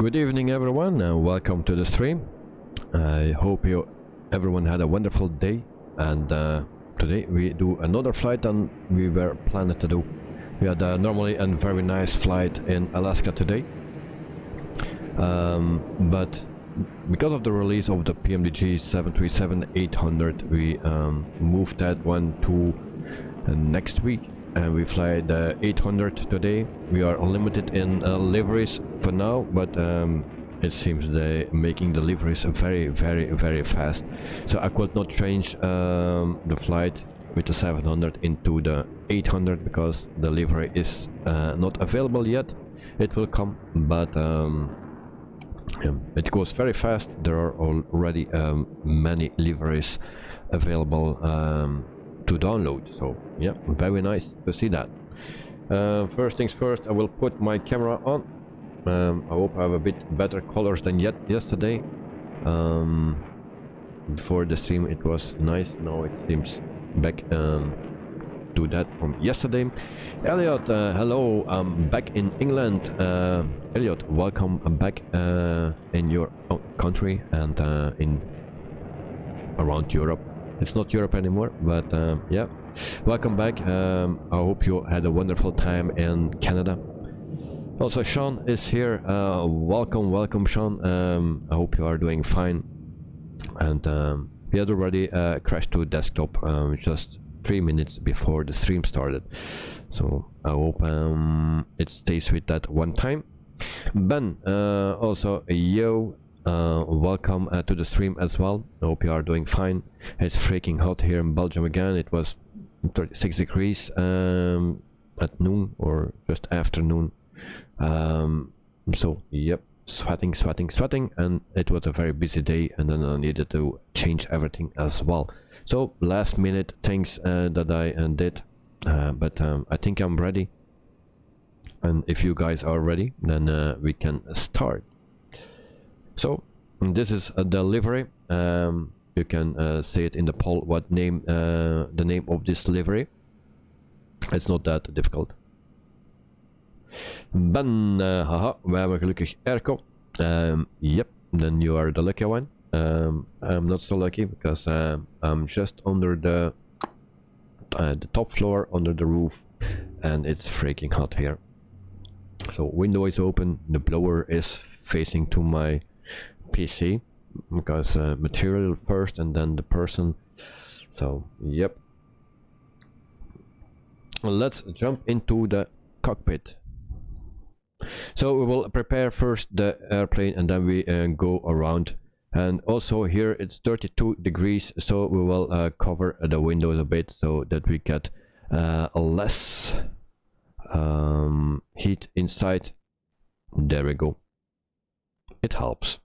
Good evening everyone and welcome to the stream. I hope everyone had a wonderful day, and today we do another flight than we were planning to do. We had normally a very nice flight in Alaska today, but because of the release of the Pmdg 737-800 we moved that one to next week, and we fly the 800 today. We are limited in liveries for now, but it seems they're making the liveries very fast, so I could not change the flight with the 700 into the 800 because the livery is not available yet. It will come, but it goes very fast. There are already many liveries available to download, so yeah, very nice to see that. First things first, I will put my camera on. I hope I have a bit better colors than yesterday. Before the stream it was nice, now it seems back to that from yesterday. Elliot, hello, I'm back in England. Elliot, welcome back in your country and in around Europe. It's not Europe anymore, but yeah, welcome back. I hope you had a wonderful time in Canada. Also, Sean is here. Welcome, Sean. I hope you are doing fine. And we had already crashed to desktop just 3 minutes before the stream started, so I hope it stays with that one time. Ben, also yo. Welcome to the stream as well. I hope you are doing fine. It's freaking hot here in Belgium again. It was 36 degrees at noon or just afternoon. So yep, sweating, and it was a very busy day, and then I needed to change everything as well. So last minute things that I did, but I think I'm ready. And if you guys are ready, then we can start. So this is a delivery. You can say it in the poll what name the name of this livery. It's not that difficult. Ben, haha, we hebben gelukkig airco. Yep, then you are the lucky one. I'm not so lucky because I'm just under the top floor, under the roof, and it's freaking hot here. So window is open, the blower is facing to my PC because material first and then the person. So yep, let's jump into the cockpit. So we will prepare first the airplane and then we go around. And also here it's 32 degrees, so we will cover the windows a bit so that we get less heat inside. There we go, it helps.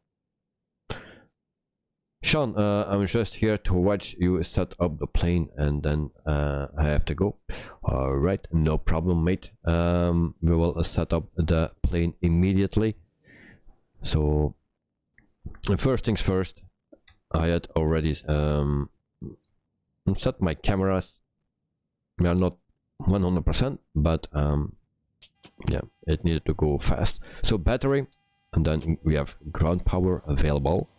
Sean, I'm just here to watch you set up the plane, and then I have to go. Alright, no problem, mate. We will set up the plane immediately. So first things first, I had already set my cameras. We are not 100%, but yeah, it needed to go fast. So battery, and then we have ground power available.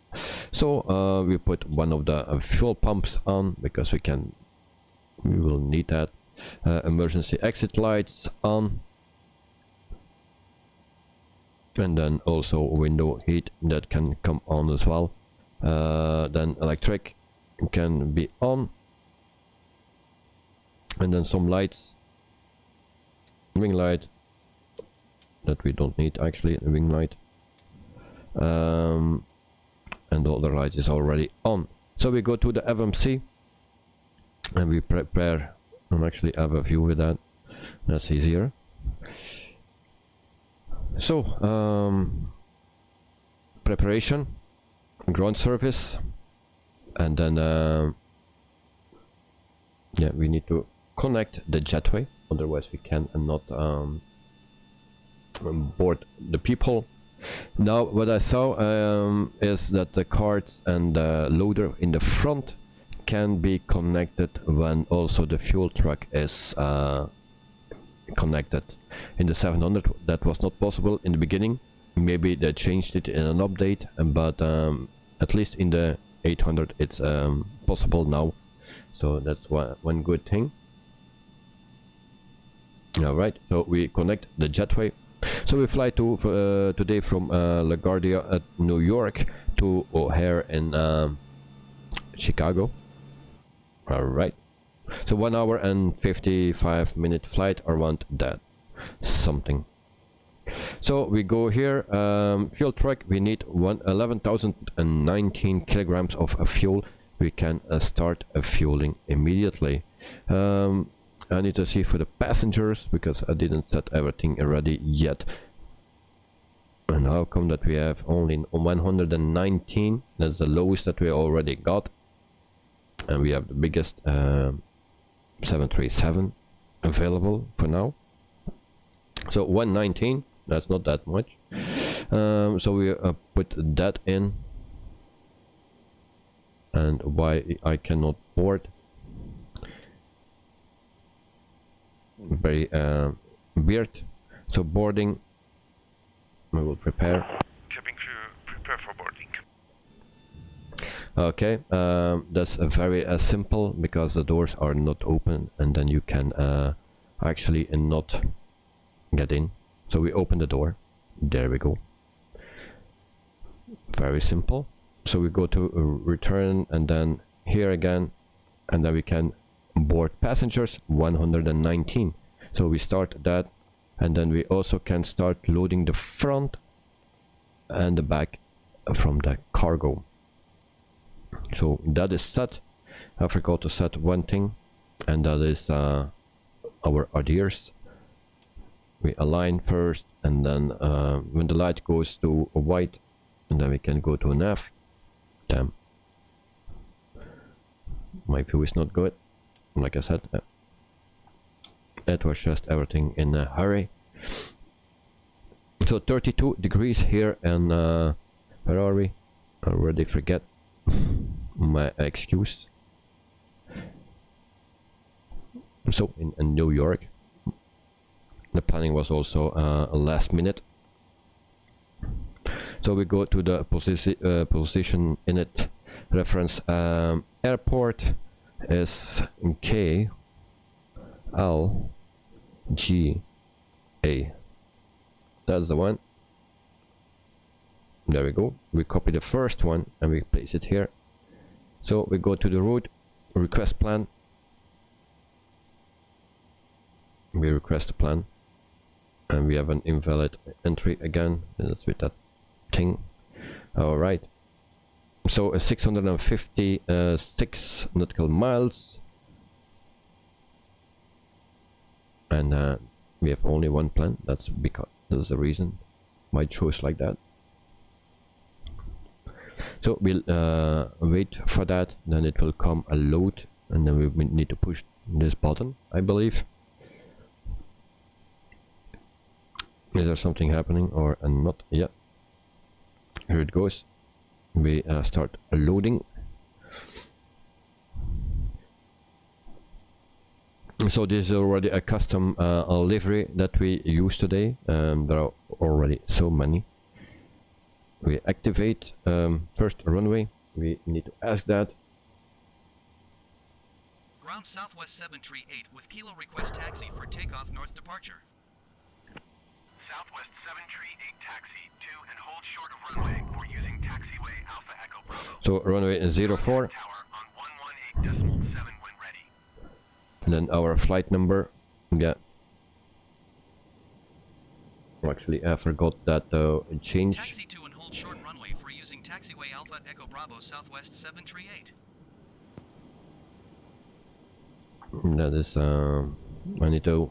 So we put one of the fuel pumps on because we will need that. Emergency exit lights on, and then also window heat that can come on as well. Then electric can be on, and then some lights, wing light that we don't need actually, a wing light. And all the light is already on. So we go to the FMC and we prepare, and actually have a view with that, that's easier. So preparation, ground surface, and then yeah, we need to connect the jetway, otherwise we can not board the people. Now what I saw is that the carts and the loader in the front can be connected when also the fuel truck is connected. In the 700 that was not possible in the beginning, maybe they changed it in an update, but at least in the 800 it's possible now, so that's one good thing. All right, so we connect the jetway. So we fly to today from LaGuardia at New York to O'Hare in Chicago. All right, so 1 hour and 55-minute flight around that something. So we go here, fuel truck, we need 11,019 kilograms of fuel. We can start fueling immediately. I need to see for the passengers because I didn't set everything ready yet. And how come that we have only 119? That's the lowest that we already got. And we have the biggest 737 available for now. So 119, that's not that much. So we put that in. And why I cannot board? Very weird. So boarding, we will prepare. Cabin crew, prepare for boarding. Okay, that's very simple because the doors are not open, and then you can actually not get in. So we open the door. There we go. Very simple. So we go to return, and then here again, and then we can board passengers 119. So we start that, and then we also can start loading the front and the back from the cargo. So that is set. I forgot to set one thing, and that is our RDRs. We align first, and then when the light goes to white, and then we can go to an F. Damn, my view is not good. Like I said, it was just everything in a hurry. So 32 degrees here, and where are we? I already forget my excuse. So in New York, the planning was also last minute. So we go to the position in it reference airport is KLGA. That's the one. There we go. We copy the first one and we place it here. So we go to the route, request plan. We request a plan, and we have an invalid entry again. That's with that thing. All right. So 656 nautical miles, and we have only one plan. That's because there's a reason why I chose like that. So we'll wait for that. Then it will come a load, and then we need to push this button, I believe. Is there something happening or not? Yeah. Here it goes. We start loading. So this is already a custom livery that we use today. There are already so many. We activate first runway. We need to ask that. Ground Southwest 738 with Kilo request taxi for takeoff north departure. Southwest 738 taxi to and hold short of runway for using taxiway Alpha Echo Bravo. So runway 04. Tower on 118.7 when ready. Then our flight number. Yeah. Actually, I forgot that it changed. Taxi to and hold short runway for using taxiway Alpha Echo Bravo Southwest 738. That is, I need to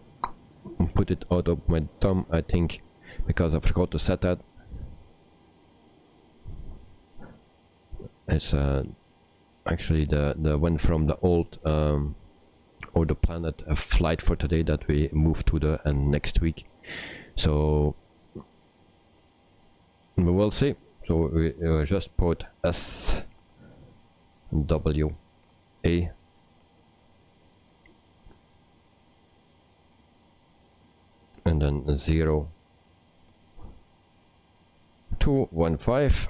put it out of my thumb, I think, because I forgot to set that. It's actually the one from the old or the planet flight for today that we moved to the next week. So we will see. So we just put SWA. And then 0. 215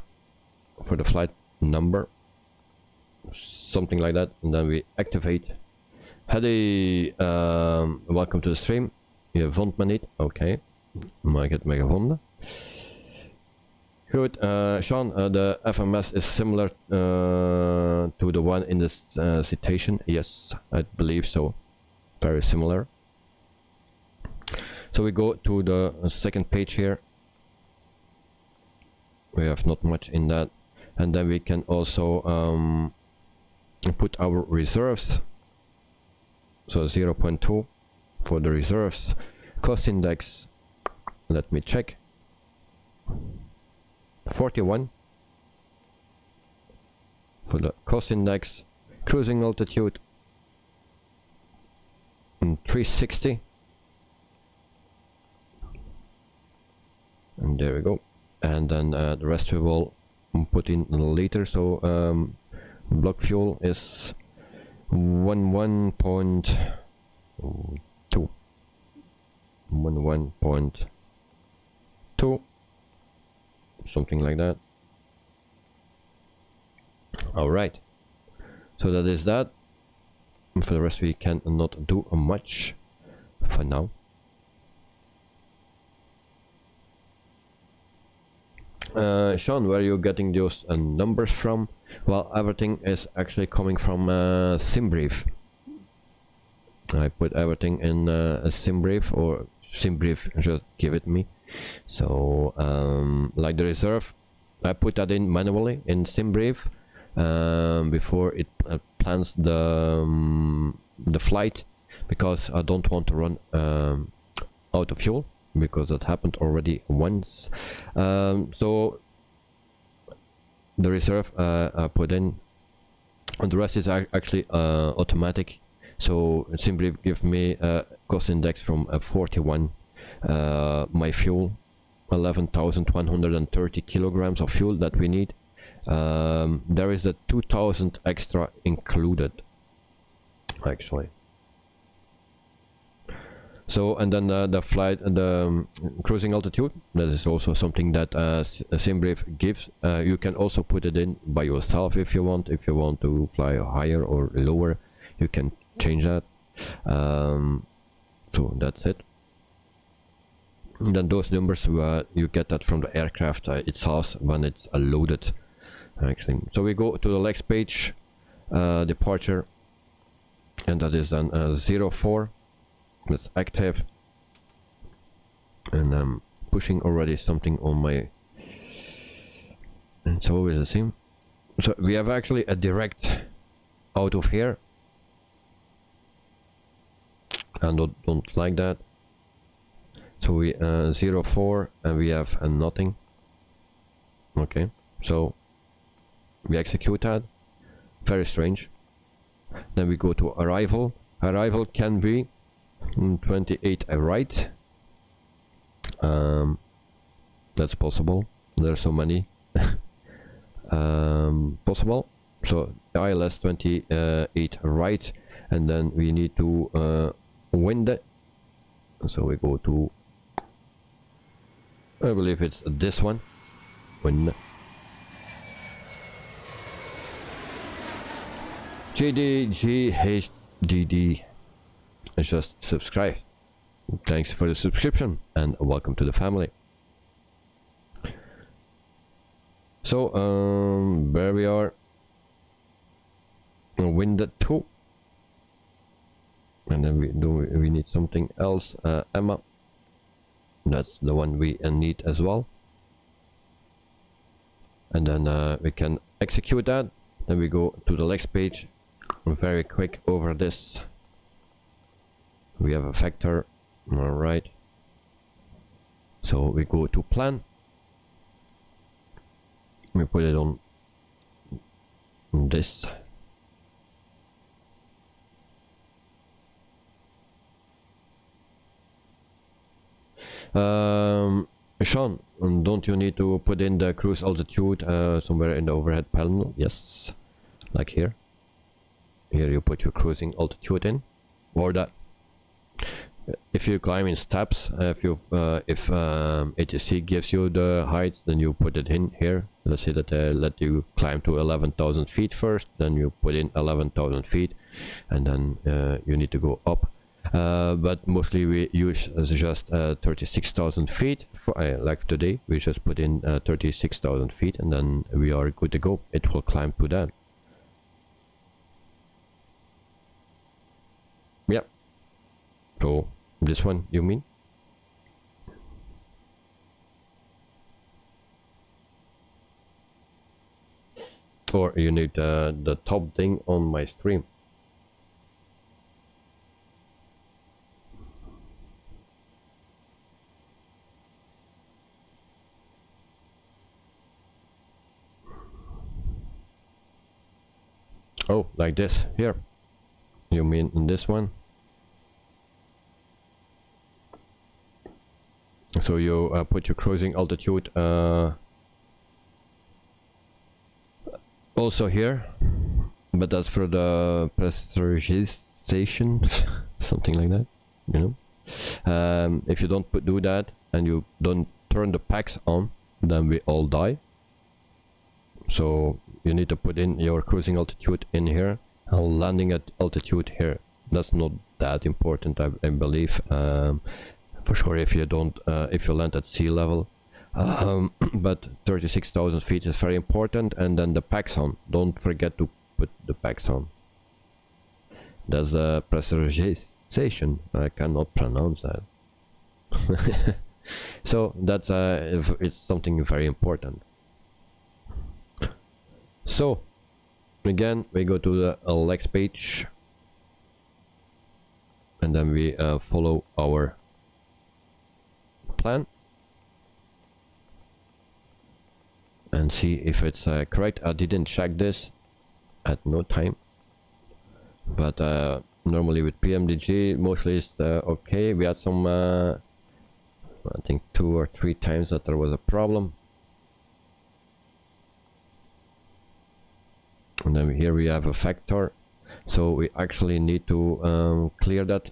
for the flight number, something like that, and then we activate. Hedy, welcome to the stream. Je vond me niet, oké. Maar ik heb me gevonden. Good, Sean, the FMS is similar to the one in this citation. Yes, I believe so. Very similar. So we go to the second page here. We have not much in that, and then we can also put our reserves. So 0.2 for the reserves. Cost index, let me check. 41 for the cost index. Cruising altitude 360, and there we go. And then the rest we will put in later. So block fuel is 11.2, 11.2, something like that. All right, so that is that. For the rest we can not do much for now. Sean, where are you getting those numbers from? Well, everything is actually coming from SimBrief. I put everything in a SimBrief, or SimBrief just give it me. So like the reserve, I put that in manually in SimBrief before it plans the flight, because I don't want to run out of fuel, because that happened already once. So the reserve I put in, and the rest is actually automatic. So simply give me a cost index from 41, my fuel 11,130 kilograms of fuel that we need. There is a 2,000 extra included actually. So, and then the flight, the cruising altitude, that is also something that SimBrief gives. You can also put it in by yourself if you want. If you want to fly higher or lower, you can change that. So that's it. And then those numbers, you get that from the aircraft itself when it's loaded actually. So we go to the next page, departure, and that is then 04. That's active, and I'm pushing already something on my, and it's always the same. So we have actually a direct out of here, and don't like that. So we 04, and we have nothing. Okay, so we execute that. Very strange. Then we go to arrival. Arrival can be 28 right. That's possible. There's so many possible. So ILS 28 right, and then we need to wind. So we go to, I believe it's this one, wind. GDGHDD. Just subscribe. Thanks for the subscription and welcome to the family. So where we are, wind 2, and then we need something else. Emma, that's the one we need as well, and then we can execute that. Then we go to the next page. Very quick over this. We have a vector, all right. So we go to plan. We put it on this. Sean, don't you need to put in the cruise altitude somewhere in the overhead panel? Yes, like here. Here you put your cruising altitude in, or that. if you climb in steps, if ATC gives you the heights, then you put it in here. Let's say that let you climb to 11,000 feet first, then you put in 11,000 feet, and then you need to go up. But mostly we use just 36,000 feet. For, like today, we just put in 36,000 feet, and then we are good to go. It will climb to that. Yeah. So this one, you mean? Or you need the top thing on my stream. Oh, like this here. You mean in this one? So you put your cruising altitude also here, but that's for the pressurization, something like that, you know. If you don't do that and you don't turn the packs on, then we all die. So you need to put in your cruising altitude in here and landing at altitude here. That's not that important, I believe. For sure, if you don't, if you land at sea level, but 36,000 feet is very important. And then the packs on. Don't forget to put the packs on. There's a pressurization. I cannot pronounce that. So that's it's something very important. So again, we go to the Lex page, and then we follow our plan and see if it's correct. I didn't check this at no time, but normally with Pmdg mostly it's okay. We had some I think 2 or 3 times that there was a problem, and then here we have a factor, so we actually need to clear that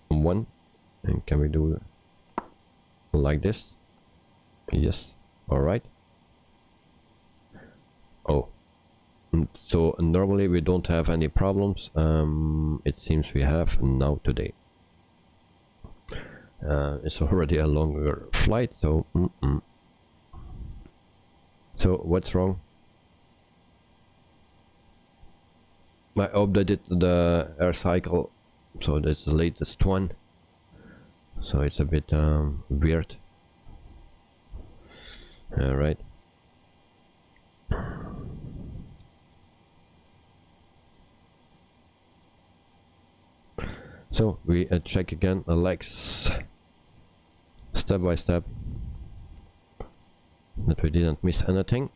one. And can we do like this? Yes. All right. Oh, so normally we don't have any problems. It seems we have now today. It's already a longer flight, so so what's wrong? I updated the air cycle, so that's the latest one. So it's a bit weird. All right. So we check again the legs step by step, that we didn't miss anything.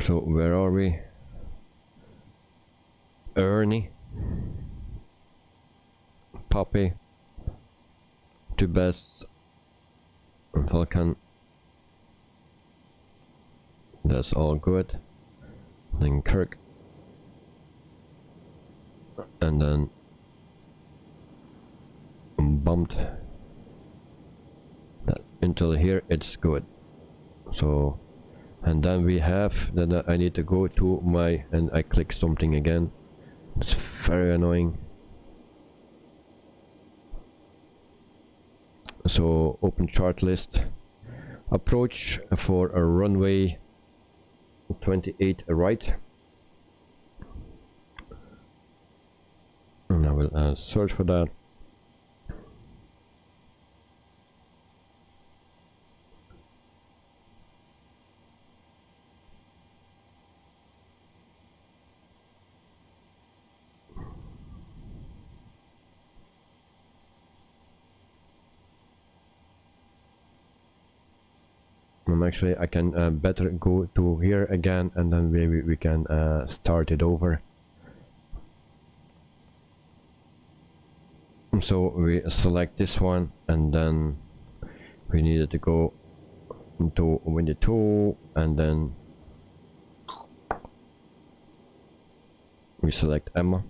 So where are we? Ernie, Poppy, Tubes, Vulcan. That's all good. Then Kirk, and then bumped. That until here it's good. So. And then we have, then I need to go to my, and I click something again. It's very annoying. So open chart list. Approach for a runway 28 right. And I will search for that. Actually, I can better go to here again, and then maybe we can start it over. So we select this one, and then we needed to go into window 2, and then we select Emma.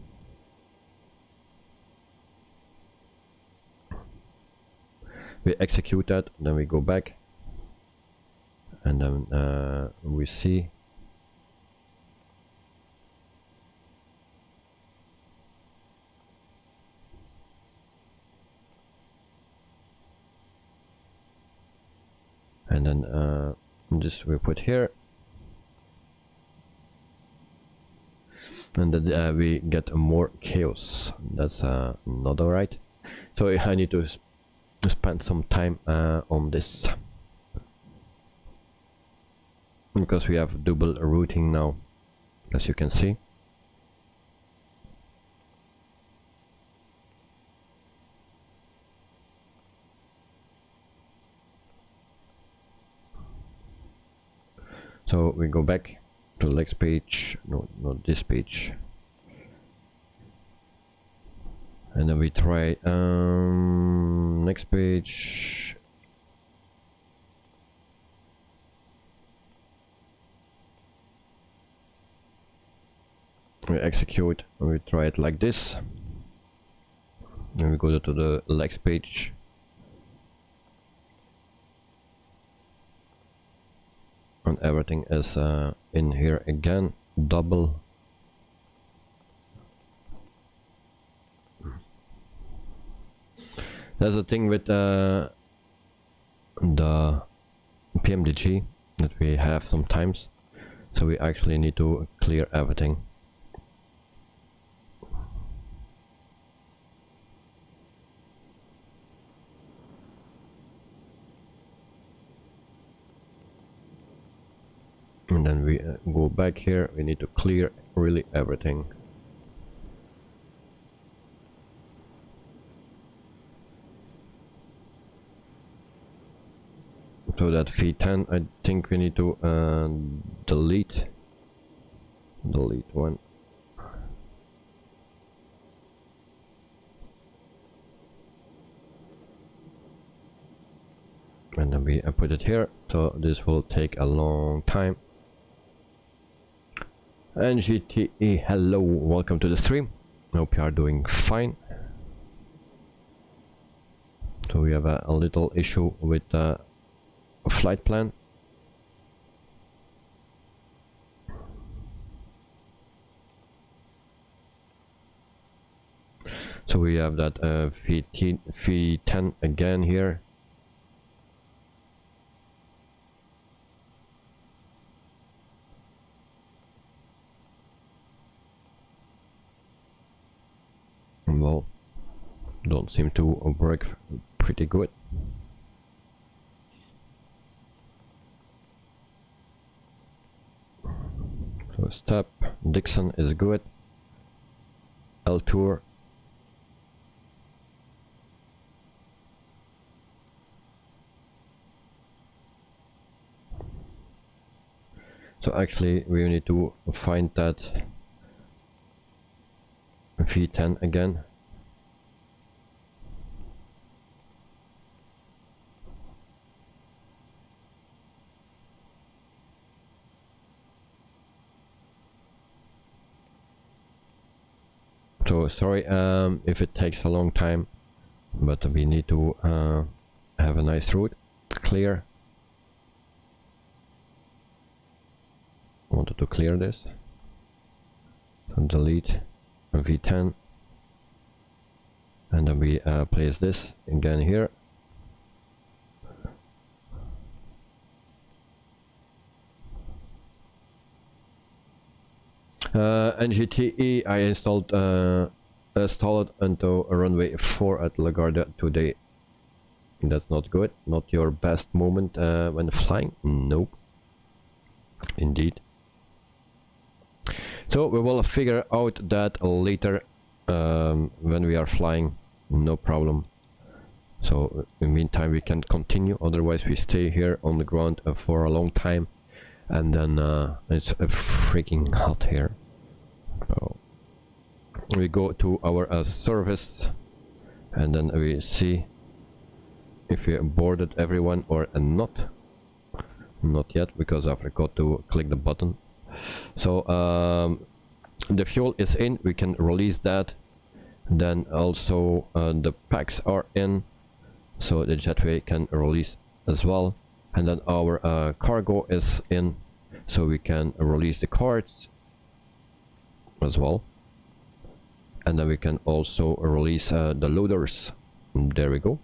We execute that, then we go back, and then we see and then this we put here, and then we get more chaos. That's not alright. So I need to spend some time on this, because we have double routing now, as you can see. So we go back to the next page, no, not this page, and then we try next page. We execute, and we try it like this, and we go to the next page. And everything is in here again, double. There's a thing with the Pmdg that we have sometimes, so we actually need to clear everything. And then we go back here, we need to clear really everything. So that V10, I think we need to delete one. And then we put it here, so this will take a long time. And GTE, hello, welcome to the stream. Hope you are doing fine. So we have a little issue with a flight plan. So we have that V10 again here. Well, don't seem to work pretty good. So step Dixon is good. L tour. So actually we need to find that V10 again. So sorry if it takes a long time, but we need to have a nice route, clear. Wanted to clear this. So delete V10, and then we place this again here. NGTE I installed into runway 4 at LaGuardia today. That's not good. Not your best moment when flying. Nope. Indeed. So we will figure out that later when we are flying. No problem. So in the meantime we can continue. Otherwise we stay here on the ground for a long time, and then it's freaking hot here. So we go to our service, and then we see if we boarded everyone or not. not yet, because I forgot to click the button. So the fuel is in, we can release that. Then also the packs are in, so the jetway can release as well. And then our cargo is in, so we can release the cards as well. And then we can also release the loaders. There we go.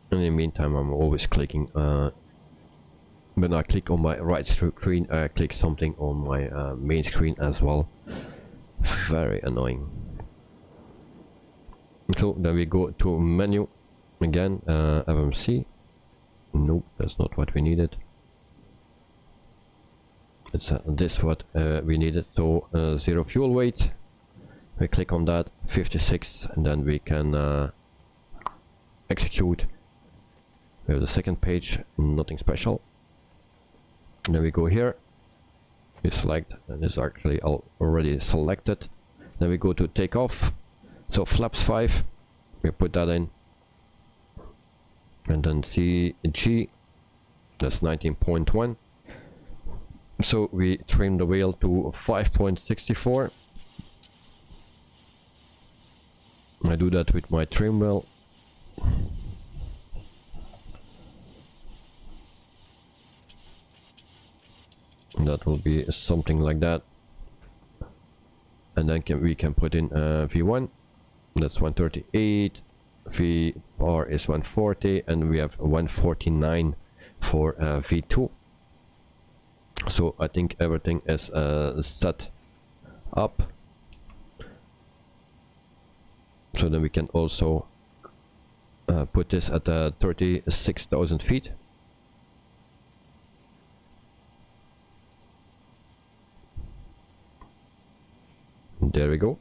In the meantime, I'm always clicking. When I click on my right screen, I click something on my main screen as well. Very annoying. So then we go to menu again, FMC. Nope, that's not what we needed. It's this what we needed. So 0 fuel weight. We click on that, 56, and then we can execute. We have the second page, nothing special. And then we go here, we select, and it's actually already selected. Then we go to takeoff. So flaps 5, we put that in. And then CG, that's 19.1. So we trim the wheel to 5.64. I do that with my trim wheel. That will be something like that. And then we can put in V1, that's 138, V bar is 140, and we have 149 for V2. So I think everything is set up. So then we can also put this at 36,000 feet. There we go.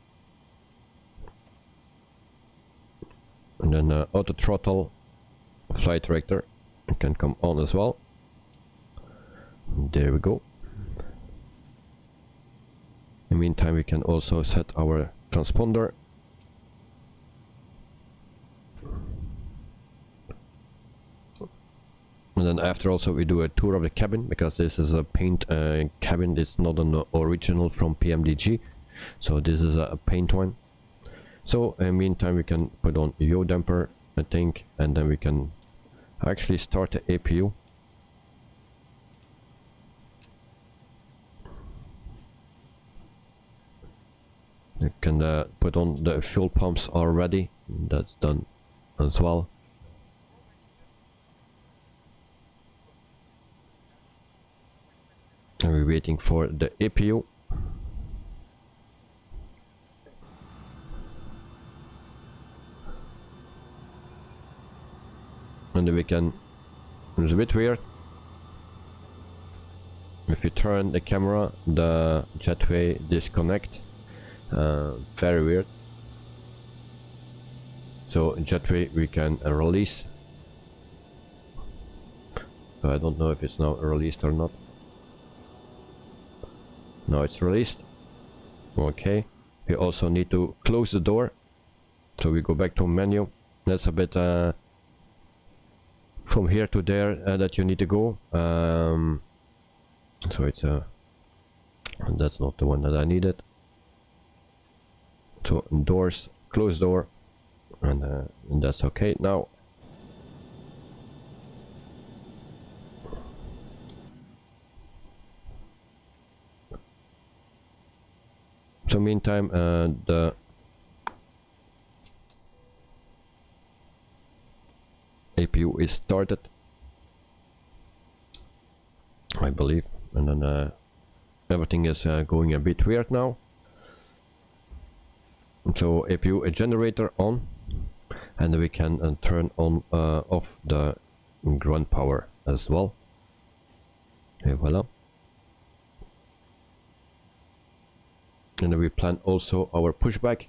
And then auto throttle, flight director can come on as well. There we go. In the meantime, we can also set our transponder. And then after also we do a tour of the cabin, because this is a paint cabin. It's not an original from Pmdg. So this is a paint one. So in the meantime, we can put on yaw damper, I think, and then we can actually start the APU. We can put on the fuel pumps already. That's done as well. And we're waiting for the APU. And then we can, it's a bit weird, if you turn the camera, the jetway disconnect. Very weird. So jetway we can release. So I don't know if it's now released or not. Now it's released. Okay. We also need to close the door. So we go back to menu. That's a bit from here to there that you need to go. So it's that's not the one that I needed. So doors, close door, and that's okay now. So meantime, the APU is started, I believe, and then everything is going a bit weird now. So APU a generator on, and we can turn on off the ground power as well. Et voila. And then we plan also our pushback.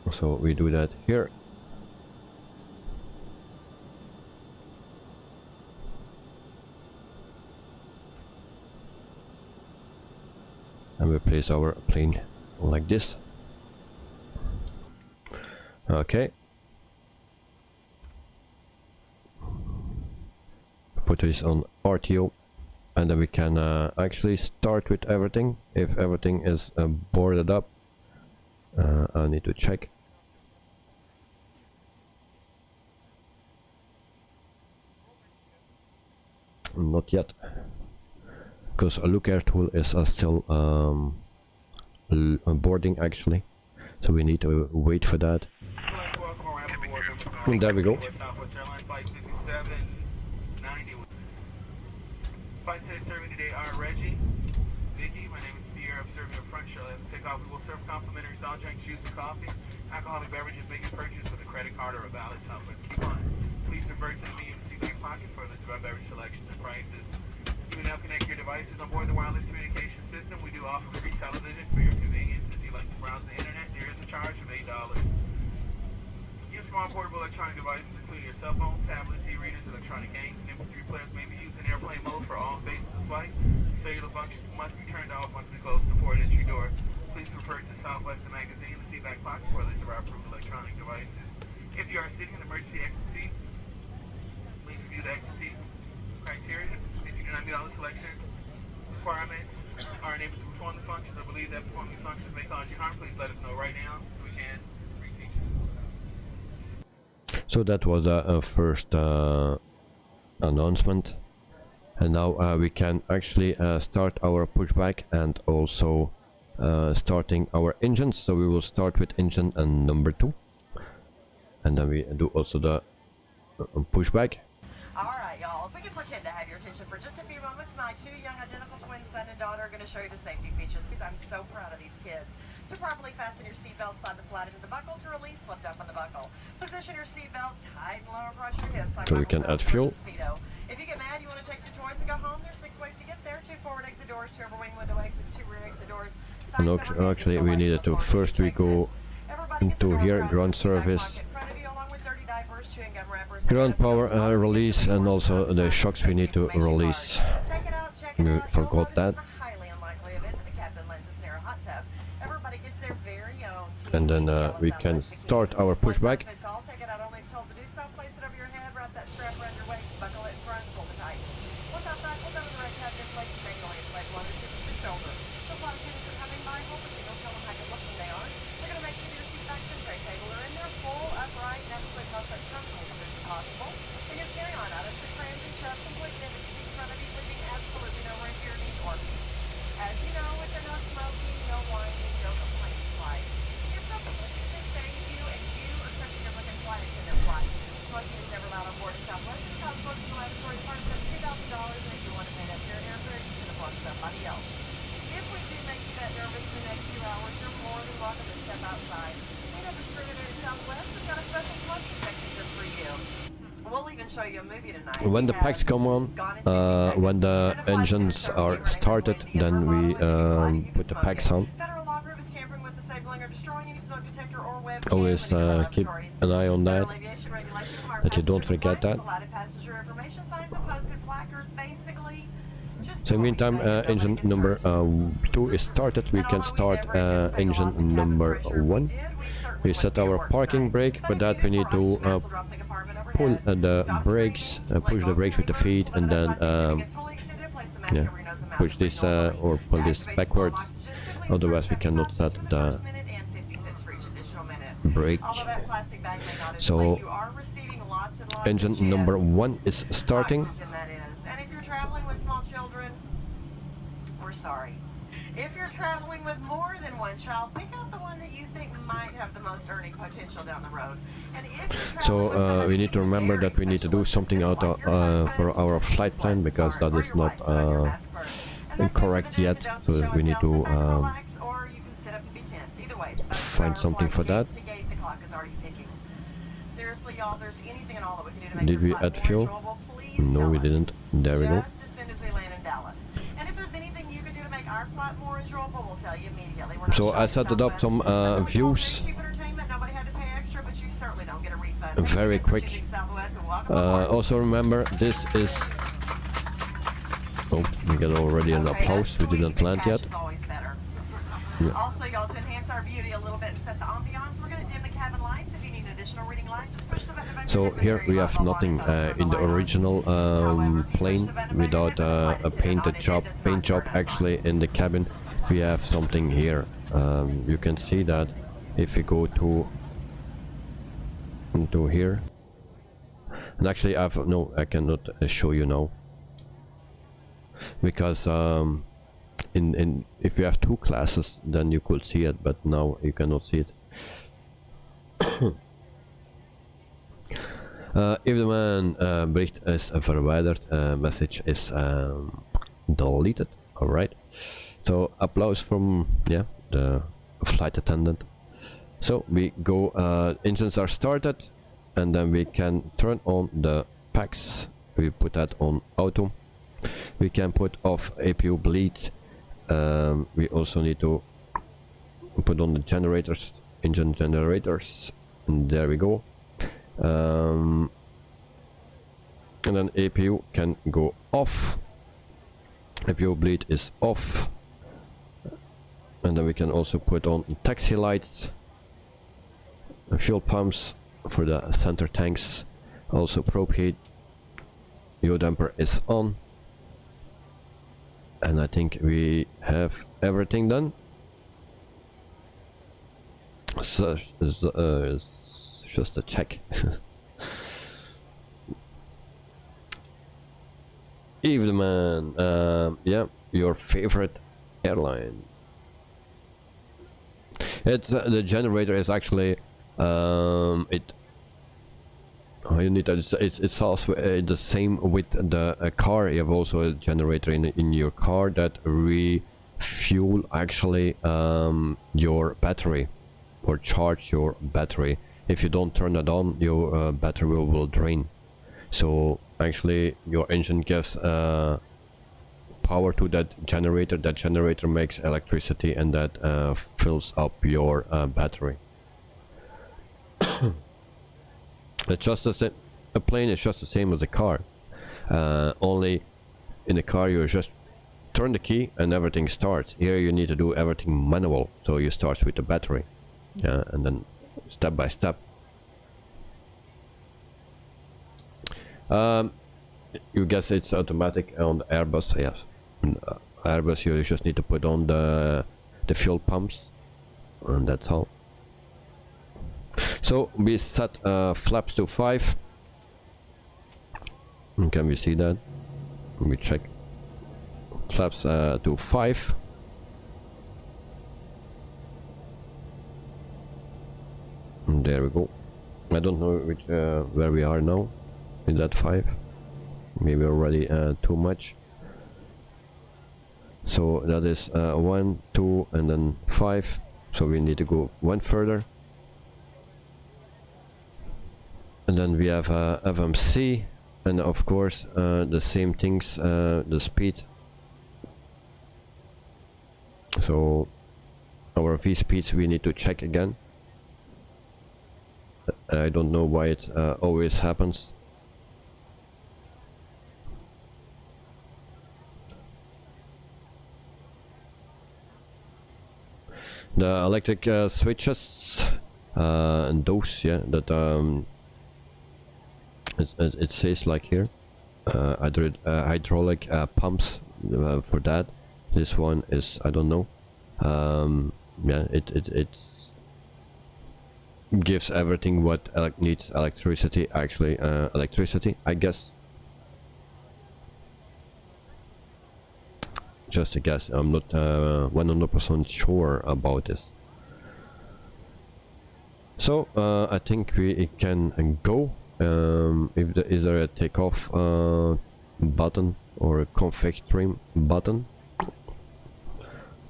So we do that here. and we place our plane like this. Okay. Put this on RTO, and then we can actually start with everything. If everything is boarded up, I need to check. Not yet, because a look air tool is still boarding actually, so we need to wait for that. And there we go. Flight today serving today are Reggie, Vicky, my name is Pierre, I'm serving up front shuttle. After takeoff, we will serve complimentary soft drinks, juice, and coffee. Alcoholic beverages may be purchased with a credit card or a valid Southwest coupon. Please refer to the medium seat back pocket for a list of our beverage selections and prices. You will now connect your devices on board the wireless communication system. We do offer free television for your convenience. If you'd like to browse the internet, there is a charge of $8. Use small portable electronic devices, including your cell phone, tablets, e-readers, electronic games, and MP3 players may be used in airplane mode for all phases of flight. Cellular functions must be turned off once we close the port entry door. Please refer to Southwest magazine in the seat back pocket for a list of our approved electronic devices. If you are sitting in emergency exit seat, please review the exit seat criteria. If you do not meet all the selection requirements, are unable to perform the functions, or believe that performing these functions may cause you harm, please let us know right now so we can reseat you. So that was a first announcement, and now we can actually start our pushback and also starting our engines. So we will start with engine number 2, and then we do also the pushback. Alright y'all, if we can pretend to have your attention for just a few moments, my 2 young identical twin son and daughter are going to show you the safety features. I'm so proud of these kids. To properly fasten your seatbelt, slide the flat into the buckle. To release, lift up on the buckle. Position your seatbelt tight and low across your hips. So we can add fuel. If you get mad, you want to take your toys and go home, there's 6 ways to get there. 2 forward exit doors, 2 overwing window exits, 2 rear exit doors. And actually we needed to first we go into here, ground service, ground power release, and also the shocks we need to release. We forgot that. And then we can start our pushback. When the packs come on, when the engines are started, then we put the packs on. Always keep an eye on that, that you don't forget that. So in the meantime, engine number 2 is started. We can start engine number 1. We set our parking brake. For that we need to pull the brakes, push the brakes with the feet, and then yeah, push this or pull this backwards. Otherwise we cannot set the brake. So engine number 1 is starting. If you're traveling with more than one child, pick out the one that you think might have the most earning potential down the road. And if you're so we need to remember that we need to do something out for our flight plan, because that is not correct yet. So we need to find something for that. Did we add fuel? No, we didn't. There we go. So I set it up some views very quick. Also remember, this is... Oh, we got already an applause. We didn't land yet. Yeah. Also, y'all, to enhance our beauty a little bit and set the ambiance, we're going to dim the cabin lights. If you need an additional reading light, just push the button above So your head. here we have nothing in the original plane without a paint job actually in the cabin. We have something here. You can see that if we go to into here, and actually I cannot show you now, because if you have two classes then you could see it, but now you cannot see it. If the man bericht is verwijderd, message is deleted. Alright, so applause from the flight attendant. So we go, engines are started, and then we can turn on the packs. We put that on auto. We can put off APU bleed. We also need to put on the generators, engine generators, and there we go. And then APU can go off. APU bleed is off, and then we can also put on taxi lights, fuel pumps for the center tanks, also probe heat. Yaw damper is on, and I think we have everything done. So it's just a check. Evening, yeah, your favorite airline. It's the generator is actually you need to, it's also the same with the car. You have also a generator in your car that refuel actually your battery or charge your battery. If you don't turn it on, your battery will drain. So actually your engine gives power to that generator makes electricity, and that fills up your battery. It's just the same. A plane is just the same as a car, only in the car you just turn the key and everything starts. Here you need to do everything manual, so you start with the battery, and then step by step. You guess it's automatic on the Airbus. Yes, Airbus you just need to put on the fuel pumps, and that's all. So we set flaps to 5. Can we see that? We check flaps to 5. And there we go. I don't know which where we are now. Is that 5? Maybe already too much. So that is 1, 2, and then 5. So we need to go one further. And then we have FMC, and of course the same things, the speed. So our V speeds we need to check again. I don't know why it always happens. The electric switches and those, yeah, that it says like here, hydraulic pumps for that. This one is, I don't know. Yeah, it gives everything what needs electricity. Actually, electricity, I guess. Just a guess. I'm not 100% sure about this. So I think we can go. Is there a takeoff button or a config trim button?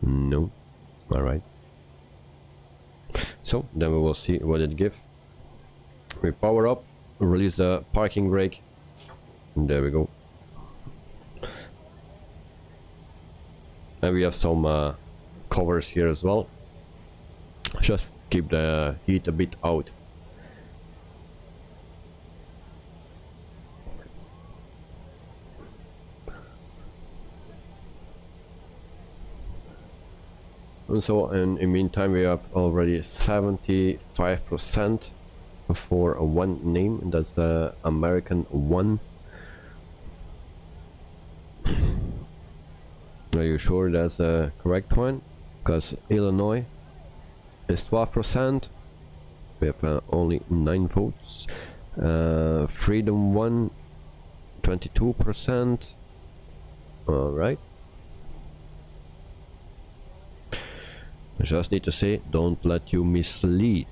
No. Alright. So then we will see what it gives. We power up, release the parking brake, and there we go. And we have some covers here as well. Just keep the heat a bit out. And so in the meantime we have already 75% for one name, and that's the American one. Are you sure that's the correct one? Because Illinois is 12%. We have only 9 votes. Freedom 1, 22%. Alright. I just need to say, don't let you mislead.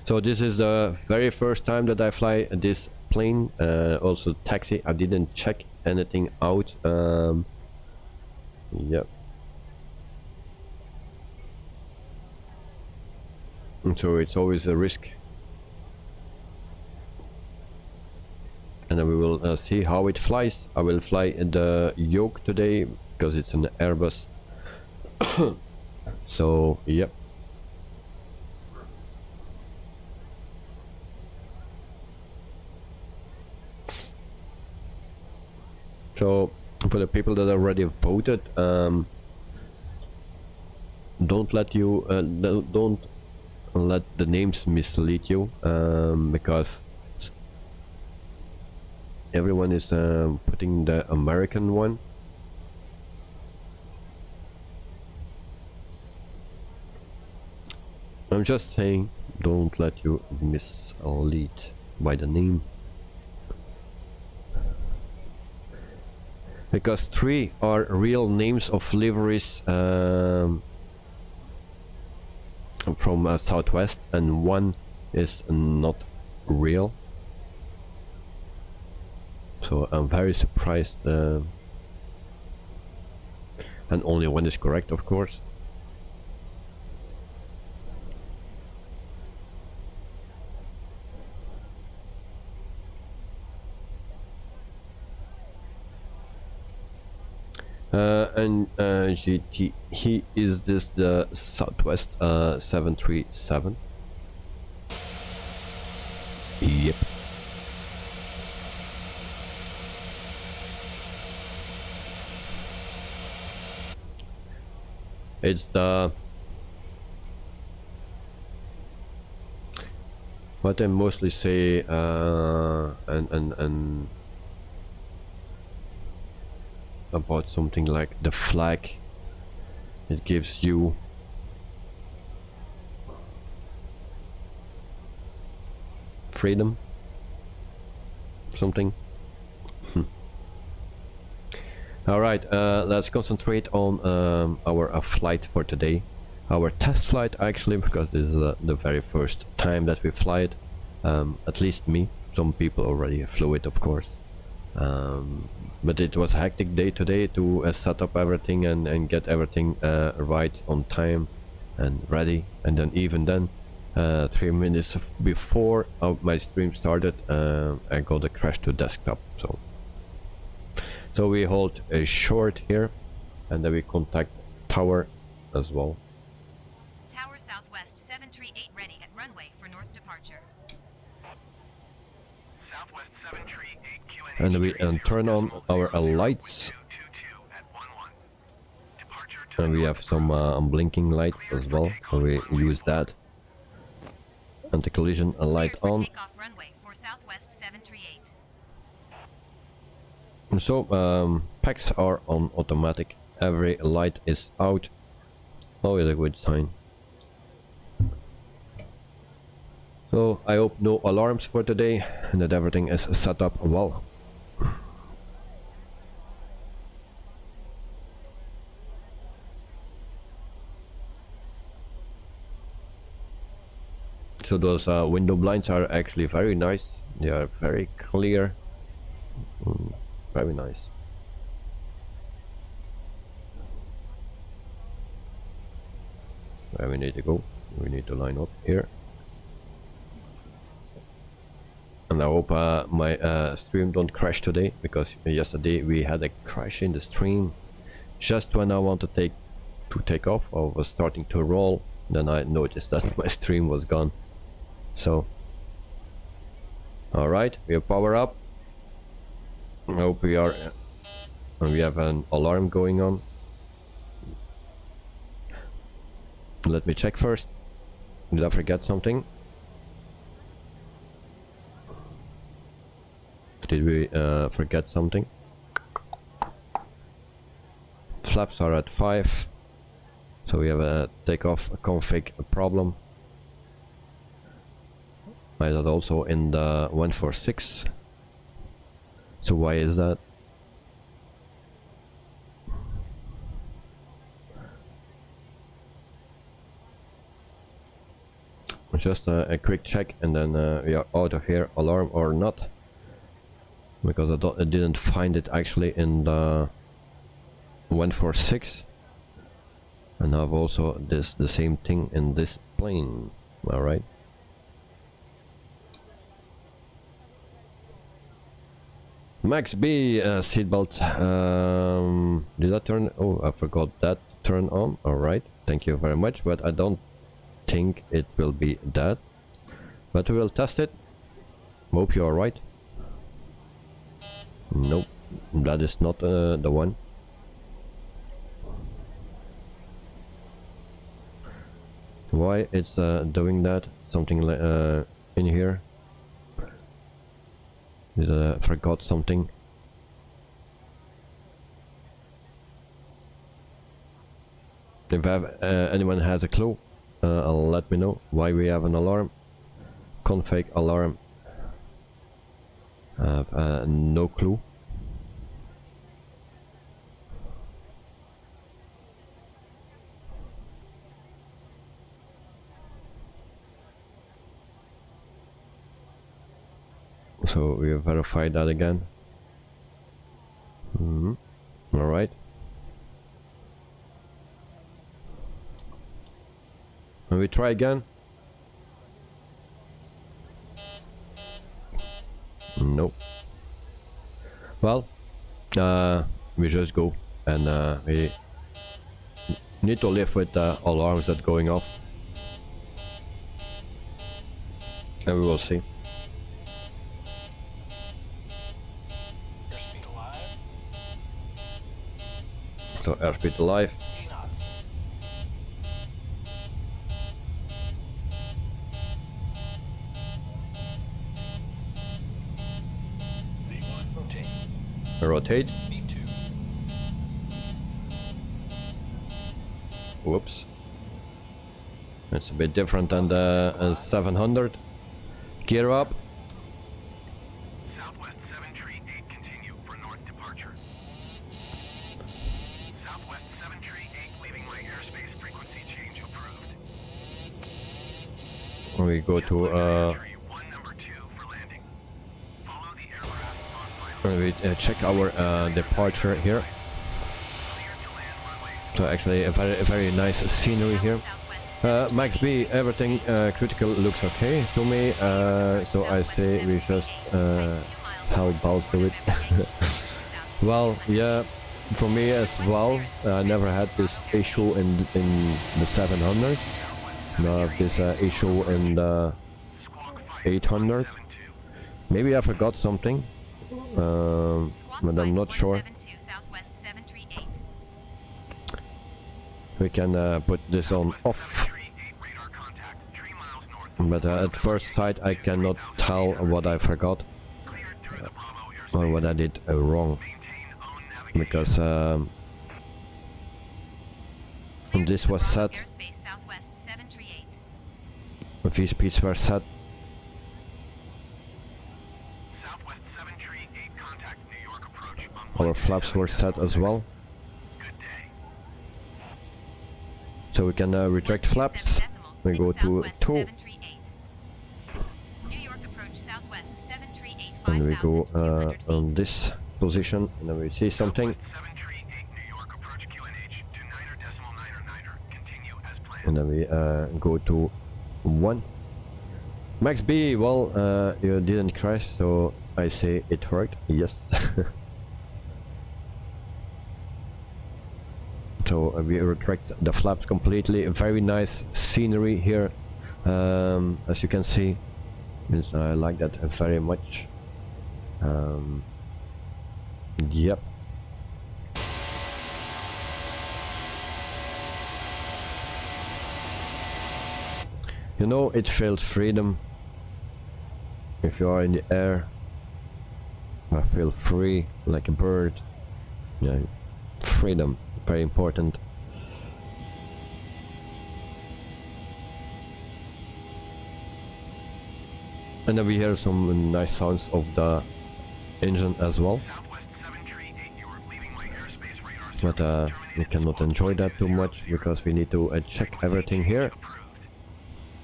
So this is the very first time that I fly this plane. Also taxi, I didn't check anything out. Yep. And so it's always a risk. And then we will see how it flies. I will fly the yoke today because it's an Airbus. So yep. So for the people that already voted, don't let the names mislead you, because everyone is putting the American one. I'm just saying, don't let you mislead by the name. Because 3 are real names of liveries from Southwest, and 1 is not real. So I'm very surprised, and only 1 is correct, of course. And GT, is this the Southwest 737? Yep. It's the what I mostly say, and about something like the flag. It gives you freedom, something. All right, let's concentrate on our flight for today, our test flight actually, because this is the very first time that we fly it. At least me. Some people already flew it, of course. But it was a hectic day today to set up everything and get everything right on time and ready. And then even then, 3 minutes before my stream started, I got a crash to desktop. So we hold a short here, and then we contact tower as well. Tower Southwest 738 ready at runway for north departure. Southwest 738 QNH. And we turn on our lights, and we have some blinking lights as well, so we use that. Anti-collision light on. Takeoff runway for Southwest 738. So packs are on automatic. Every light is out. Always a good sign. So I hope no alarms for today and that everything is set up well. So those window blinds are actually very nice. They are very clear. Very nice. Where we need to go? We need to line up here. And I hope my stream don't crash today, because yesterday we had a crash in the stream. Just when I want to take off, I was starting to roll, then I noticed that my stream was gone. So, alright, we have power up. I hope we have an alarm going on. Let me check first. Did I forget something? Did we forget something? Flaps are at 5, so we have a takeoff config problem. I that also in the 146. So why is that? Just a quick check, and then we are out of here, alarm or not, because I didn't find it actually in the 146, and I've also the same thing in this plane. All right. Max B seatbelt. Did I turn? Oh, I forgot that turn on. All right. Thank you very much, but I don't think it will be that, but we will test it. Hope you're right. Nope, that is not the one. Why it's doing that? Something in here. Did I forgot something? If anyone has a clue, let me know why we have an alarm. Config alarm. I have no clue. So we verify that again. All right. And we try again. Nope. Well, we just go, and we need to live with the alarms that going off, and we will see. Airspeed alive. So airspeed alive. 3 knots. V1 rotate. Rotate. V2. Whoops. It's a bit different than the 700. Gear up. Southwest 738, continue for north departure. Southwest 738, leaving my airspace frequency change approved. We go to Entry 1 number 2 for landing. Follow the aircraft on final. we check our departure here. Clear to land runway. So actually a very nice scenery here. Max B, everything critical looks okay to me, so I say we just how bows to it. Well, yeah, for me as well, I never had this issue in the 700. Now I have this issue in the 800. Maybe I forgot something, but I'm not sure. We can put this on off, Radar contact 3 miles north. but at first sight I cannot tell what I forgot Cleared through the Bravo airspace. or what I did wrong, Maintain own navigation. because this was set, Airspace Southwest 738. these speeds were set. Southwest 738, contact New York approach on Our flaps were set as well, Good day. so we can retract flaps. We go to 2 New York approach Southwest 738 and we go 5200 feet. on this position, and then we see something, 738 New York approach QNH to 9.999. Continue as planned. and then we go to 1. Max B, well, you didn't crash, so I say it worked. Yes. So we retract the flaps completely. A very nice scenery here, as you can see. I like that very much. Yep. You know, it feels freedom. If you are in the air, I feel free like a bird. Yeah, freedom, very important. And then we hear some nice sounds of the engine as well. Southwest 738, you are leaving my airspace radar. But we cannot enjoy that too much because we need to check everything here.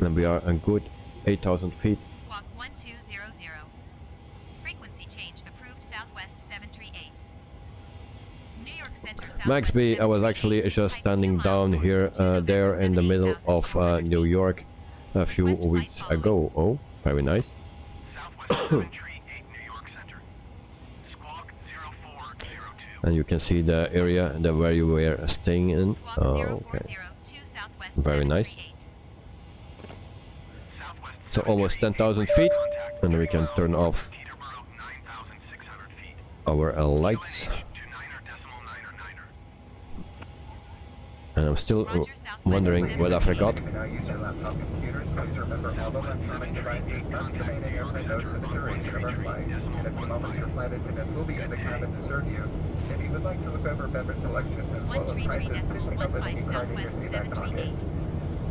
And we are a good 8,000 feet. Squawk 1200. Frequency change approved Southwest 738. New York Center Southwest Max B, I was actually just standing down here, there in the middle of New York a few weeks ago. Oh, very nice. Southwest 738, New York Center. Squawk 0402. And you can see the area where you were staying in. Squawk Oh, 0402 okay. Southwest Very nice. 738. Southwest So almost 10,000 feet, and we can turn off Peterborough 9,600 feet. our lights. To 9er.9er. And I'm still Roger, Southwest wondering what I forgot. You can now use your laptop computers. Please remember all electronic devices must remain in airplane mode for the duration of our flight. In a few moments, your flight attendants will be in the cabin to serve you. If you would like to look over beverage selection as well as prices, please pick up the menu card in your seat back pocket.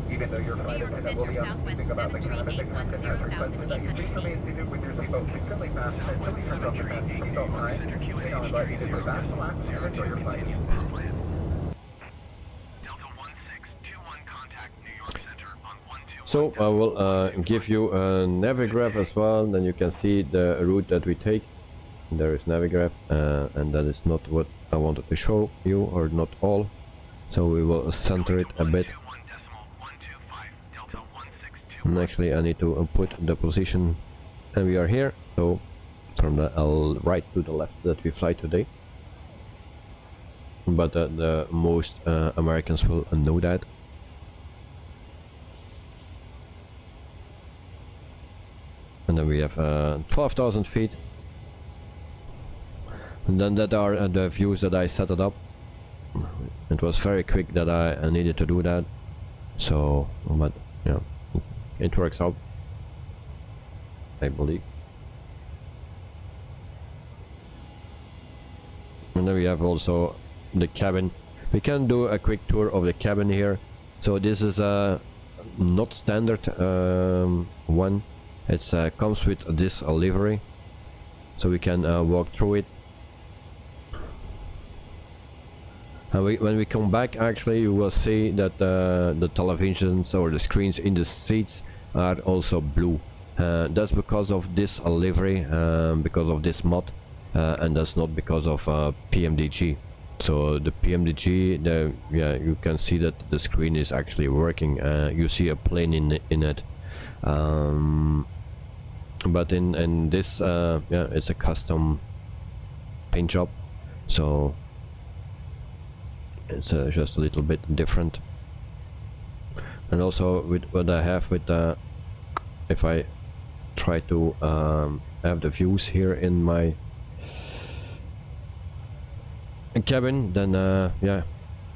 Even though your flight attendant will be up speaking about the cabin, the captain has requested that you please remain seated with your seatbelt securely fastened until he turns off the fasten seatbelt sign. They now invite you to sit back, relax, and enjoy your flight. Delta 1621, contact New York Center on 121. So I will give you a navigraph as well, then you can see the route that we take. There is navigraph, and that is not what I wanted to show you, or not all. So we will center it a bit. 121.125, Delta 162. And actually I need to put the position, and we are here. So from the right to the left that we fly today. But the most Americans will know that. And then we have 12,000 feet. And then that are the views that I set it up. It was very quick that I needed to do that. So, but yeah, it works out, I believe. And then we have also the cabin. We can do a quick tour of the cabin here. So this is a not standard one. It comes with this livery, so we can walk through it. And when we come back, actually you will see that the televisions or the screens in the seats are also blue. That's because of this livery, because of this mod, and that's not because of Pmdg. So the Pmdg, yeah, you can see that the screen is actually working. You see a plane in it. But in this, yeah, it's a custom paint job, so it's just a little bit different. And also with what I have with if I try to have the views here in my cabin, then yeah,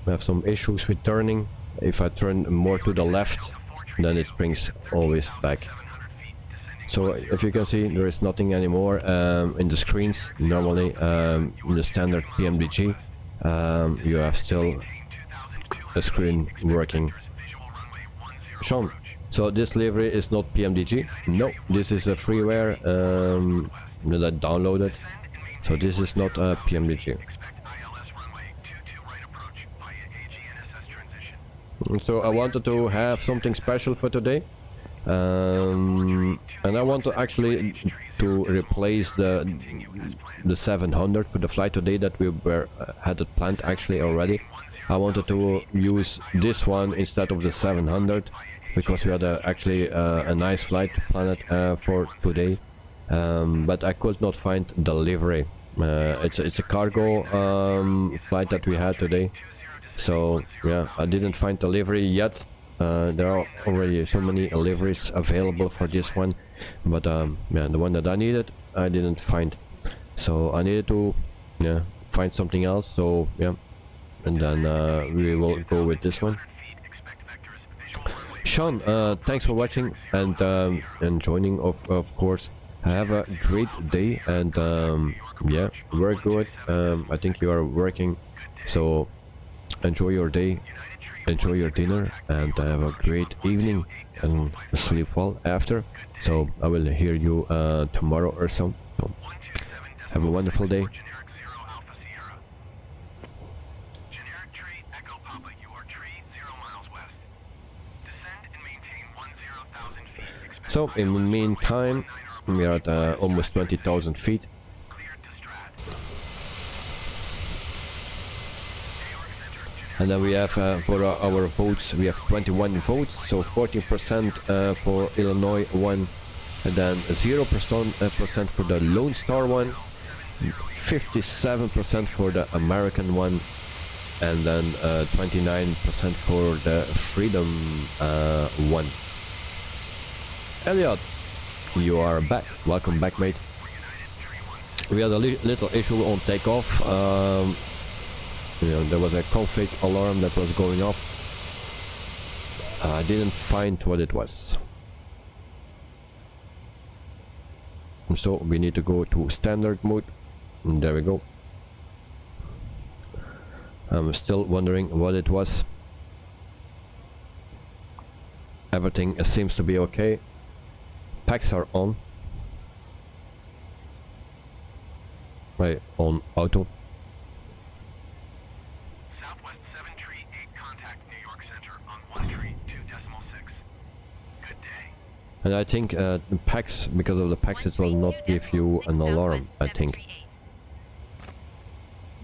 I have some issues with turning. If I turn more to the left, then it brings always back. So if you can see, there is nothing anymore in the screens. Normally in the standard Pmdg, you have still the screen working. Sean, so this livery is not Pmdg? No, this is a freeware that I downloaded. So this is not a Pmdg. So I wanted to have something special for today. And I want to actually to replace the 700 for the flight today that we had it planned actually already. I wanted to use this one instead of the 700 because we had actually a nice flight planned for today, but I could not find the livery. It's a cargo flight that we had today, so yeah, I didn't find the livery yet. There are already so many liveries available for this one, but yeah, the one that I needed I didn't find, so I needed to yeah, find something else. So yeah, and then we will go with this one. Sean, thanks for watching and joining, of course. Have a great day, and yeah, work good. I think you are working, so enjoy your day, enjoy your dinner, and have a great evening, and sleep well after. So I will hear you tomorrow or so. So have a wonderful day. Generic tree Echo Papa, you are tree 0 miles west. Descend and maintain 10,000 feet. Expect So in the meantime, we are at almost 20,000 feet. cleared to Strat. And then we have for our votes, we have 21 votes, so 14% for Illinois one, and then 0% for the Lone Star one, 57% for the American one, and then 29% for the Freedom one. Elliot, you are back. Welcome back, mate. We had a little issue on takeoff. You know, there was a config alarm that was going off. I didn't find what it was. So we need to go to standard mode. And there we go. I'm still wondering what it was. Everything seems to be okay. Packs are on. Right, on auto. Southwest 738, contact New York Center on 132.6. Good day. And I think the packs, because of the packs, it will not give you an alarm, I think.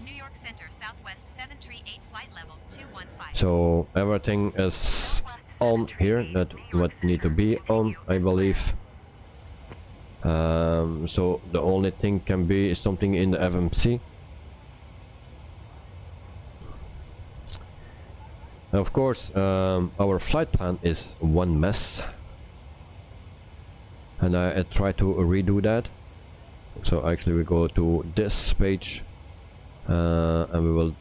New York Center, Southwest 738, flight level 215. So everything is on here, that what need to be on, I believe. So the only thing can be something in the FMC. Of course, our flight plan is one mess, and I try to redo that. So actually we go to this page, and we will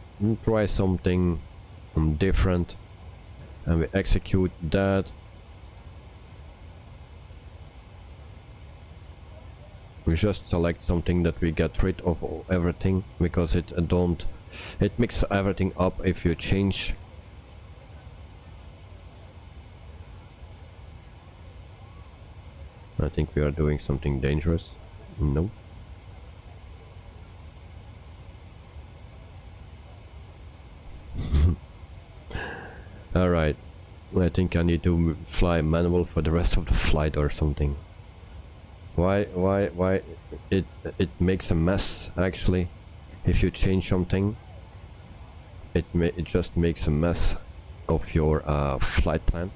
try something different, and we execute that. We just select something that we get rid of everything, because it mixes everything up if you change. I think we are doing something dangerous. No. Alright. I think I need to fly manual for the rest of the flight or something. Why it makes a mess actually. If you change something, it just makes a mess of your flight plan.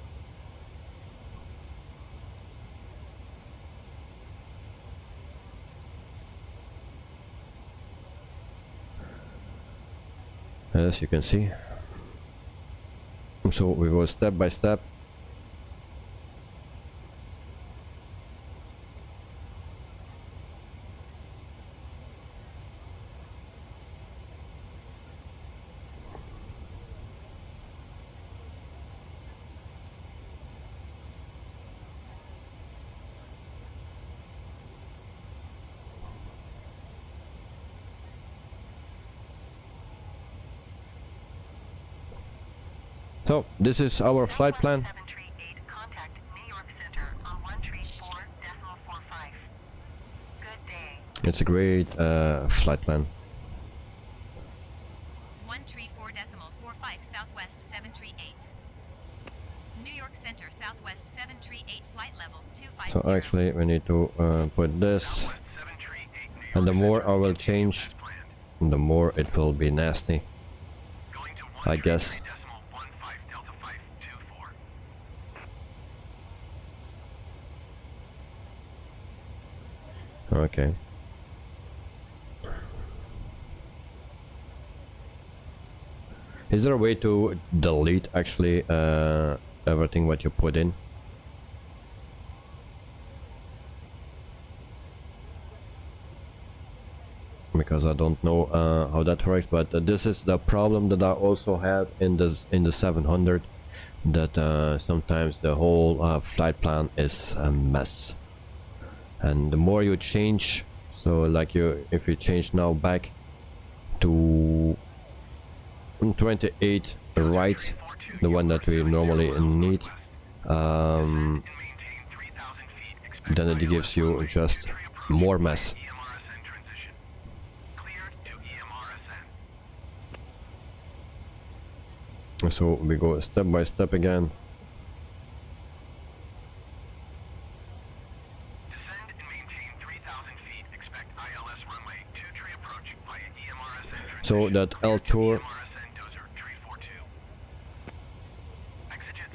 As you can see. So we go step by step. So this is our flight plan. 738, contact New York Center on 134.45. Good day. It's a great flight plan. 134.45 Southwest 738. New York Center, Southwest 738, flight level 250. So actually we need to put this, Southwest 738, New York and the more Center, I will continue change, as planned. the more it will be nasty, Going to I guess. 133.15 Delta 524. Okay. Is there a way to delete actually everything what you put in? because I don't know how that works, but this is the problem that I also have in the 700, that sometimes the whole flight plan is a mess, and the more you change, so like if you change now back to 28 right, the one that we normally need, then it gives you just more mess. So we go step by step again. Descend and maintain 3,000 feet. Expect ILS runway 23 approach via EMRS entrance. So that L tour,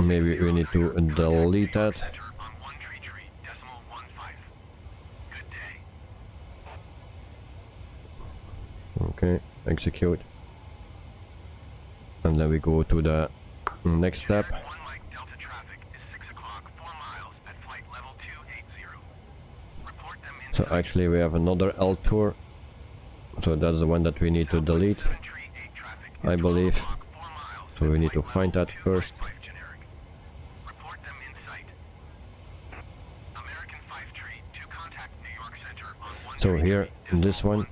maybe we need to delete that. Okay, execute. And then we go to the next step. So actually we have another L tour, so that's the one that we need to delete, I believe. So we need to find that first. So here, this one.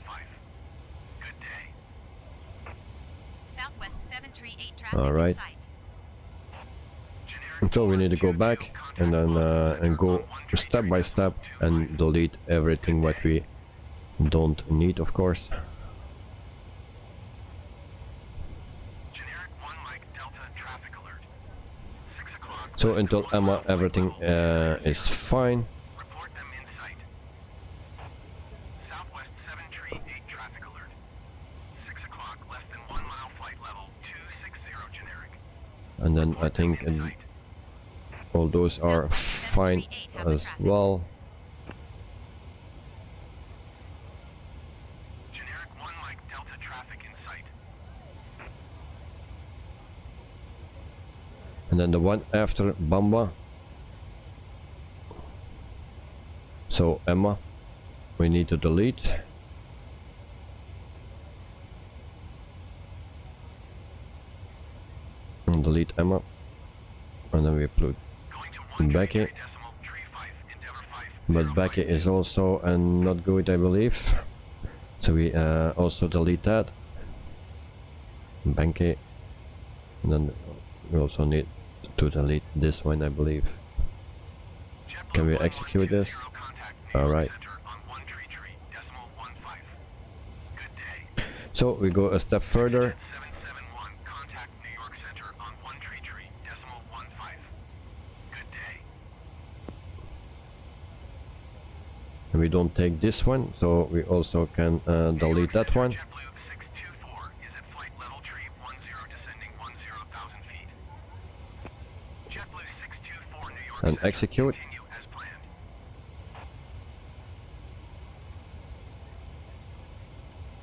Alright. So we need to go back and then and go step by step and delete everything what we don't need, of course. So until Emma everything is fine. And then I think all those are fine as well. And then the one after Bamba. So Emma, we need to delete. And delete Emma. And then we put Becky. But Becky is also not good, I believe. So we also delete that. Becky. And then we also need to delete this one, I believe. Can we execute this? Alright. So we go a step further. And we don't take this one, so we also can delete that one. And execute.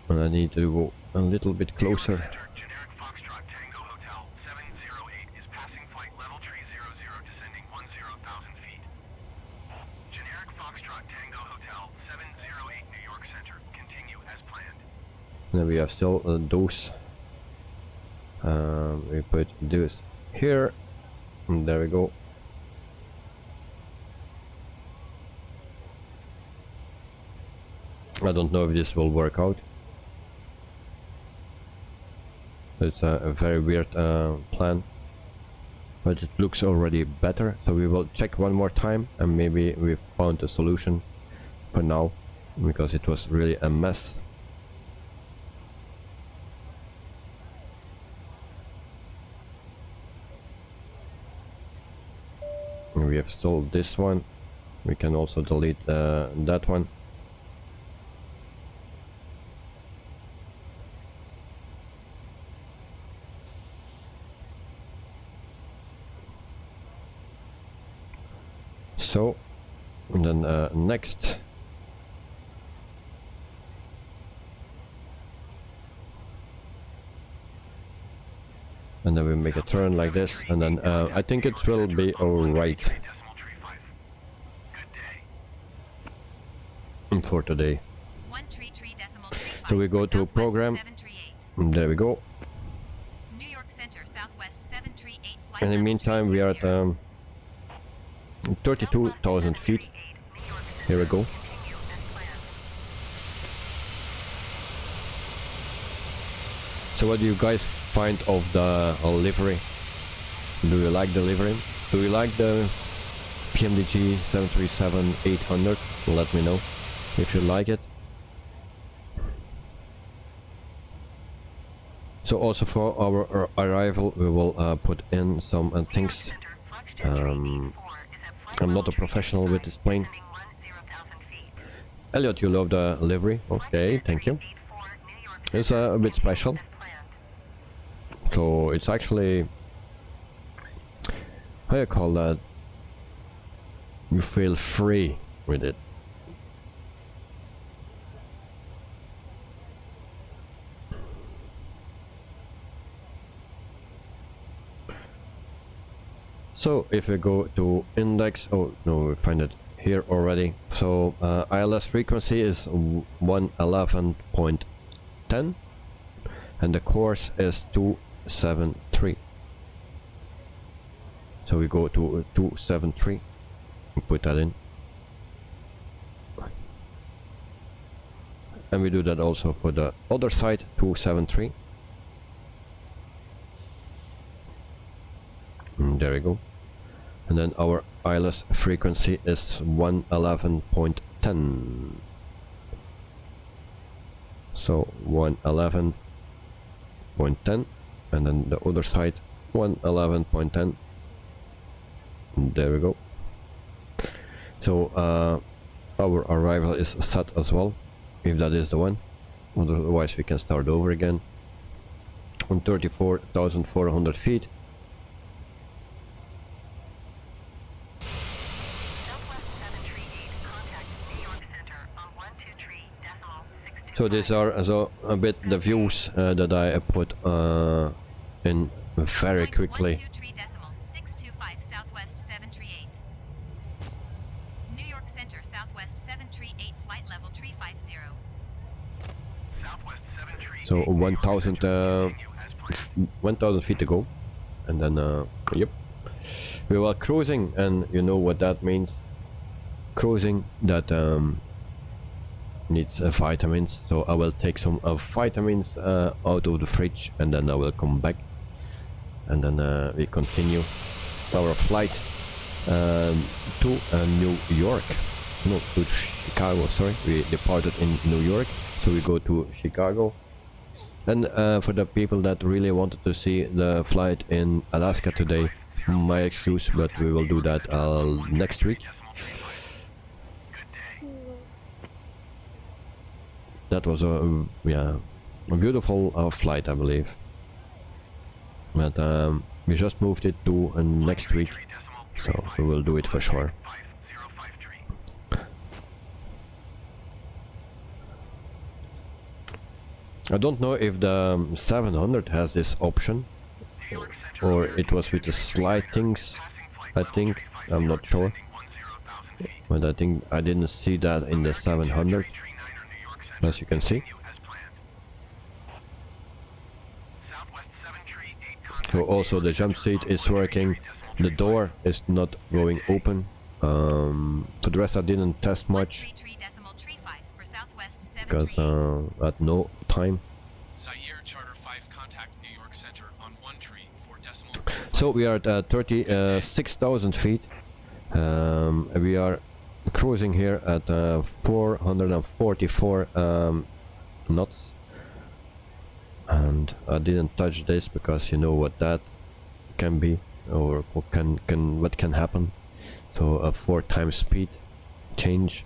And I need to go a little bit closer. Then we have still those. We put this here, and there we go. I don't know if this will work out. It's a very weird plan, but it looks already better. So we will check one more time, and maybe we found a solution for now, because it was really a mess. And we have still this one. We can also delete that one. So, and then next, and then we make a turn like this, and then I think it will be alright for today. So we go to Southwest program. 738. There we go. New York Center, Southwest 738. Flight And in the level meantime, we are at 320. 32,000 feet. Here we go. So what do you guys find of the livery? Do you like the livery? Do you like the Pmdg 737-800? Let me know if you like it. So also for our arrival we will put in some things. I'm not a professional with this plane. Elliot, you love the livery? Okay, thank you. It's a bit special. So it's actually, how you call that? You feel free with it. So if we go to index, oh no, we find it here already. So ILS frequency is 111.10 and the course is 273. So we go to 273 and put that in. And we do that also for the other side, 273. And there we go. And then our ILS frequency is 111.10. So 111.10 and then the other side 111.10. There we go. So our arrival is set as well, if that is the one. Otherwise we can start over again on 34,400 feet. So these are also a bit the views that I put in very quickly. 123.625 Southwest 738. New York Center, Southwest 738, flight level 350. Southwest 738. So 1,000 feet to go, and then yep, we were cruising, and you know what that means. Cruising that needs vitamins, so I will take some vitamins out of the fridge and then I will come back, and then we continue our flight to New York, no, to Chicago, sorry. We departed in New York, so we go to Chicago. And for the people that really wanted to see the flight in Alaska today, my excuse, but we will do that next week. That was a beautiful flight, I believe. But we just moved it to next week, so we will do it for sure. I don't know if the 700 has this option, or it was with the slide things. I think, I'm not sure, but I think I didn't see that in the 700. As you can see. So also the jump seat is working, the door is not going open. For the rest I didn't test much because at no time. So we are at 36,000 feet. We are cruising here at 444 knots, and I didn't touch this because you know what that can be, or what can happen. So a 4 times speed change.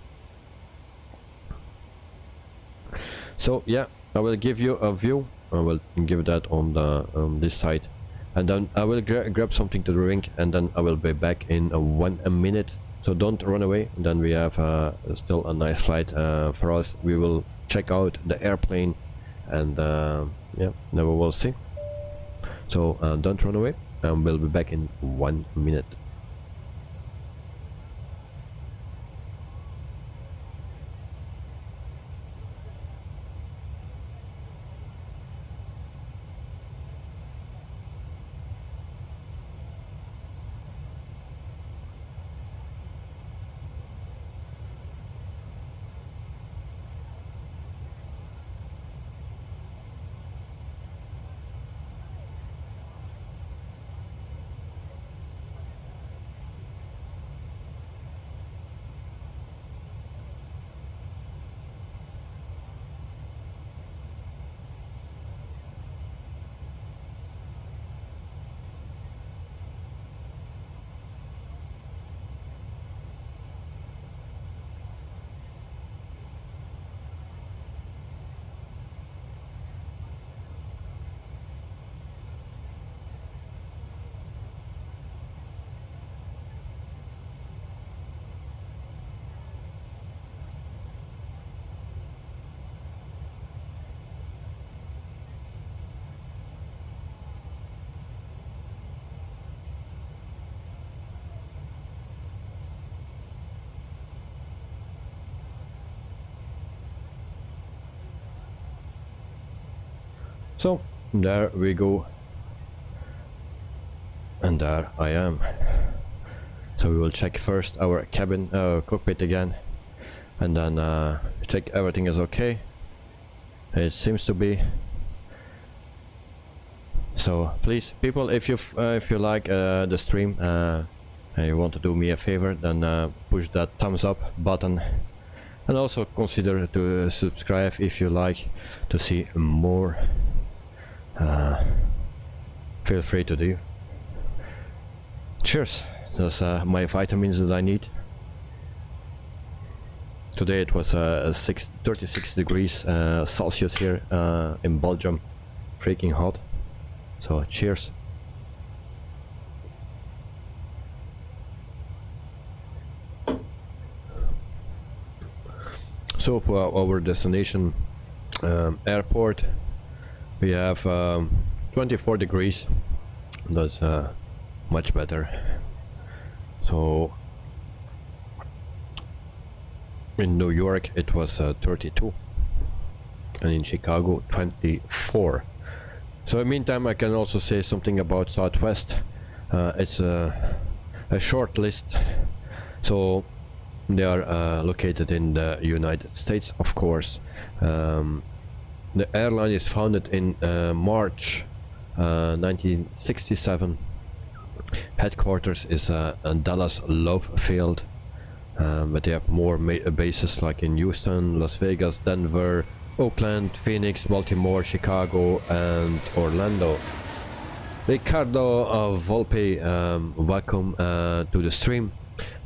So yeah, I will give you a view. I will give that on the this side, and then I will grab something to drink, and then I will be back in 1 minute. So don't run away. Then we have still a nice flight for us. We will check out the airplane, and yeah, then we will see. So don't run away, and we'll be back in 1 minute. So there we go, and there I am. So we will check first our cabin cockpit again, and then check everything is okay. It seems to be. So please, people, if you like the stream and you want to do me a favor, then push that thumbs up button, and also consider to subscribe if you like to see more. Feel free to do. Cheers. That's my vitamins that I need. Today it was 36 degrees Celsius here in Belgium. Freaking hot. So cheers. So for our destination airport, we have 24 degrees. That's much better. So in New York it was 32, and in Chicago 24. So in the meantime I can also say something about Southwest. It's a short list. So they are located in the United States, of course. The airline is founded in March 1967. Headquarters is Dallas Love Field, but they have more bases like in Houston, Las Vegas, Denver, Oakland, Phoenix, Baltimore, Chicago, and Orlando. Ricardo Volpe, welcome to the stream,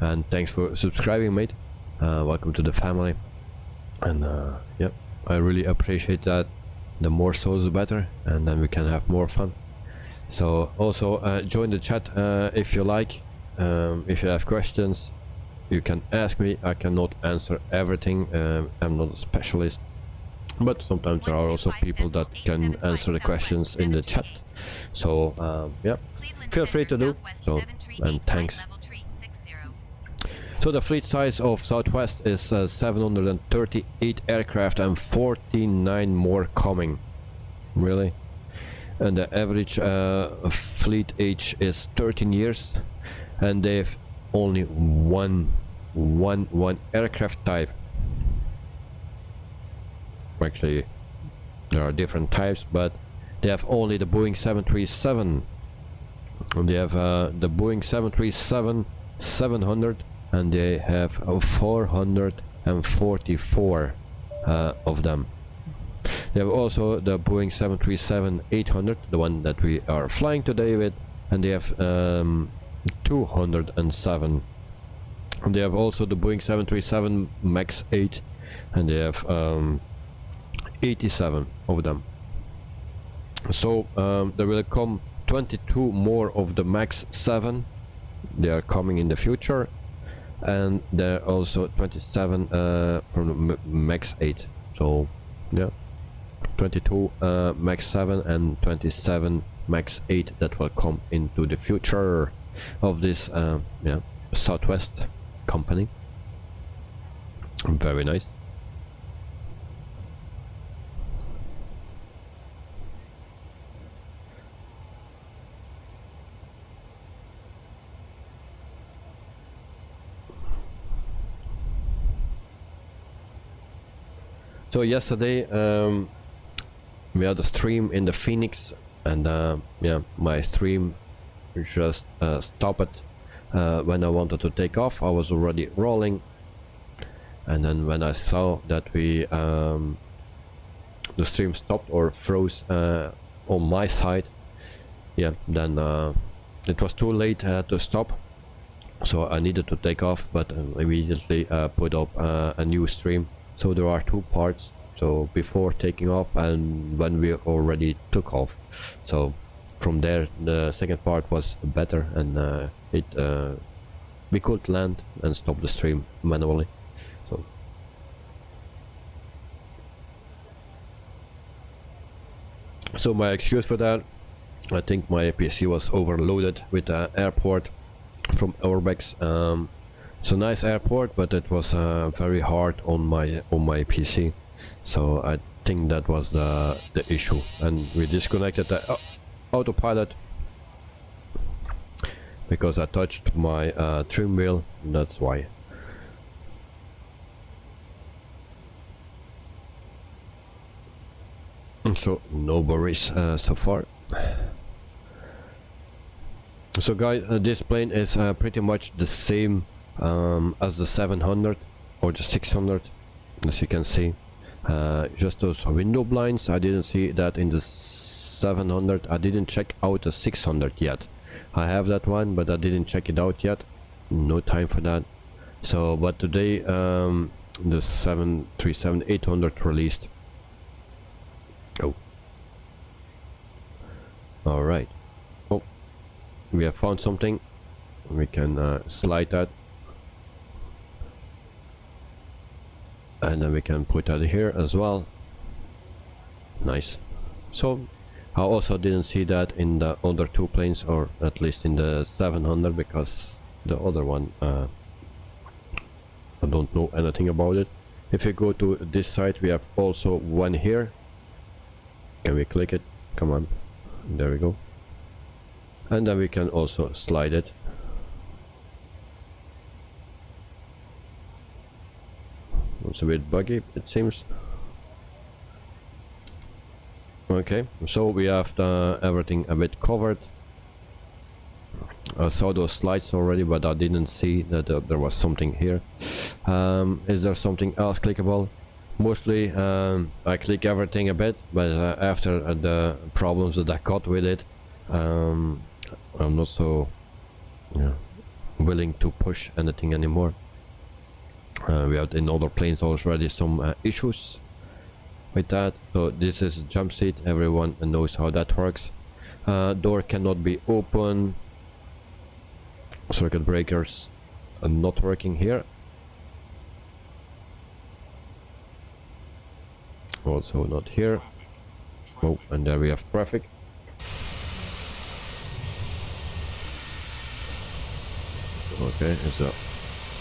and thanks for subscribing, mate. Welcome to the family, and yeah, I really appreciate that. The more souls the better, and then we can have more fun. So also join the chat if you like. If you have questions, you can ask me. I cannot answer everything. I'm not a specialist, but sometimes there are also people that can answer the questions in the chat. So yeah, feel free to do so, and thanks. So the fleet size of Southwest is 738 aircraft and 49 more coming. Really? And the average fleet age is 13 years, and they have only one aircraft type. Actually, there are different types, but they have only the Boeing 737. And they have the Boeing 737-700, and they have 444 of them. They have also the Boeing 737-800, the one that we are flying today with, and they have 207. And they have also the Boeing 737 MAX 8, and they have 87 of them. So there will come 22 more of the MAX 7. They are coming in the future, and there are also 27 from the MAX 8. So yeah, 22 MAX 7 and 27 MAX 8 that will come into the future of this yeah, Southwest company. Very nice. So yesterday we had a stream in the Phoenix, and yeah, my stream just stopped when I wanted to take off. I was already rolling, and then when I saw that we the stream stopped or froze on my side, yeah, then it was too late to stop, so I needed to take off, but immediately put up a new stream. So there are two parts, so before taking off and when we already took off. So from there the second part was better, and we could land and stop the stream manually. So my excuse for that, I think my PC was overloaded with the airport from Airbex. It's a nice airport, but it was very hard on my PC. So I think that was the issue, and we disconnected the autopilot because I touched my trim wheel. That's why. So no worries so far. So guys, this plane is pretty much the same as the 700 or the 600, as you can see. Just those window blinds, I didn't see that in the 700. I didn't check out the 600 yet. I have that one, but I didn't check it out yet. No time for that. So but today the 737-800 released. Oh, all right. Oh, we have found something. We can slide that, and then we can put that here as well. Nice. So I also didn't see that in the other two planes, or at least in the 700, because the other one I don't know anything about it. If you go to this side, we have also one here. Can we click it? Come on, there we go. And then we can also slide it. It's a bit buggy, it seems. Okay, so we have everything a bit covered. I saw those slides already, but I didn't see that there was something here. Is there something else clickable? Mostly I click everything a bit, but after the problems that I got with it, I'm not so willing to push anything anymore. We have in other planes already some issues with that. So this is a jump seat, everyone knows how that works. Door cannot be open. Circuit breakers are not working here. Also not here. Oh, and there we have traffic. Okay, it's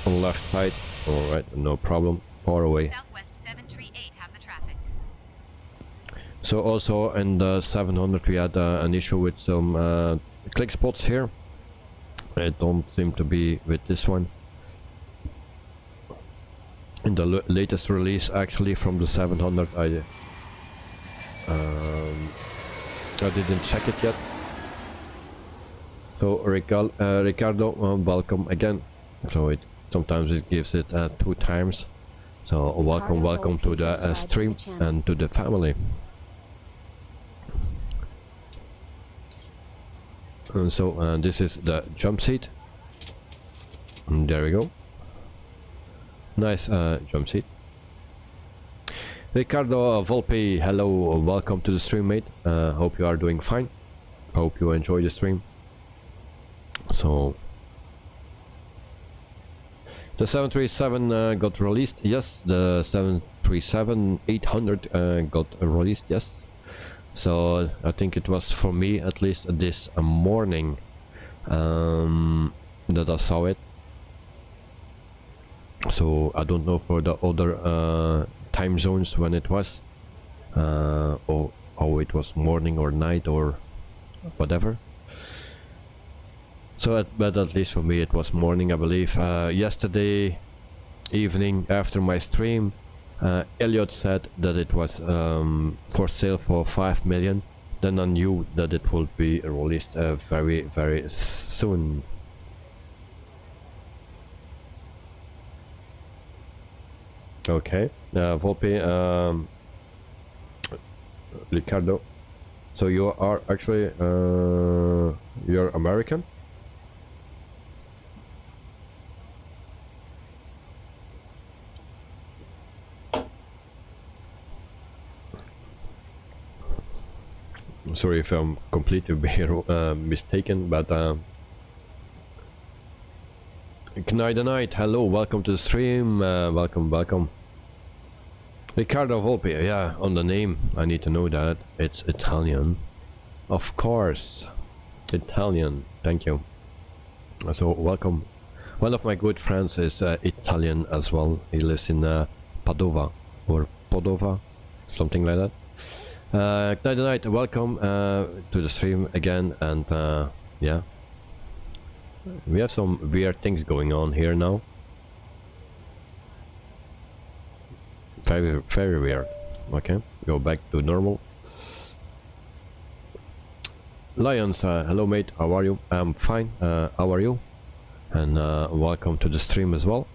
on left side. All right, no problem. Far away. Southwest 738 have the traffic. So also in the 700 we had an issue with some click spots here. It don't seem to be with this one. In the latest release, actually, from the 700, I didn't check it yet. So Ricardo, welcome again. So sometimes it gives it 2 times. So welcome to the stream and to the family. And so this is the jump seat. And there we go. Nice jump seat. Ricardo Volpe, hello, welcome to the stream, mate. Hope you are doing fine. Hope you enjoy the stream. So the 737 got released. Yes, the 737-800 got released. Yes. So I think it was, for me at least, this morning that I saw it. So I don't know for the other time zones when it was, or how it was morning or night or whatever. So but at least for me it was morning, I believe. Yesterday evening after my stream, Elliot said that it was for sale for 5 million. Then I knew that it would be released very, very soon. Okay, Volpe, Ricardo, so you are actually you're American? Sorry if I'm completely mistaken, but Knight, hello, welcome to the stream, welcome. Ricardo Volpe, yeah, on the name, I need to know that. It's Italian. Of course. Italian, thank you. So, welcome. One of my good friends is Italian as well. He lives in Padova, or Padova. something like that. Knight, welcome to the stream again, and yeah, we have some weird things going on here now. Very, very weird. Okay, go back to normal. Lions, hello mate, how are you? I'm fine, how are you? And welcome to the stream as well.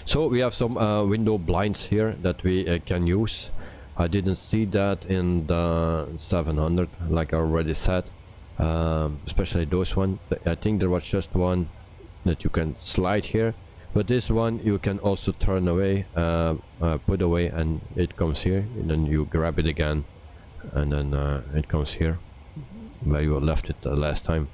So we have some window blinds here that we can use. I didn't see that in the 700, like I already said, especially those one. I think there was just one that you can slide here, but this one you can also turn away, put away, and it comes here, and then you grab it again, and then it comes here where you left it last time.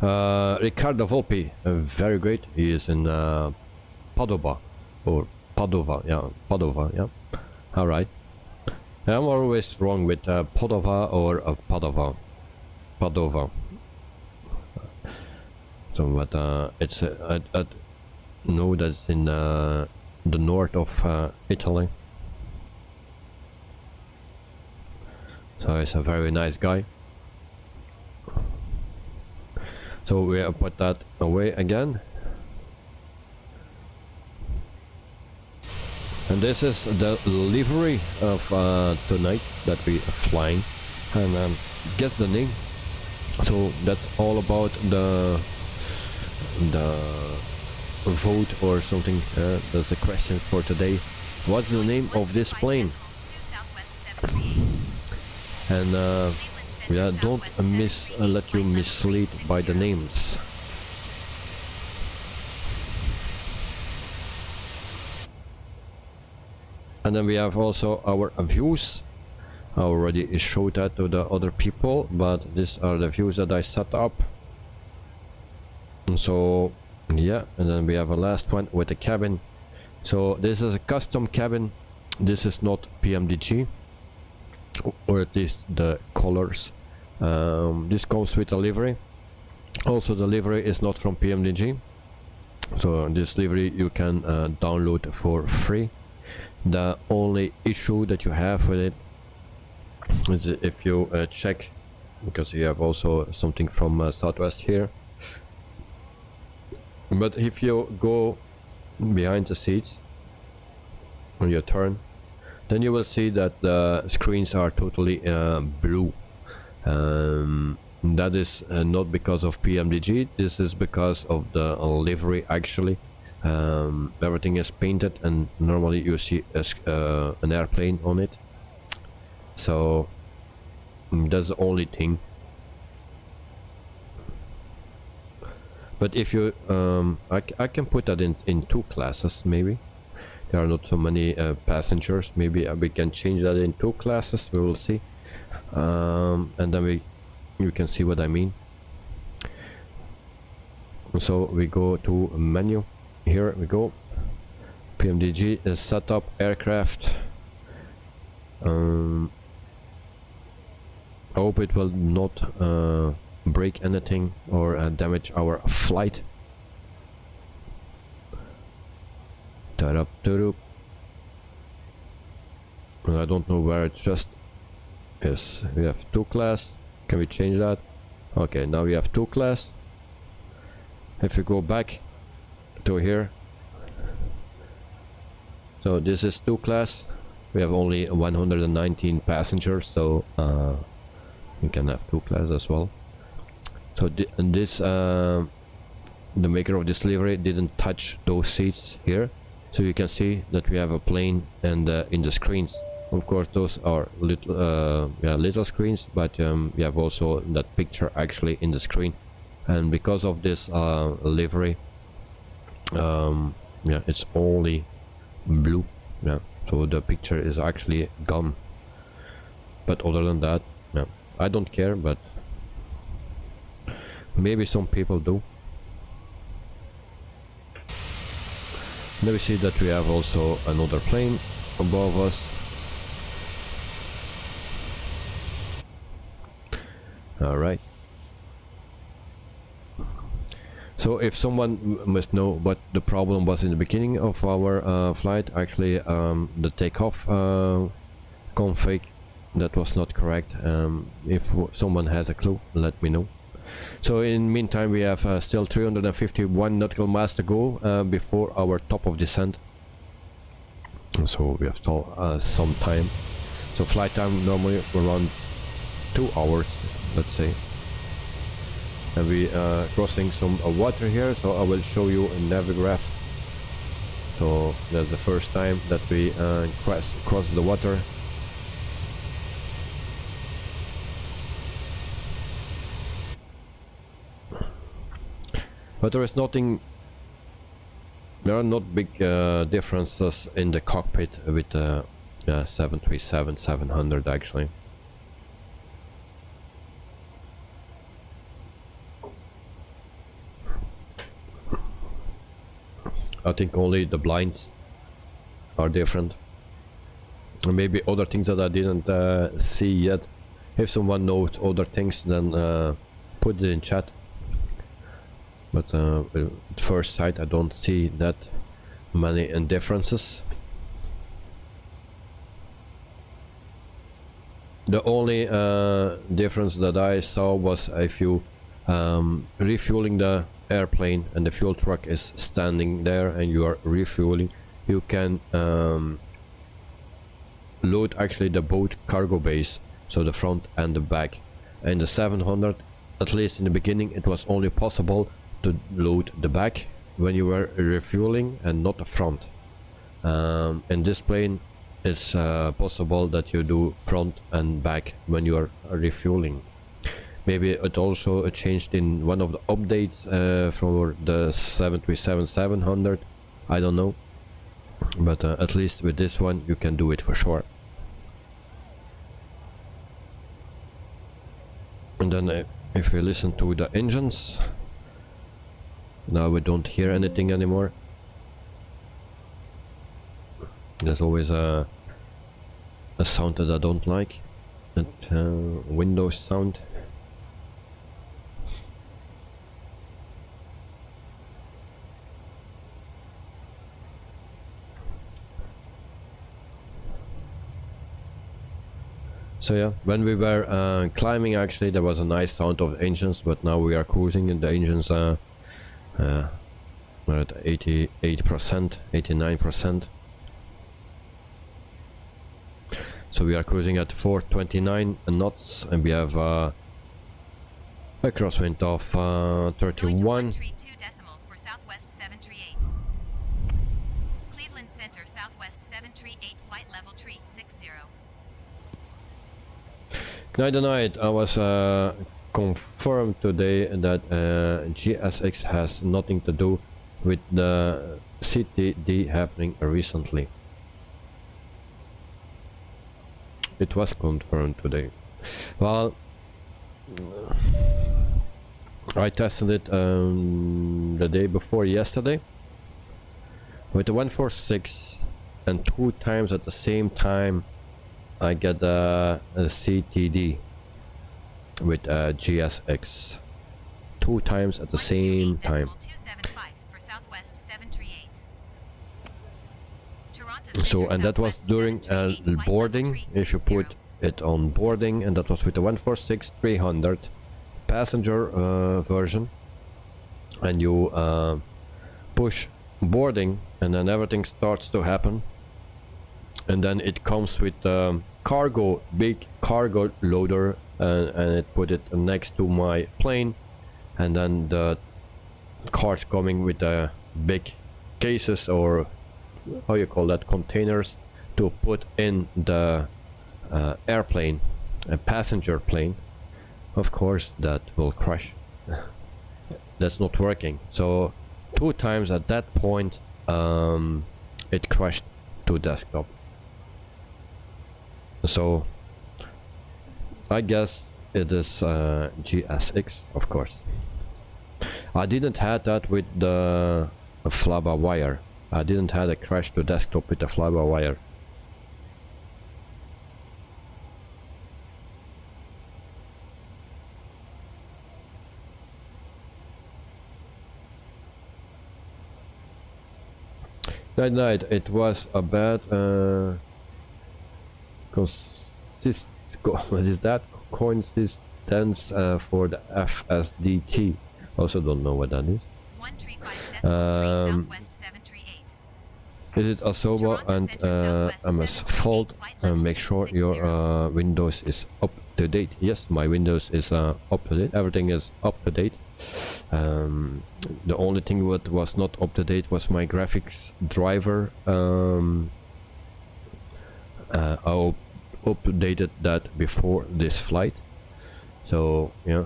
Riccardo Volpi, very great. He is in Padova, or Padova, yeah, Padova, yeah. All right. I'm always wrong with Padova or Padova, Padova. So, but it's I know that it's in the north of Italy. So he's a very nice guy. So we put that away again. And this is the livery of tonight that we are flying, and guess the name. So that's all about the vote or something. That's a question for today. What's the name of this plane? And yeah, don't let you mislead by the names. And then we have also our views. I already showed that to the other people, but these are the views that I set up. And so yeah, and then we have a last one with the cabin. So this is a custom cabin. This is not PMDG, or at least the colors. This comes with a livery. Also the livery is not from PMDG, so this livery you can download for free. The only issue that you have with it is if you check, because you have also something from Southwest here, but if you go behind the seats on your turn, then you will see that the screens are totally blue. That is not because of PMDG, this is because of the livery actually. Everything is painted, and normally you see an airplane on it. So that's the only thing. But if you I can put that in two classes. Maybe there are not so many passengers. Maybe we can change that in two classes. We will see, and then you can see what I mean. So we go to menu. Here we go. PMDG is setup aircraft. I hope it will not break anything or damage our flight. I don't know where it just is. We have two class. Can we change that? Okay, now we have two class. If we go back to here, so this is two class. We have only 119 passengers, so we can have two class as well. So the maker of this livery didn't touch those seats here, so you can see that we have a plane and in the screens. Of course, those are little screens, but we have also that picture actually in the screen. And because of this livery, yeah, it's only blue. Yeah, so the picture is actually gone. But other than that, yeah, I don't care, but maybe some people do. Now we see that we have also another plane above us. Alright. So if someone must know what the problem was in the beginning of our flight, actually the takeoff config, that was not correct. If someone has a clue, let me know. So in meantime we have still 351 nautical miles to go before our top of descent. So we have still some time. So flight time normally around 2 hours, let's say. And we crossing some water here, so I will show you a navigraph. So that's the first time that we cross the water. But there is nothing, there are not big differences in the cockpit with the 737-700 actually. I think only the blinds are different. And maybe other things that I didn't see yet. If someone knows other things, then put it in chat. But at first sight I don't see that many differences. The only difference that I saw was if you refueling the airplane and the fuel truck is standing there and you are refueling, you can load actually the both cargo bays, so the front and the back. And the 700, at least in the beginning, it was only possible to load the back when you were refueling and not the front. In this plane it's possible that you do front and back when you are refueling. Maybe it also changed in one of the updates for the 737-700, I don't know, but at least with this one you can do it for sure. And then if we listen to the engines, now we don't hear anything anymore. There's always a sound that I don't like, that Windows sound. So yeah, when we were climbing, actually there was a nice sound of engines, but now we are cruising and the engines are at 88%, 89%. So we are cruising at 429 knots and we have a crosswind of 31. For Southwest 738. Cleveland Center, Southwest 738, flight level tree 60. Night, I was confirmed today that GSX has nothing to do with the CTD happening recently. It was confirmed today. Well, I tested it the day before yesterday with the 146, and 2 times at the same time I get a CTD with GSX. 2 times at the same time. So, and that was during boarding, if you put it on boarding, and that was with the 146-300 passenger version, and you push boarding and then everything starts to happen, and then it comes with cargo, big cargo loader, and it put it next to my plane, and then the cars coming with the big cases, or how you call that, containers, to put in the airplane, a passenger plane. Of course that will crash. That's not working. So 2 times at that point it crashed to desktop. So I guess it is GSX, of course. I didn't have that with the Flaba wire. I didn't have a crash to desktop with the Flaba wire. That night it was a bad what is that? Coincidence for the FSDT. Also don't know what that is. 135 Southwest 738. Visit Asoba and MSFold and make sure your Windows is up to date. Yes, my Windows is up to date. Everything is up to date. The only thing what was not up to date was my graphics driver. I updated that before this flight, so yeah.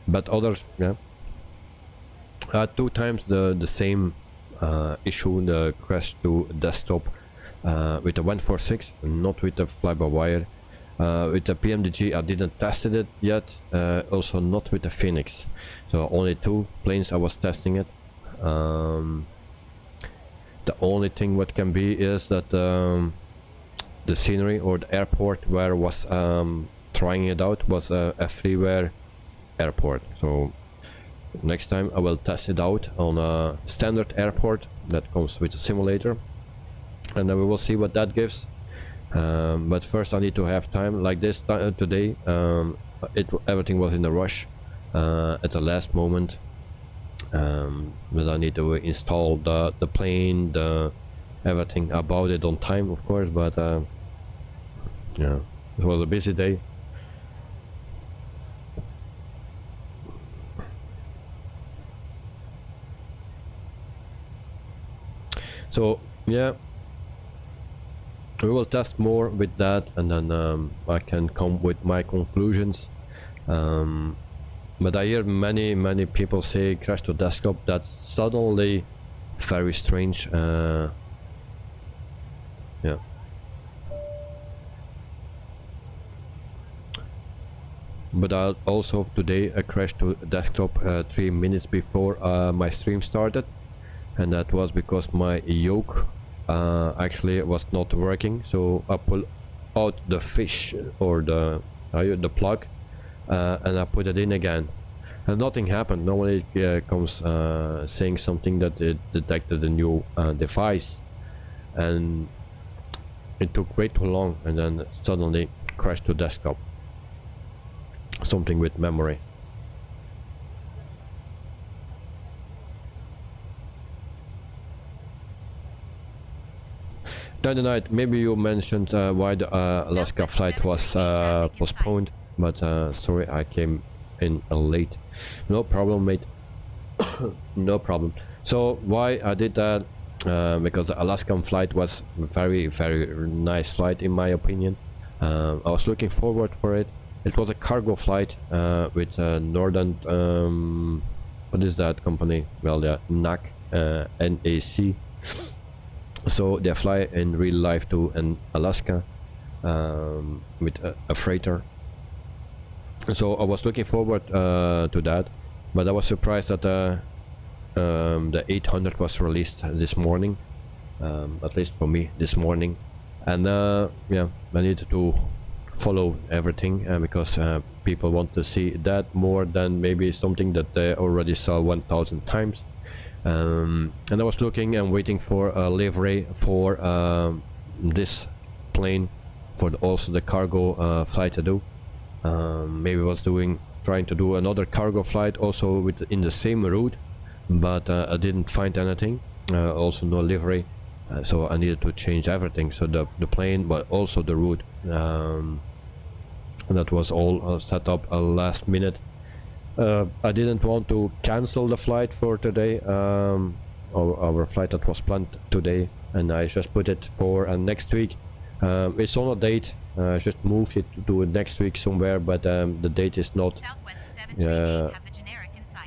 But others, yeah, 2 times the same issue, the crash to desktop with the 146, not with the fly-by-wire. With the Pmdg I didn't tested it yet, also not with the Phoenix, so only 2 planes I was testing it. The only thing what can be is that the scenery or the airport where I was trying it out was a freeware airport, so next time I will test it out on a standard airport that comes with a simulator, and then we will see what that gives. But first I need to have time like this today. Everything was in a rush at the last moment, but I need to install the plane, everything about it on time, of course, but yeah, it was a busy day. So yeah, we will test more with that, and then I can come with my conclusions. But I hear many people say crash to desktop. That's suddenly very strange. Yeah. But I also today I crashed to desktop 3 minutes before my stream started, and that was because my yoke actually was not working. So I pull out the fish or the plug, and I put it in again, and nothing happened. Normally it comes saying something that it detected a new device, and it took way too long, and then suddenly crashed to desktop. Something with memory. Night, maybe you mentioned why the Alaska flight was postponed, but sorry, I came in late. No problem, mate. No problem. So why I did that? Because the Alaskan flight was very nice flight in my opinion. I was looking forward for it. It was a cargo flight with Northern, what is that company? Well, yeah, NAC, NAC. So they fly in real life to Alaska with a freighter. So I was looking forward to that, but I was surprised that the 800 was released this morning, at least for me this morning. And yeah, I needed to follow everything because people want to see that more than maybe something that they already saw 1000 times. And I was looking and waiting for a livery for this plane, for also the cargo flight to do. Maybe I was trying to do another cargo flight also in the same route, but I didn't find anything, also no livery, so I needed to change everything, so the plane but also the route. That was all set up last minute. I didn't want to cancel the flight for today, our flight that was planned today, and I just put it for next week. It's on a date, just moved it to next week somewhere, but the date is not.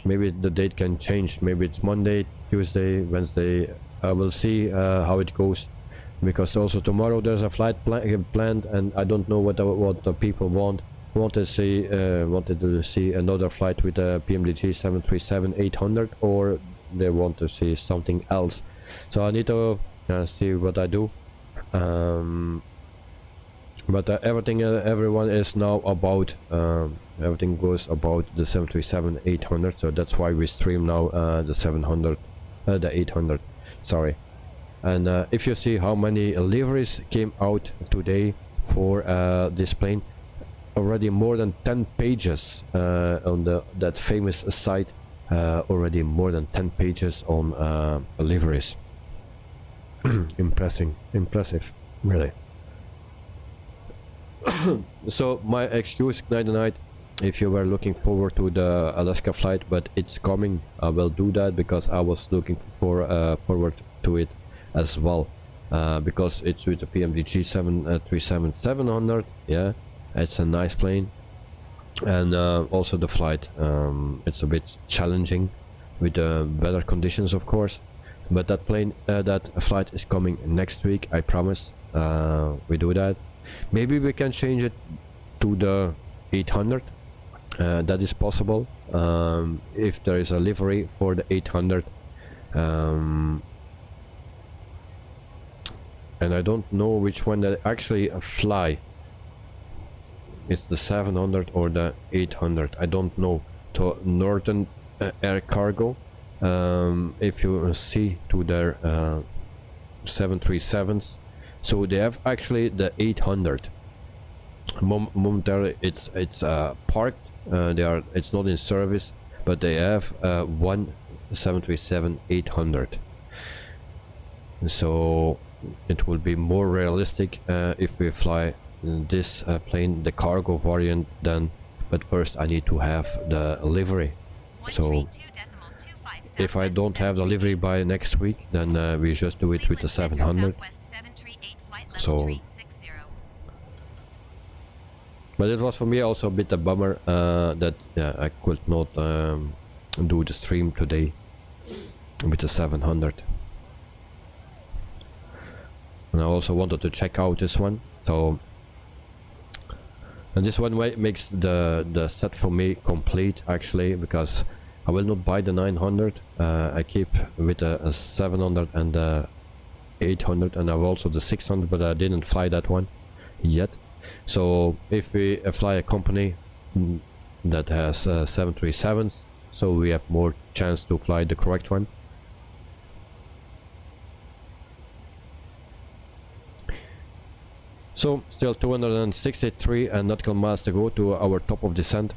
Maybe the date can change, maybe it's Monday, Tuesday, Wednesday. I will see how it goes, because also tomorrow there's a flight planned, and I don't know what the people wanted to see another flight with a Pmdg 737-800, or they want to see something else. So I need to see what I do. But everyone is now about everything goes about the 737-800, so that's why we stream now the 700, the 800, sorry. And if you see how many liveries came out today for this plane, already more than 10 pages on that famous site, already more than 10 pages on liveries. Impressive, really. So my excuse, night, if you were looking forward to the Alaska flight, but it's coming, I will do that because I was looking forward to it as well, because it's with the Pmdg 737-700. yeah, it's a nice plane, and also the flight, it's a bit challenging with the weather conditions, of course, but that plane, that flight is coming next week, I promise. We do that. Maybe we can change it to the 800. That is possible, if there is a livery for the 800. And I don't know which one that actually fly. It's the 700 or the 800. I don't know. To Northern Air Cargo, if you see to their 737s, so they have actually the 800. Momentarily, it's parked. It's not in service, but they have one 737-800. So it will be more realistic if we fly this plane, the cargo variant, then. But first, I need to have the livery. So if I don't have the livery by next week, then we just do it with the 700. So, but it was for me also a bit a bummer that I could not do the stream today with the 700. And I also wanted to check out this one. So, and this one makes the set for me complete, actually, because I will not buy the 900. I keep with a 700 and the 800, and I have also the 600, but I didn't fly that one yet. So if we fly a company that has 737s, so we have more chance to fly the correct one. So still 263 and nautical miles to go to our top of descent,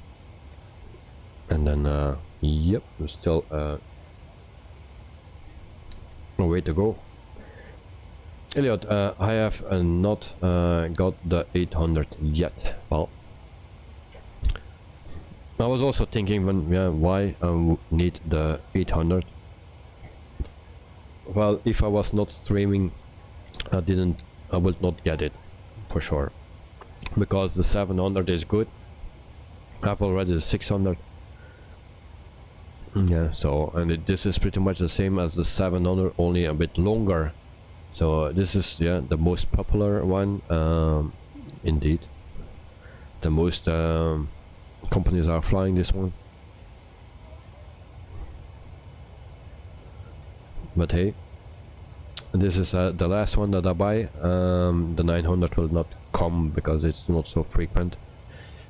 and then yep, there's still a way to go. Elliot, I have not got the 800 yet. Well, I was also thinking why I need the 800. Well, if I was not streaming, I would not get it for sure, because the 700 is good. I have already the 600. Yeah, so this is pretty much the same as the 700, only a bit longer. So this is the most popular one, indeed. The most companies are flying this one. But hey, this is the last one that I buy. The 900 will not come because it's not so frequent.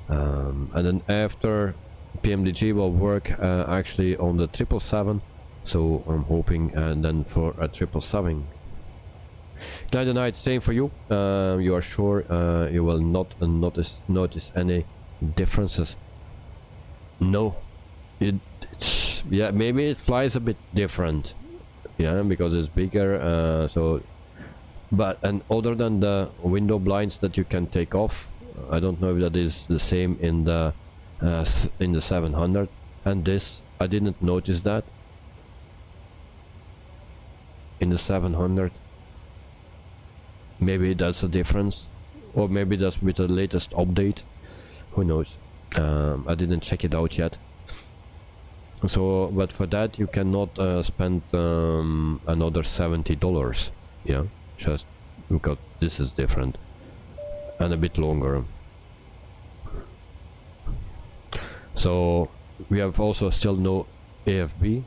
And then after, Pmdg will work actually on the 777. So I'm hoping then for a 777. Night, same for you. You are sure you will not notice any differences? No, it's maybe it flies a bit different, because it's bigger. So, but and other than the window blinds that you can take off, I don't know if that is the same in the 700. And this, I didn't notice that in the 700. Maybe that's a difference, or maybe that's with the latest update, who knows. I didn't check it out yet. So, but for that you cannot spend another $70, just because this is different and a bit longer. So we have also still no AFB.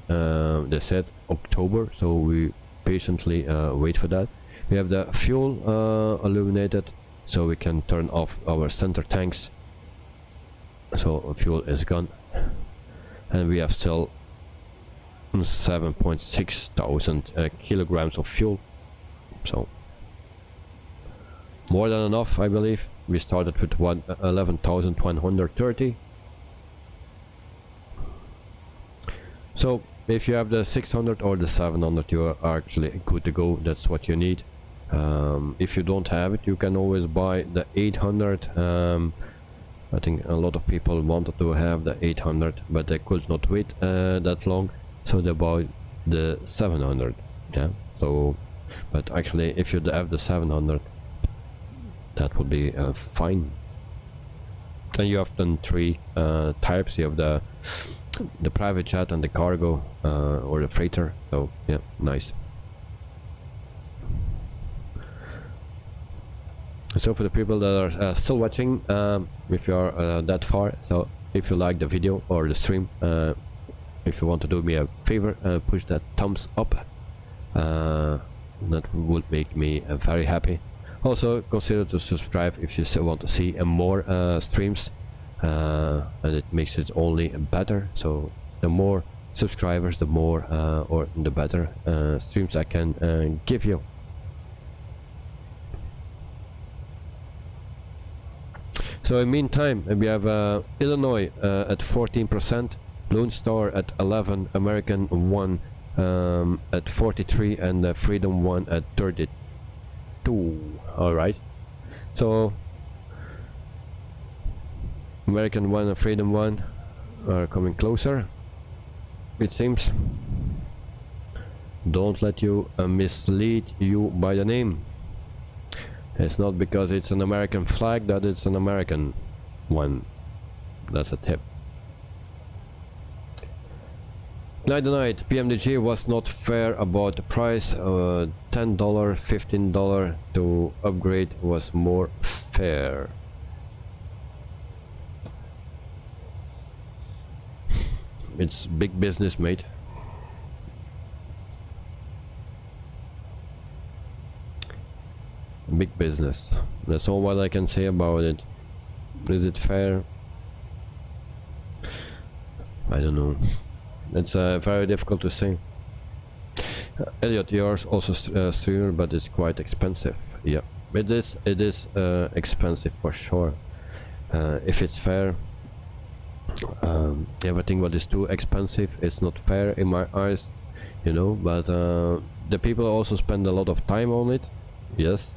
They said October, so we patiently wait for that. We have the fuel illuminated so we can turn off our center tanks, so fuel is gone, and we have still 7.6 thousand kilograms of fuel, so more than enough, I believe. We started with 11,130. So if you have the 600 or the 700, you are actually good to go. That's what you need. If you don't have it, you can always buy the 800. I think a lot of people wanted to have the 800, but they could not wait that long, so they bought the 700. Yeah. So, but actually, if you have the 700, that would be fine. And you have then three types. You have the private jet and the cargo or the freighter. So yeah, nice. So for the people that are still watching, if you are that far, so if you like the video or the stream, if you want to do me a favor, push that thumbs up. That would make me very happy. Also consider to subscribe if you still want to see more streams, and it makes it only better. So the more subscribers, the more or the better streams I can give you. So in meantime, we have Illinois at 14%, Lone Star at 11, American 1 at 43, and Freedom 1 at 32. Alright, so American 1 and Freedom 1 are coming closer, it seems. Don't let you mislead you by the name. It's not because it's an American flag that it's an American one. That's a tip. Night Pmdg was not fair about the price. $10, $15 to upgrade was more fair. It's big business, mate. Big business. That's all what I can say about it. Is it fair? I don't know. It's very difficult to say. Elliot, yours also streamer, but it's quite expensive. Yeah, it is expensive for sure. If it's fair, everything what is too expensive is not fair in my eyes, you know. But the people also spend a lot of time on it. Yes.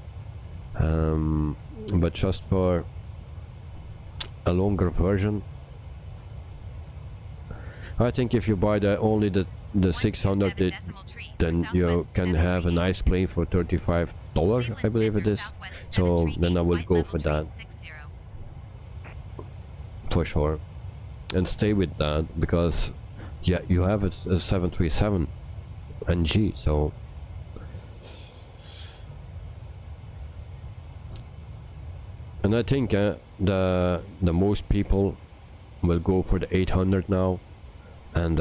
But just for a longer version, I think if you buy only the 600, then you can have a nice plane for $35, I believe it is. So then I will go for that for sure, and stay with that, because yeah, you have a 737 NG, so. And I think the most people will go for the 800 now, and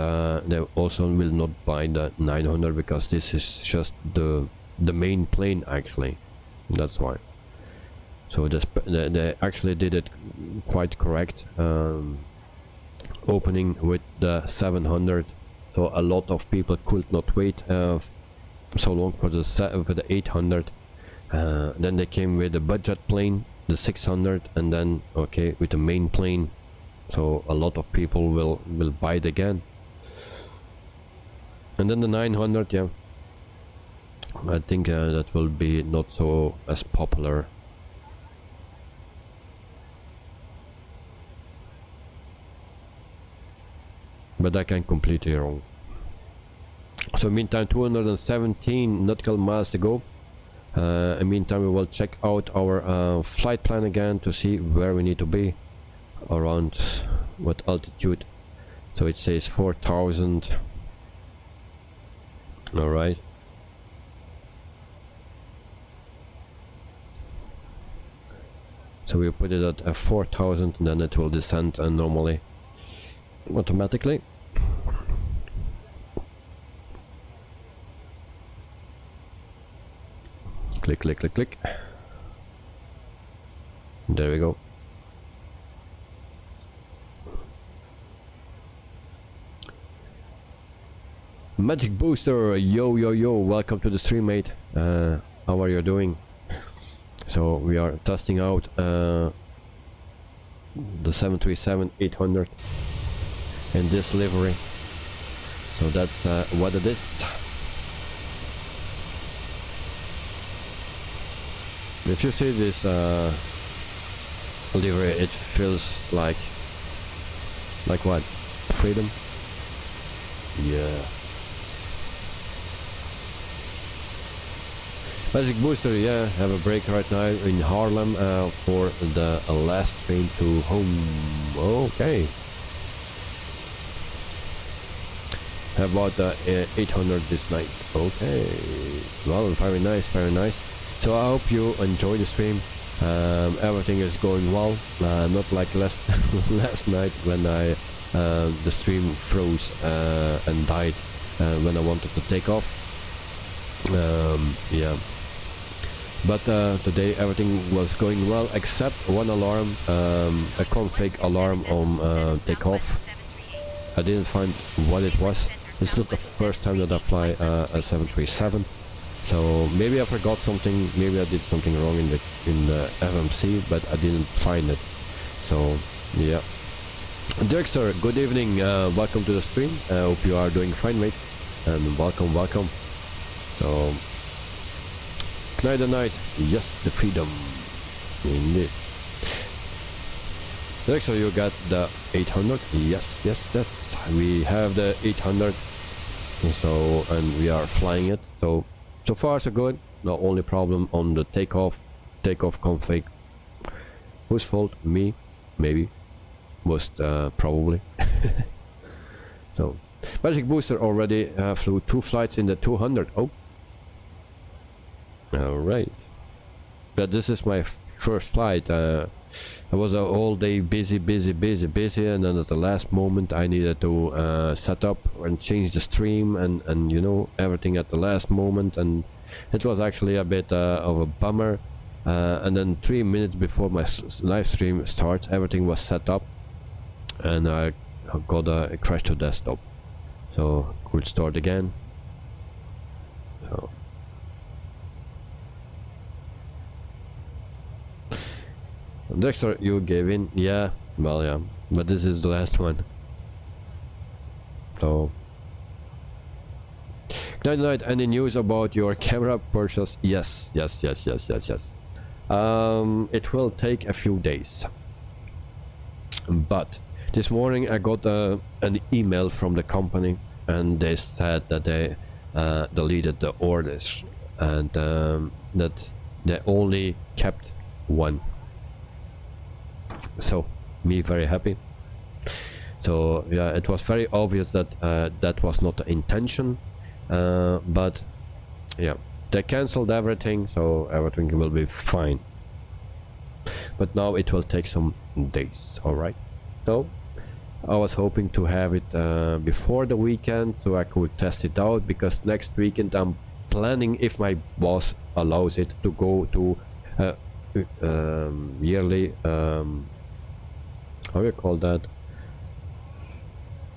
they also will not buy the 900 because this is just the main plane actually. That's why. So they actually did it quite correct, opening with the 700. So a lot of people could not wait so long for the 800. Then they came with the budget plane, the 600, and then okay with the main plane. So a lot of people will buy it again. And then the 900, yeah, I think that will be not so as popular. But I can completely wrong. So meantime, 217 nautical miles to go. In meantime, we will check out our flight plan again to see where we need to be, around what altitude. So it says 4,000. All right. So we put it at 4,000, and then it will descend normally, automatically. Click, click, click, click. There we go. Magic Booster, yo yo yo, welcome to the stream, mate. How are you doing? So we are testing out the 737-800 in this livery. So that's what it is. If you see this livery, it feels like what? Freedom? Yeah. Magic Booster, yeah, have a break right now in Haarlem for the last train to home. Okay. How about the 800 this night? Okay. Well, very nice, very nice. So I hope you enjoy the stream. Everything is going well. Not like last last night when the stream froze and died when I wanted to take off. Yeah. But today everything was going well except one alarm, a config alarm on takeoff. I didn't find what it was. It's not the first time that I fly a 737, so maybe I forgot something, maybe I did something wrong in the FMC, but I didn't find it. So yeah. Dirkster, good evening, welcome to the stream. I hope you are doing fine, mate, and welcome. So night and night, yes, the freedom, indeed. Dirkster, you got the 800? Yes, we have the 800. So, and we are flying it. So far so good. The only problem on the takeoff config. Whose fault? Me? Maybe. Most probably. So, Magic Booster already flew 2 flights in the 200. Oh. Alright. But this is my first flight. I was all day busy, and then at the last moment I needed to set up and change the stream and you know, everything at the last moment, and it was actually a bit of a bummer. And then 3 minutes before my live stream starts, everything was set up and I got a crash to desktop, so could start again. So Dexter, you gave in. Yeah, well, yeah, but this is the last one. So night, any news about your camera purchase? Yes. It will take a few days, but this morning I got an email from the company, and they said that they deleted the orders, and that they only kept one. So me very happy. So yeah, it was very obvious that that was not the intention, but yeah, they cancelled everything, so everything will be fine. But now it will take some days. All right. So I was hoping to have it before the weekend, so I could test it out, because next weekend I'm planning, if my boss allows it, to go to yearly how do you call that,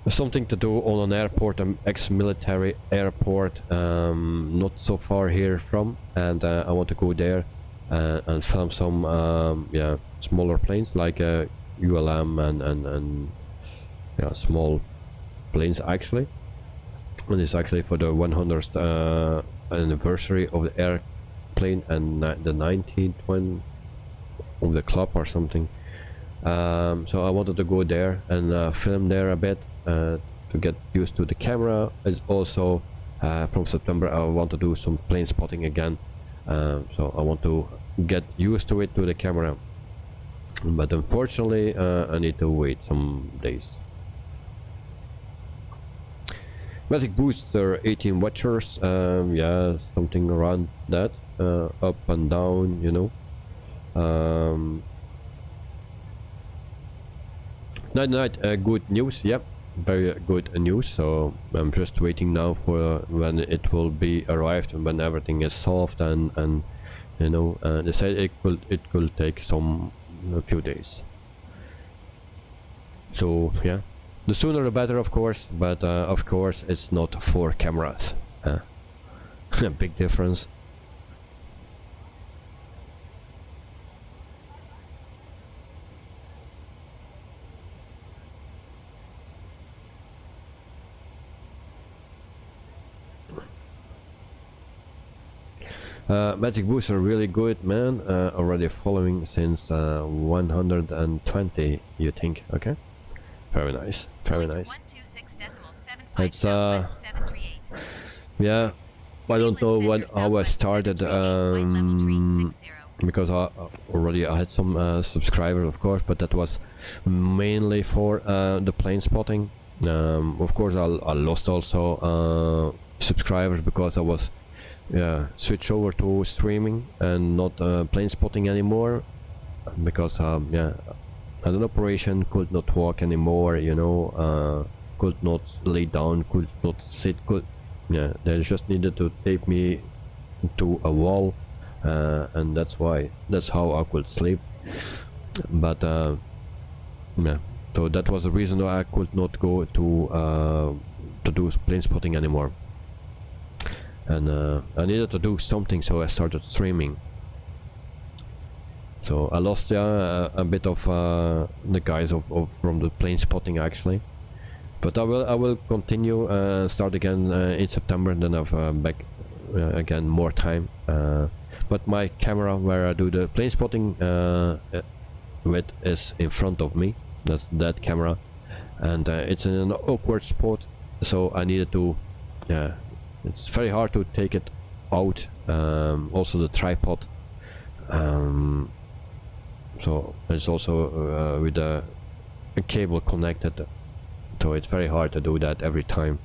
something to do on an airport, an ex-military airport, not so far here from, and I want to go there and film some yeah, smaller planes like ULM and yeah, small planes actually. And it's actually for the 100th anniversary of the airplane and the 19th one of the club or something. So I wanted to go there and film there a bit to get used to the camera. It's also from September I want to do some plane spotting again, so I want to get used to it, to the camera, but unfortunately I need to wait some days. Magic Booster 18 watchers, yeah, something around that, up and down, you know. Night, good news. Yep, very good news. So I'm just waiting now for when it will be arrived and when everything is solved, and you know, they said it could take some a few days. So yeah, the sooner the better, of course, but of course it's not 4 cameras. A big difference. Magic Booster really good, man. Already following since 120, you think? Okay, very nice, very nice. It's yeah, I don't know how I started, because I had some subscribers, of course, but that was mainly for the plane spotting. Of course, I lost also subscribers because I was switch over to streaming and not plane spotting anymore, because yeah, an operation could not walk anymore, you know, could not lay down, could not sit, yeah, they just needed to tape me to a wall, and that's how I could sleep. But yeah, so that was the reason why I could not go to do plane spotting anymore. And I needed to do something, so I started streaming. So I lost a bit of the guys from the plane spotting actually, but I will continue start again in September. Then I've back again more time. But my camera where I do the plane spotting with is in front of me. That's that camera, and it's in an awkward spot. So I needed to, yeah. It's very hard to take it out. Also the tripod. So it's also with a cable connected. So it's very hard to do that every time.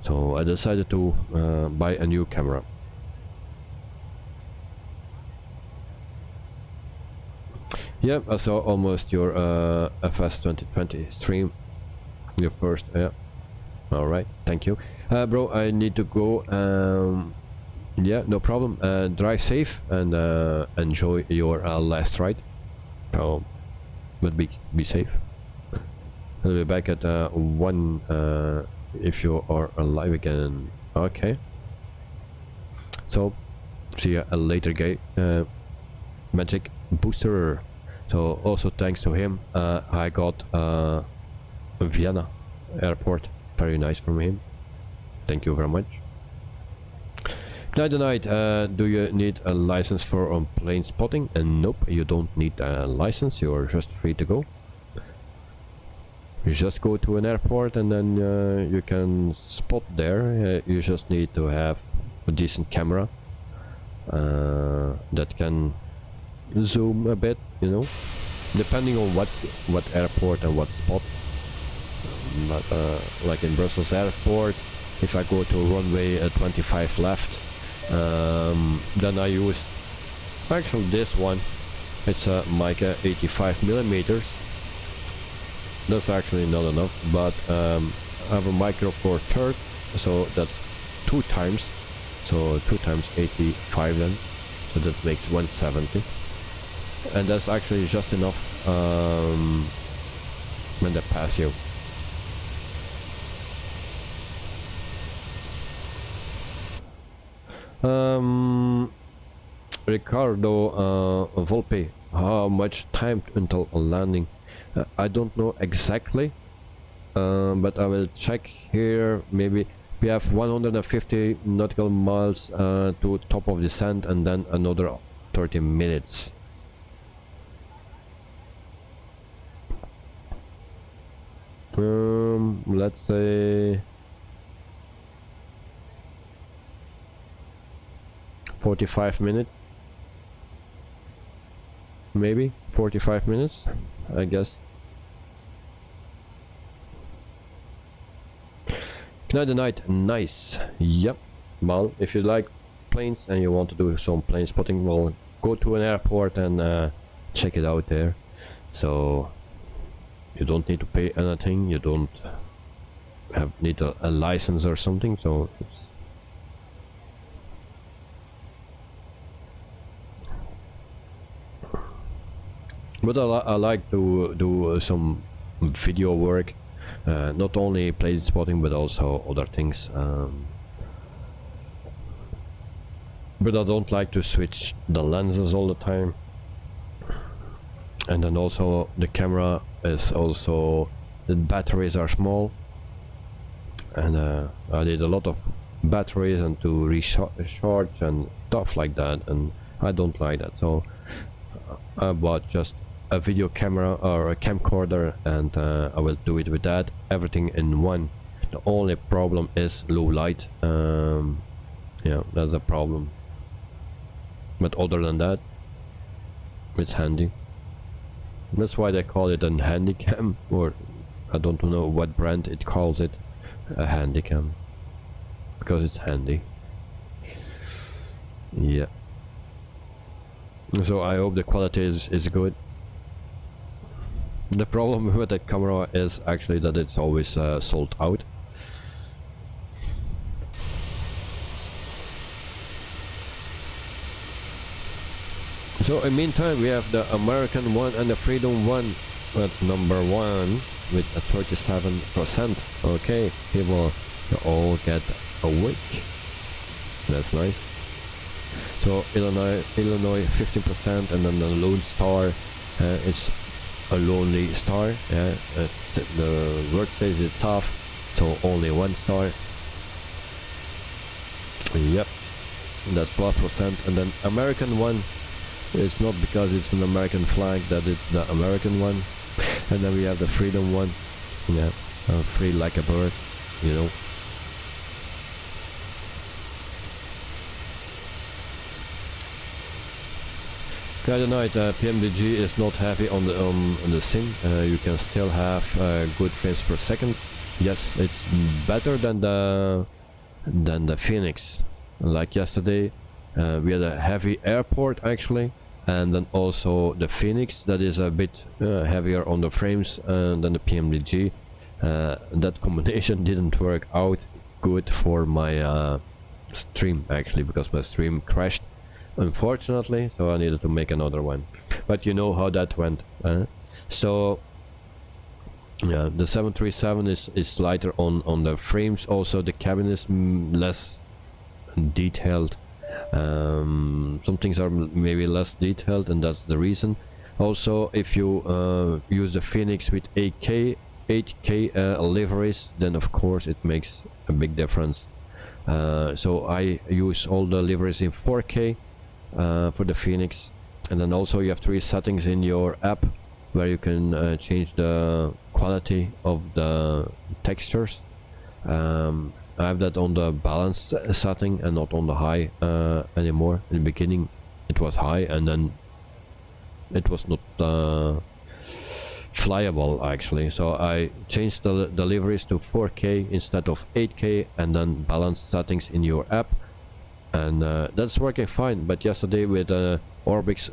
So I decided to buy a new camera. Yeah, I saw almost your FS2020 stream. Your first, yeah. Alright, thank you. Bro, I need to go. Yeah, no problem. Drive safe and enjoy your last ride. Oh, but be safe. I'll be back at 1 if you are alive again. Okay. So, see you later, guy. Magic Booster. So also thanks to him, I got Vienna airport. Very nice from him. Thank you very much. Night, do you need a license for plane spotting? Nope, you don't need a license. You're just free to go. You just go to an airport and then you can spot there. You just need to have a decent camera that can zoom a bit, you know, depending on what airport and what spot. But like in Brussels airport, if I go to runway 25 left, then I use actually this one. It's a Mica 85 millimeters. That's actually not enough, but I have a Micro Four Third, so that's 2 times, so 2 times 85 then, so that makes 170, and that's actually just enough when they pass you. Ricardo Volpe, how much time until landing? I don't know exactly, but I will check here. Maybe we have 150 nautical miles to top of descent, and then another 30 minutes. Let's say 45 minutes, maybe 45 minutes, I guess. Night, nice. Yep. Well, if you like planes and you want to do some plane spotting, well, go to an airport and check it out there. So you don't need to pay anything. You don't need a license or something. So it's But I like to do some video work, not only plate spotting but also other things. But I don't like to switch the lenses all the time. And then also the camera is also, the batteries are small, and I need a lot of batteries and to recharge and stuff like that, and I don't like that. So I bought just a video camera or a camcorder, and I will do it with that, everything in one. The only problem is low light. Yeah, that's a problem, but other than that it's handy. That's why they call it a Handycam, or I don't know what brand it calls it, a Handycam, because it's handy. Yeah. So I hope the quality is good. The problem with that camera is actually that it's always sold out. So in meantime we have the American one and the Freedom one at number 1 with a 37%. Okay, people all get a week. That's nice. So Illinois 15%, and then the Lone Star is a lonely star. The word says it's tough, so only 1 star. Yep, that's 12%. And then American one, it's not because it's an American flag that it's the American one. And then we have the Freedom one. Yeah, free like a bird, you know. KORD Pmdg is not heavy on the sim. You can still have good frames per second. Yes, it's better than the Phoenix. Like yesterday, we had a heavy airport actually, and then also the Phoenix that is a bit heavier on the frames than the Pmdg. That combination didn't work out good for my stream actually, because my stream crashed, unfortunately, so I needed to make another one. But you know how that went. So yeah, the 737 is lighter on the frames. Also the cabin is less detailed. Some things are maybe less detailed, and that's the reason. Also, if you use the Phoenix with 8K liveries, then of course it makes a big difference. So I use all the liveries in 4K for the Phoenix. And then also you have 3 settings in your app where you can change the quality of the textures. I have that on the balanced setting and not on the high anymore. In the beginning it was high, and then it was not flyable actually, so I changed the deliveries to 4K instead of 8K, and then balanced settings in your app, and that's working fine. But yesterday with Orbix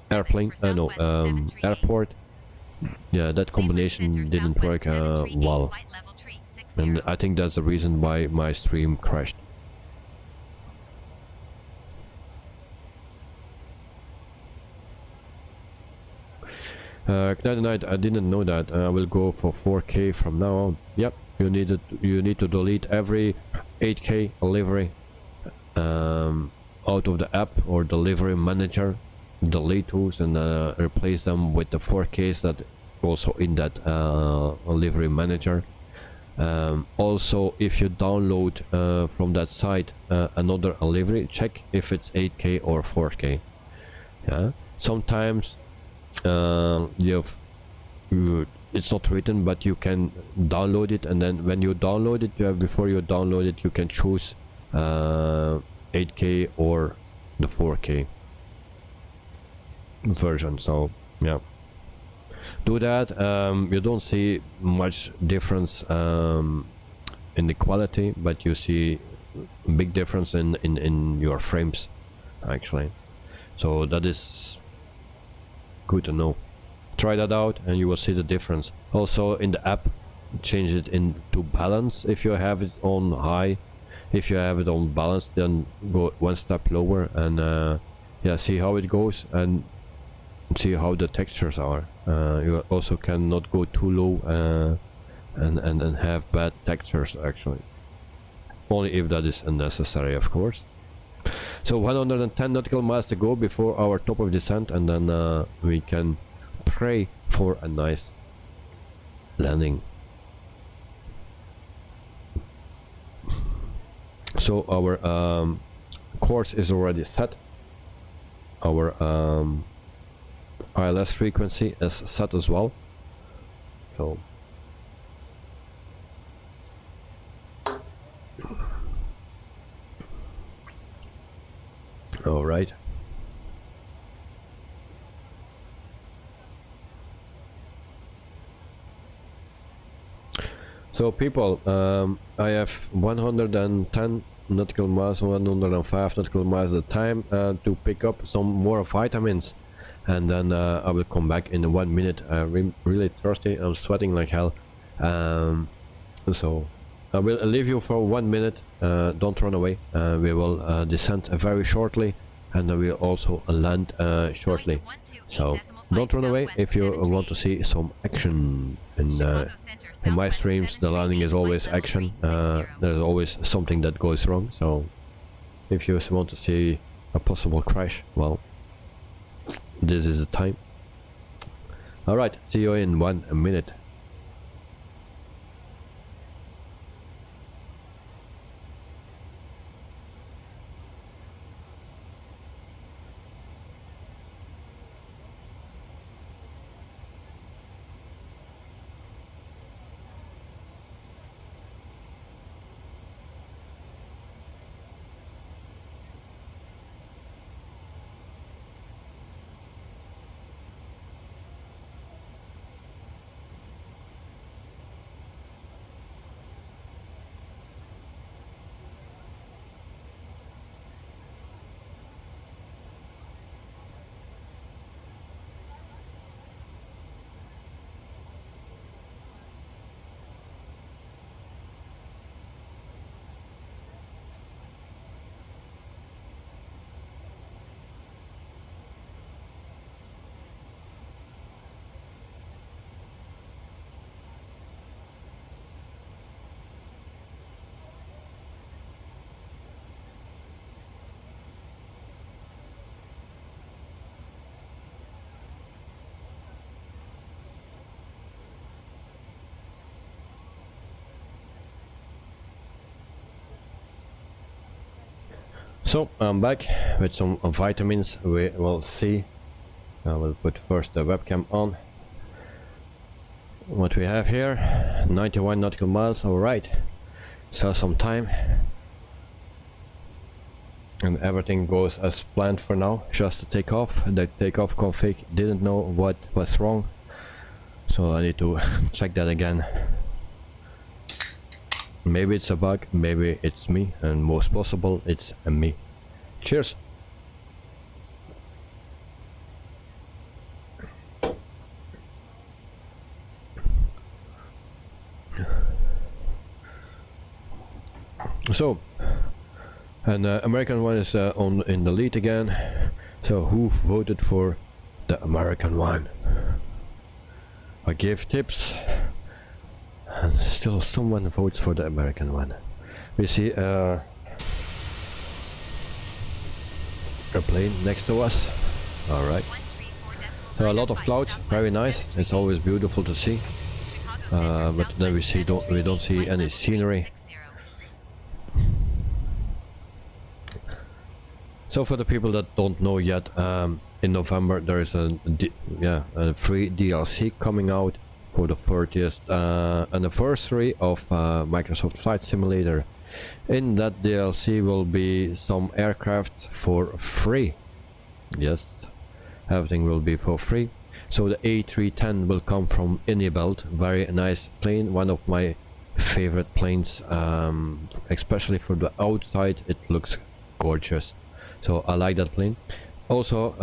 airplane, airport, yeah, that combination didn't work well. And I think that's the reason why my stream crashed. KORD, I didn't know that. I will go for 4K from now on. Yep, you need to delete every 8K livery out of the app or delivery manager, delete those, and replace them with the 4Ks that also in that livery manager. Also, if you download from that site another livery, check if it's 8K or 4K. Yeah, sometimes it's not written, but you can download it, and then when you download it, before you download it, you can choose 8K or the 4K version. So yeah, do that. You don't see much difference in the quality, but you see a big difference in your frames actually. So that is good to know. Try that out and you will see the difference. Also in the app, change it into balance if you have it on high. If you have it on balance, then go 1 step lower and yeah, see how it goes. And see how the textures are. You also cannot go too low and have bad textures actually. Only if that is unnecessary, of course. So 110 nautical miles to go before our top of descent, and then we can pray for a nice landing. So our course is already set. Our ILS frequency is set as well. So all right. So people, I have 110 nautical miles, 105 nautical miles at a time to pick up some more vitamins, and then I will come back in 1 minute. I'm really thirsty, I'm sweating like hell, so I will leave you for 1 minute. Don't run away. We will descend very shortly, and we will also land shortly, so don't run away if you want to see some action. In my streams the landing is always action. There's always something that goes wrong, so if you want to see a possible crash, well, this is the time. Alright, see you in 1 minute. So I'm back with some vitamins. We will see. I will put first the webcam on. What we have here, 91 nautical miles. All right, so some time, and everything goes as planned for now. Just to take off. The takeoff config didn't know what was wrong, so I need to check that again. Maybe it's a bug, maybe it's me, and most possible it's me. Cheers! So, and American one is in the lead again. So who voted for the American one? I gave tips, and still someone votes for the American one. We see a plane next to us. All right. So a lot of clouds, very nice. It's always beautiful to see. But then we don't see any scenery. So for the people that don't know yet, in November there is a free DLC coming out for the 30th anniversary of Microsoft Flight Simulator. In that DLC will be some aircraft for free. Yes, everything will be for free. So the A310 will come from Inibelt, very nice plane, one of my favorite planes, especially for the outside. It looks gorgeous, so I like that plane. Also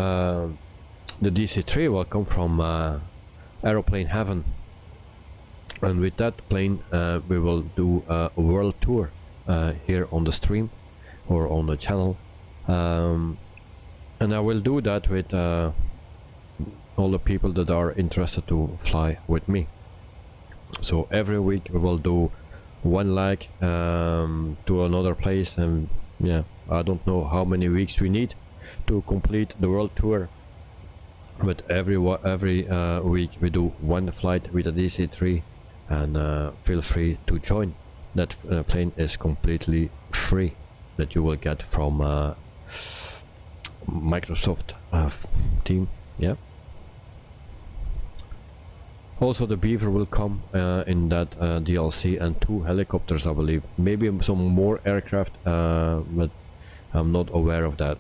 the DC-3 will come from Aeroplane Heaven, and with that plane we will do a world tour here on the stream or on the channel, and I will do that with all the people that are interested to fly with me. So every week we will do one leg to another place, and yeah, I don't know how many weeks we need to complete the world tour, but every week we do one flight with a DC-3, and feel free to join. That plane is completely free, that you will get from Microsoft team. Yeah. Also the Beaver will come in that DLC, and 2 helicopters I believe, maybe some more aircraft, but I'm not aware of that.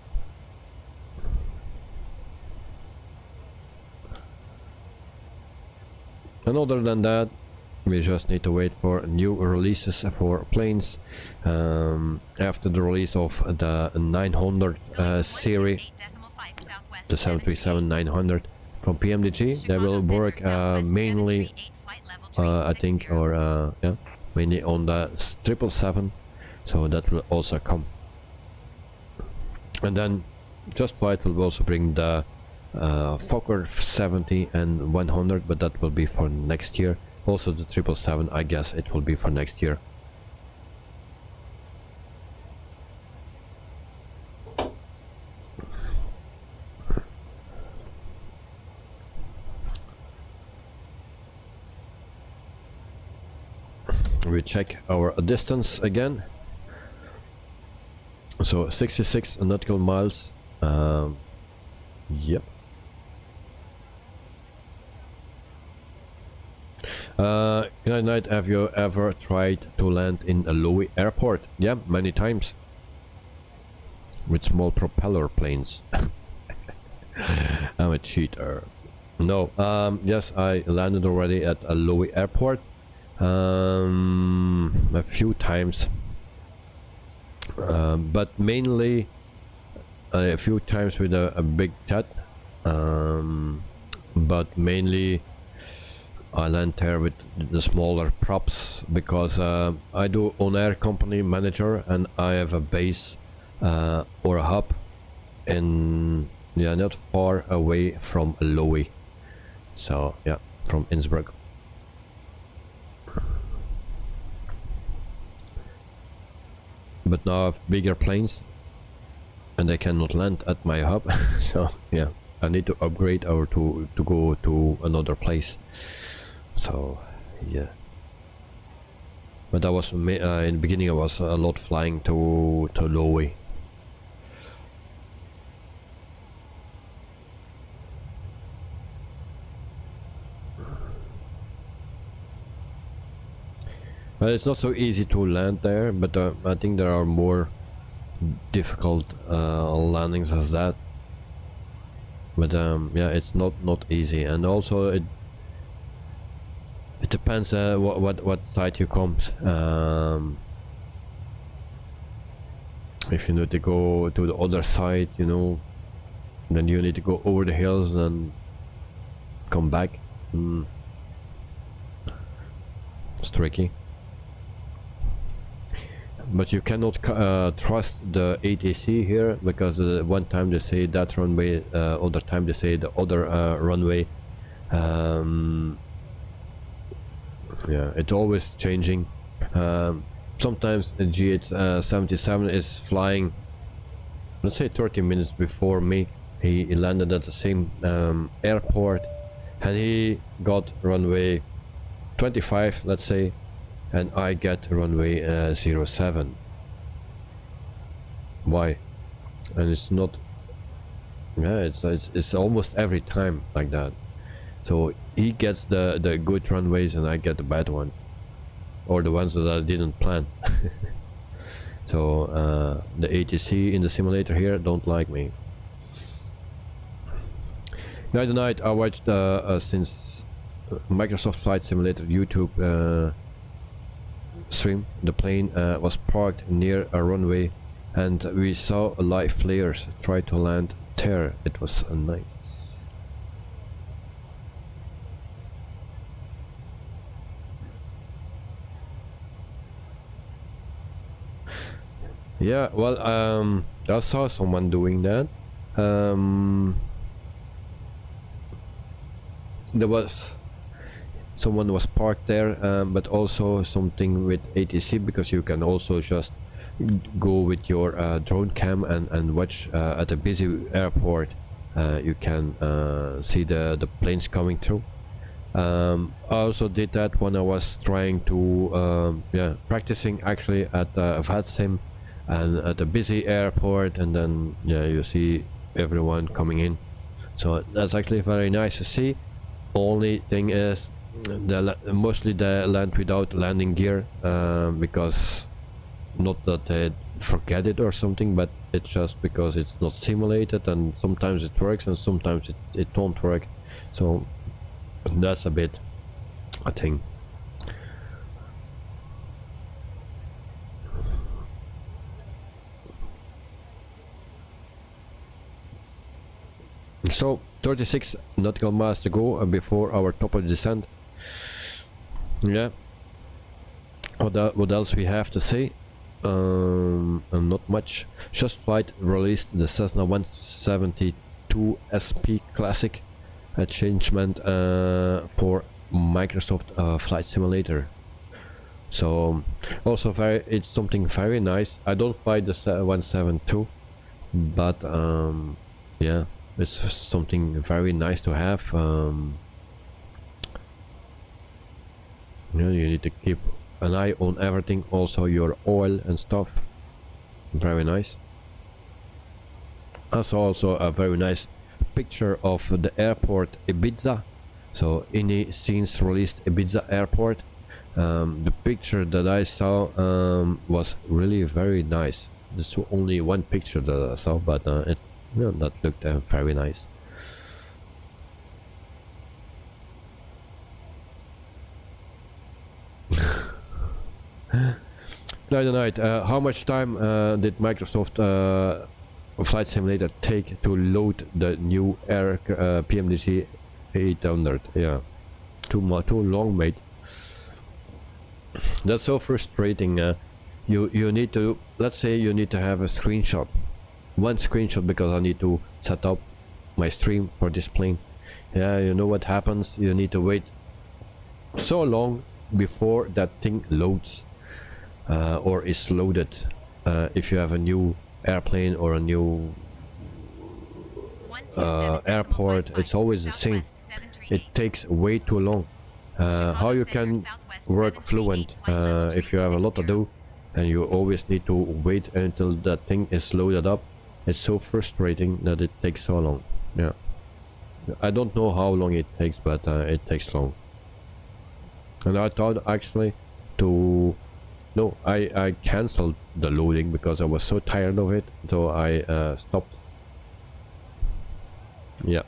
And other than that, we just need to wait for new releases for planes. After the release of the 900 series, the 737-900 from Pmdg, they will work mainly, I think, or yeah, mainly on the 777, so that will also come. And then Just Flight will also bring the Fokker 70 and 100, but that will be for next year. Also the 777, I guess it will be for next year. We check our distance again. So 66 nautical miles. Yep. Good night. Have you ever tried to land in a Lowy airport? Yeah, many times. With small propeller planes. I'm a cheater. No, yes, I landed already at a Lowy airport. A few times. But mainly a few times with a big jet. But mainly I land there with the smaller props, because I do on-air company manager, and I have a base or a hub in, yeah, not far away from Lowy. So yeah, from Innsbruck. But now I have bigger planes and they cannot land at my hub. So yeah, I need to upgrade or to go to another place. So yeah, but I was in the beginning I was a lot flying to Lowy. Well, it's not so easy to land there, but I think there are more difficult landings as that. But yeah, it's not easy, and also it depends what side you come. If you need to go to the other side, you know, then you need to go over the hills and come back. It's tricky. But you cannot trust the ATC here, because one time they say that runway, other time they say the other runway. Yeah, it's always changing. Sometimes the GH77 is flying, let's say 30 minutes before me. He landed at the same airport, and he got runway 25, let's say, and I get runway 07. Why? And it's not, yeah, it's almost every time like that. So he gets the good runways and I get the bad ones, or the ones that I didn't plan. So the ATC in the simulator here don't like me. Night to night, I watched since Microsoft Flight Simulator YouTube stream. The plane was parked near a runway, and we saw live flares try to land there. It was nice. Yeah, well, I saw someone doing that. there was someone was parked there, but also something with ATC, because you can also just go with your drone cam and watch at a busy airport. You can see the planes coming through. I also did that when I was trying to practicing actually at VATSIM and at a busy airport, and then you see everyone coming in. So that's actually very nice to see. Only thing is mostly the land without landing gear, because not that they forget it or something, but it's just because it's not simulated, and sometimes it works and sometimes it don't work. So that's a bit a thing. So 36 nautical miles to go before our top of descent. Yeah, what else we have to say? Not much. Just Flight released the Cessna 172 SP Classic, a changement for Microsoft Flight Simulator. So also it's something very nice. I don't fly the 172, but yeah, it's something very nice to have. You know, you need to keep an eye on everything, also your oil and stuff. Very nice. I saw also a very nice picture of the airport Ibiza. So any scenes released Ibiza airport. The picture that I saw was really very nice. There's only one picture that I saw, but that looked very nice. Night, how much time did Microsoft Flight Simulator take to load the new Pmdg 800? Yeah, too long, mate. That's so frustrating. You need to, let's say you need to have a screenshot, one screenshot, because I need to set up my stream for this plane. Yeah, you know what happens, you need to wait so long before that thing loads or is loaded. If you have a new airplane or a new airport, it's always the same. It takes way too long. How you can work fluent if you have a lot to do and you always need to wait until that thing is loaded up? It's so frustrating that it takes so long. Yeah, I don't know how long it takes, but it takes long. And I thought actually to I cancelled the loading because I was so tired of it, so I stopped. Yeah.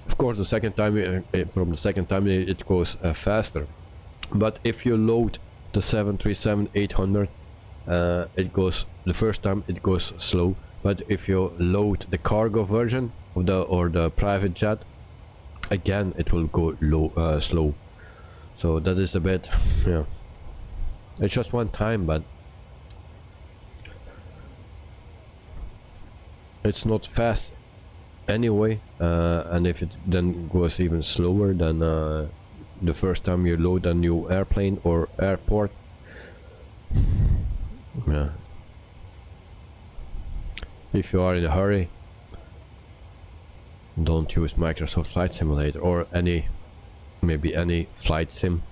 Of course, the second time, from the second time it goes faster. But if you load the 737-800, it goes, the first time it goes slow. But if you load the cargo version of the private jet, again it will go slow. So that is a bit, yeah. It's just one time, but it's not fast anyway. And if it then goes even slower than the first time you load a new airplane or airport, yeah. If you are in a hurry, don't use Microsoft Flight Simulator or maybe any flight sim.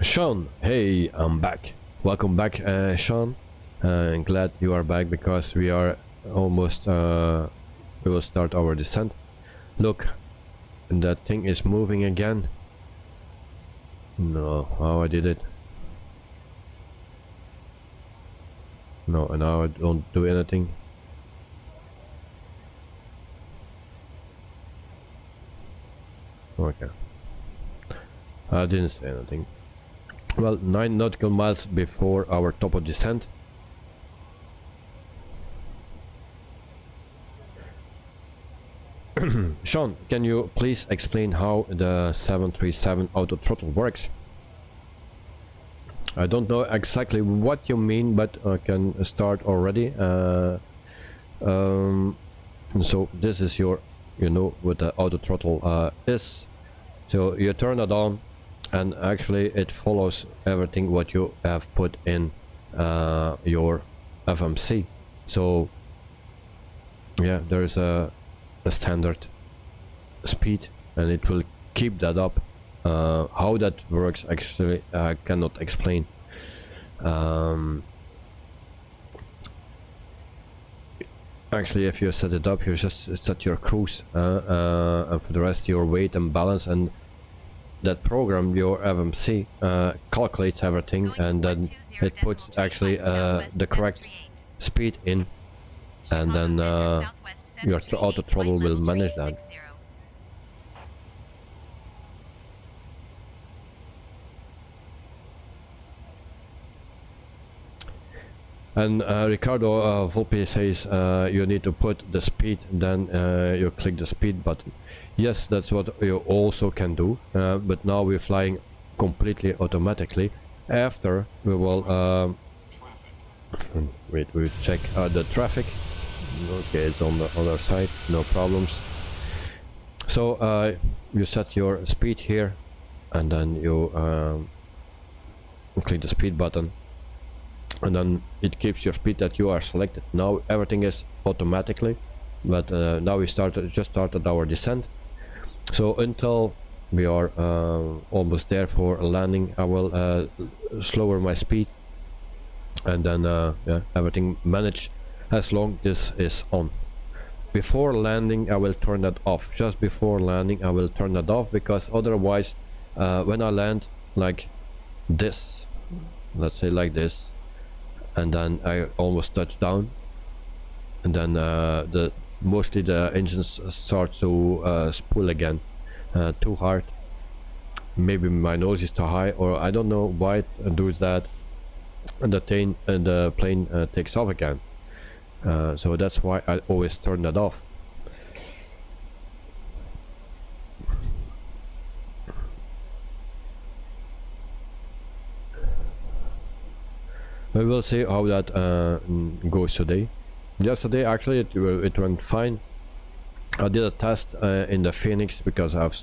Sean, hey, I'm back. Welcome back, Sean. I'm glad you are back because we are almost, we will start our descent. Look, that thing is moving again. No, how I did it. No, and now I don't do anything. Okay. I didn't say anything. Well, 9 nautical miles before our top of descent. Sean, can you please explain how the 737 auto throttle works? I don't know exactly what you mean, but I can start already. So this is your, you know, what the auto throttle is. So you turn it on, and actually it follows everything what you have put in your FMC. So yeah, there is a standard speed, and it will keep that up. How that works, actually, I cannot explain. Actually, if you set it up, you just set your cruise, and for the rest, your weight and balance, and that program, your FMC, calculates everything, and then it puts actually the correct speed in, and then your auto throttle will manage that. And Ricardo Volpe says you need to put the speed, then you click the speed button. Yes, that's what you also can do, but now we're flying completely automatically. After we will wait, we check the traffic. Okay, it's on the other side, no problems. So you set your speed here, and then you click the speed button, and then it keeps your speed that you are selected. Now everything is automatically, but now we just started our descent. So until we are almost there for landing, I will slower my speed, and then yeah, everything managed as long as this is on. Before landing I will turn that off. Just before landing I will turn that off, because otherwise when I land like this, let's say like this, and then I almost touch down, and then mostly the engines start to spool again too hard. Maybe my nose is too high, or I don't know why it does that, and the plane takes off again. So that's why I always turn that off. We will see how that goes today. Yesterday actually it went fine. I did a test in the Phoenix, because I've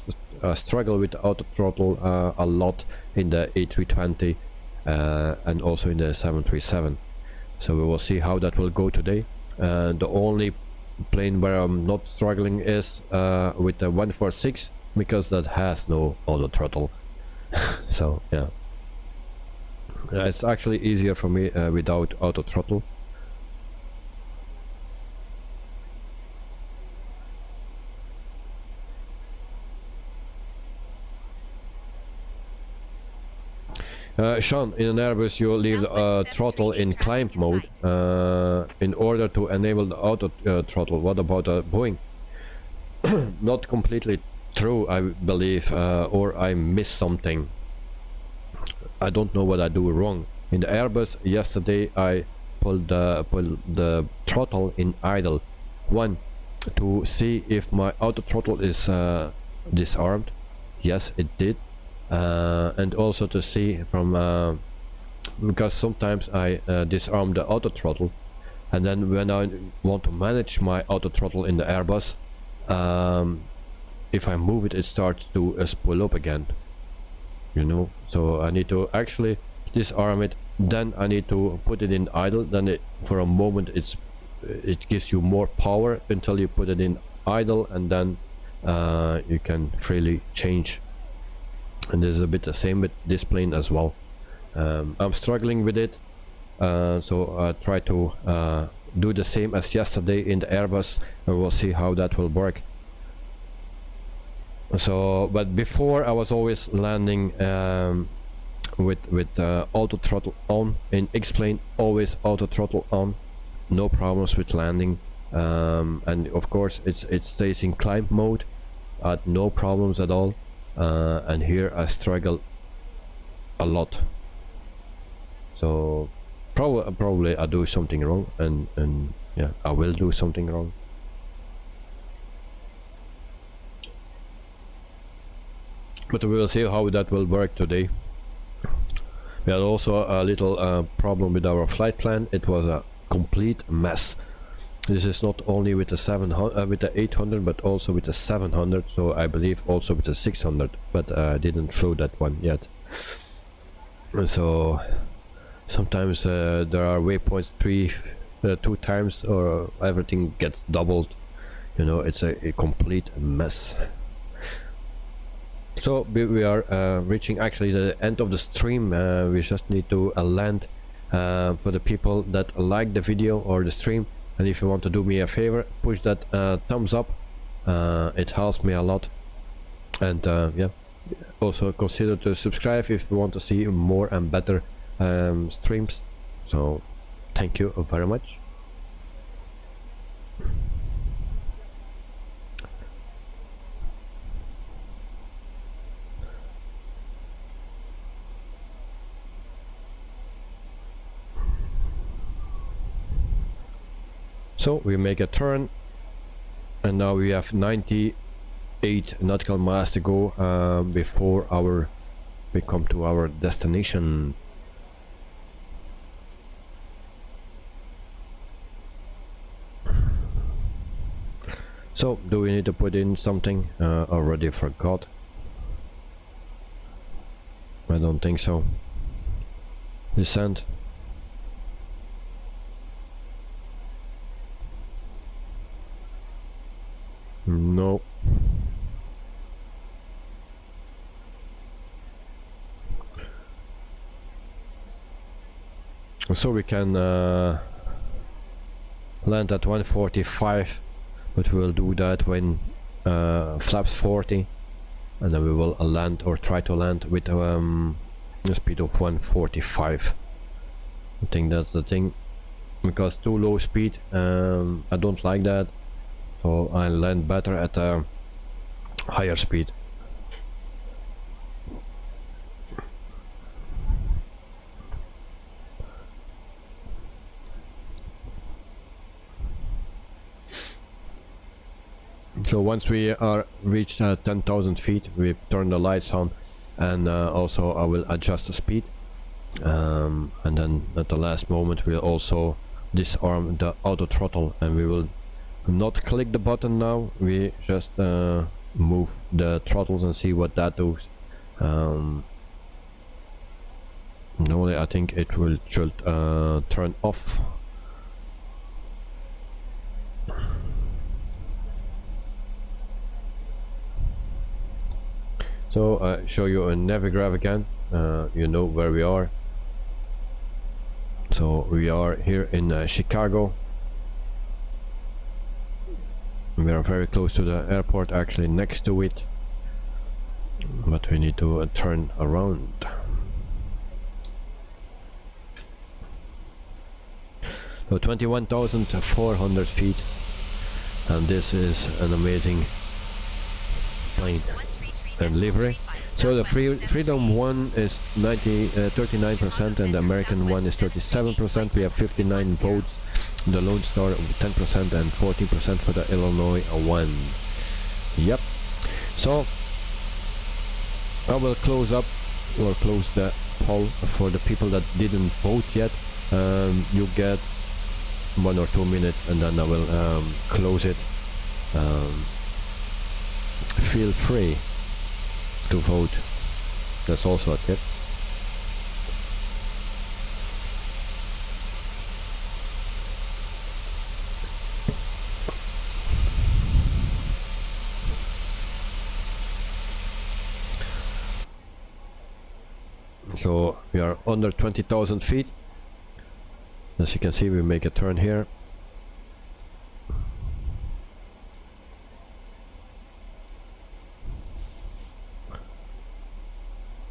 struggled with the auto throttle a lot in the A320 and also in the 737. So we will see how that will go today. The only plane where I'm not struggling is with the 146, because that has no auto throttle. So yeah, it's actually easier for me without auto throttle. Sean, in an Airbus you leave the throttle in climb mode in order to enable the auto throttle. What about a Boeing? Not completely true, I believe, or I missed something. I don't know what I do wrong. In the Airbus yesterday I pulled the throttle in idle. One, to see if my auto throttle is disarmed. Yes, it did. And also to see from because sometimes I disarm the auto throttle, and then when I want to manage my auto throttle in the Airbus, if I move it, it starts to spool up again, you know. So I need to actually disarm it, then I need to put it in idle, then it, for a moment it gives you more power until you put it in idle, and then you can freely change. And this is a bit the same with this plane as well. I'm struggling with it, so I try to do the same as yesterday in the Airbus, and we'll see how that will work. So, but before I was always landing with auto throttle on. In X-plane always auto throttle on, no problems with landing, and of course it stays in climb mode, no problems at all. And here I struggle a lot, so probably I do something wrong, and yeah, I will do something wrong. But we will see how that will work today. We had also a little problem with our flight plan. It was a complete mess. This is not only with the 700 with the 800 but also with the 700, so I believe also with the 600, but I didn't throw that one yet. So sometimes there are waypoints two times, or everything gets doubled. You know, it's a complete mess. So we are reaching actually the end of the stream. We just need to land for the people that like the video or the stream. And if you want to do me a favor, push that thumbs up. It helps me a lot. And yeah, also consider to subscribe if you want to see more and better streams. So thank you very much. So we make a turn, and now we have 98 nautical miles to go before we come to our destination. So do we need to put in something? Already forgot. I don't think so. Descent. No. So we can land at 145, but we'll do that when flaps 40, and then we will land or try to land with a speed of 145. I think that's the thing, because too low speed, I don't like that. So I land better at a higher speed. So once we are reached 10,000 feet, we turn the lights on, and also I will adjust the speed. And then at the last moment we'll also disarm the auto throttle, and we will not click the button now. We just move the throttles and see what that does. Normally I think it should turn off. So I show you a navigraph again. You know where we are. So we are here in Chicago. We are very close to the airport, actually next to it, but we need to turn around. So 21,400 feet, and this is an amazing plane and livery. So the Freedom one is 39%, and the American one is 37%. We have 59 votes. The Lone Star 10% and 14% for the Illinois one. Yep. So I will close up or close the poll for the people that didn't vote yet. You get 1 or 2 minutes, and then I will close it. Feel free to vote. That's also a tip. So we are under 20,000 feet. As you can see, we make a turn here.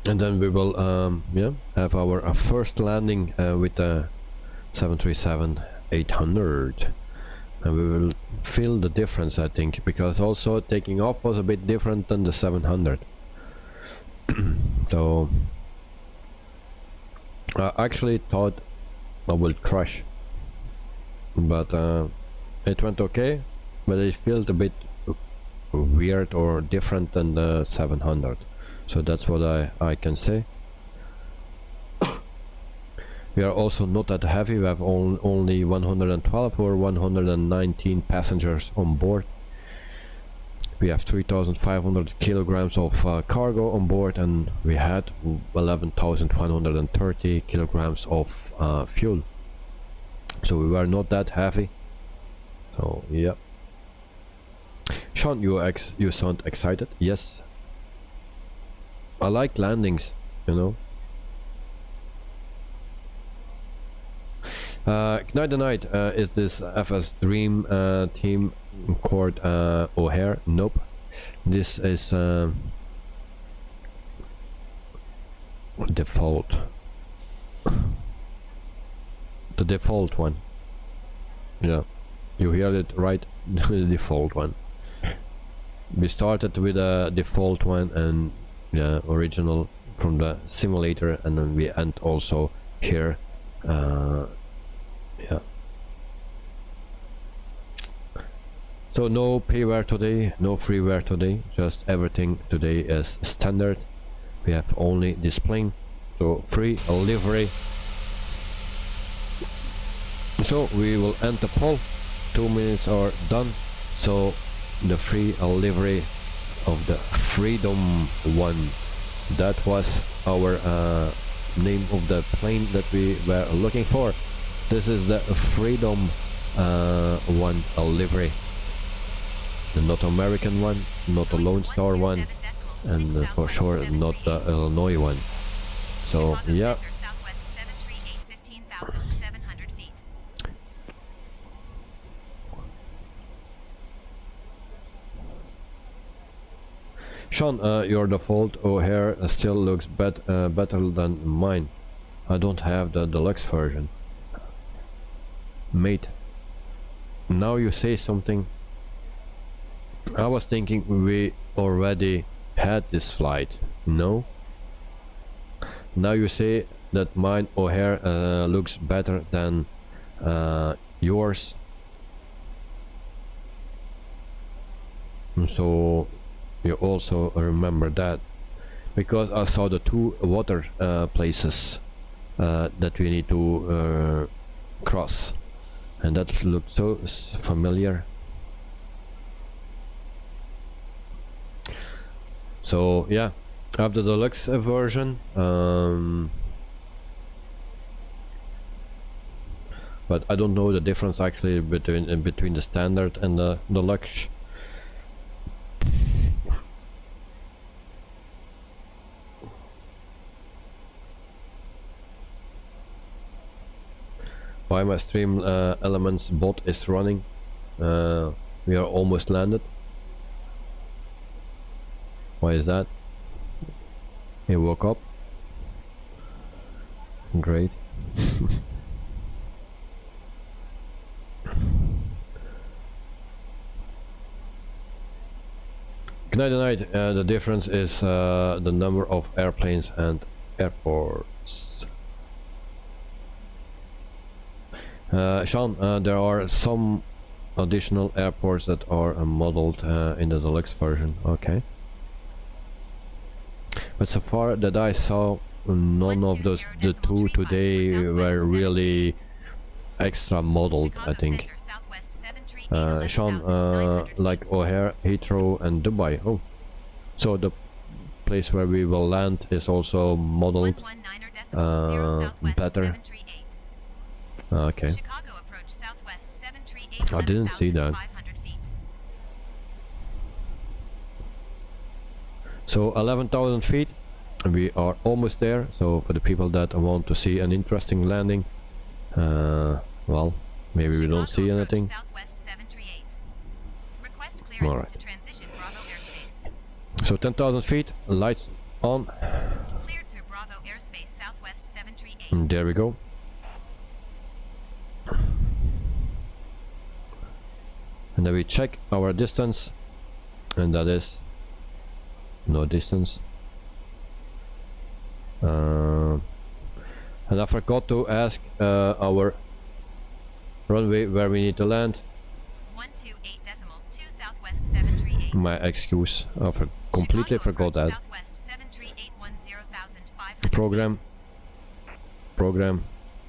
And then we will yeah, have our first landing with the 737-800. And we will feel the difference, I think, because also taking off was a bit different than the 700. So I actually thought I would crash, but it went okay, but it felt a bit weird or different than the 700. So that's what I can say. We are also not that heavy. We have only 112 or 119 passengers on board. We have 3,500 kilograms of cargo on board, and we had 11,130 kilograms of fuel. So we were not that heavy. So yeah. Sean, you sound excited. Yes. I like landings, you know. Knight the Night, is this FS Dream team KORD O'Hare? Nope. This is default. The default one. Yeah, you heard it right. The default one. We started with a default one, and yeah, original from the simulator, and then we end also here. Yeah. So no payware today, no freeware today, just everything today is standard. We have only this plane, so free livery. So we will end the poll. 2 minutes are done. So the free livery of the Freedom 1. That was our name of the plane that we were looking for. This is the Freedom 1 livery. The not American one, not the Lone Star one, and for sure not the Illinois one. So yeah. Sean, your default O'Hare still looks better than mine. I don't have the deluxe version. Mate, now you say something. I was thinking we already had this flight. No? Now you say that mine O'Hare looks better than yours. So you also remember that, because I saw the two water places that we need to cross, and that looked so familiar. So yeah, I have the deluxe version, but I don't know the difference actually between the standard and the deluxe. Why my stream elements bot is running? We are almost landed. Why is that? He woke up. Great. Good night. The difference is the number of airplanes and airports. Sean, there are some additional airports that are modeled in the deluxe version. Okay. But so far that I saw, none of those, the two today, were really extra modeled, I think. Sean, like O'Hare, Heathrow and Dubai. Oh, so the place where we will land is also modeled better. Okay. I didn't see that. So 11,000 feet, we are almost there. So for the people that want to see an interesting landing, well, maybe we don't see anything. Alright. So 10,000 feet, lights on. And there we go. And then we check our distance, and that is no distance. And I forgot to ask our runway where we need to land. 128.2 Southwest 738. My excuse, I completely forgot that. Program.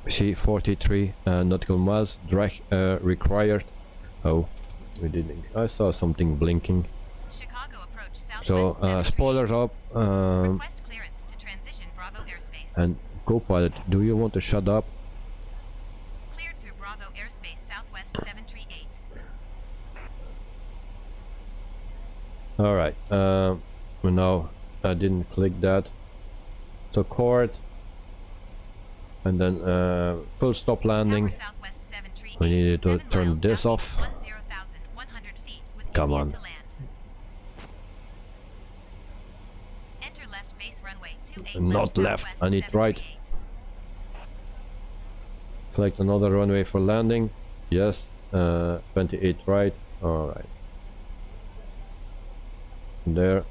See 43 nautical miles, drag required. Oh, we didn't. I saw something blinking. Chicago approach southwest So 738. spoilers up. Request clearance to transition Bravo airspace. And co-pilot, do you want to shut up? Cleared through Bravo airspace southwest 738. Alright, now I didn't click that. So KORD, and then full stop landing. Tower southwest 738. We needed to 7 turn miles this southeast, off. 10,100 feet with Come India on. to land. Enter left base runway 28 Not left, southwest I need right. 738. Select another runway for landing. Yes, 28 right. Alright. There.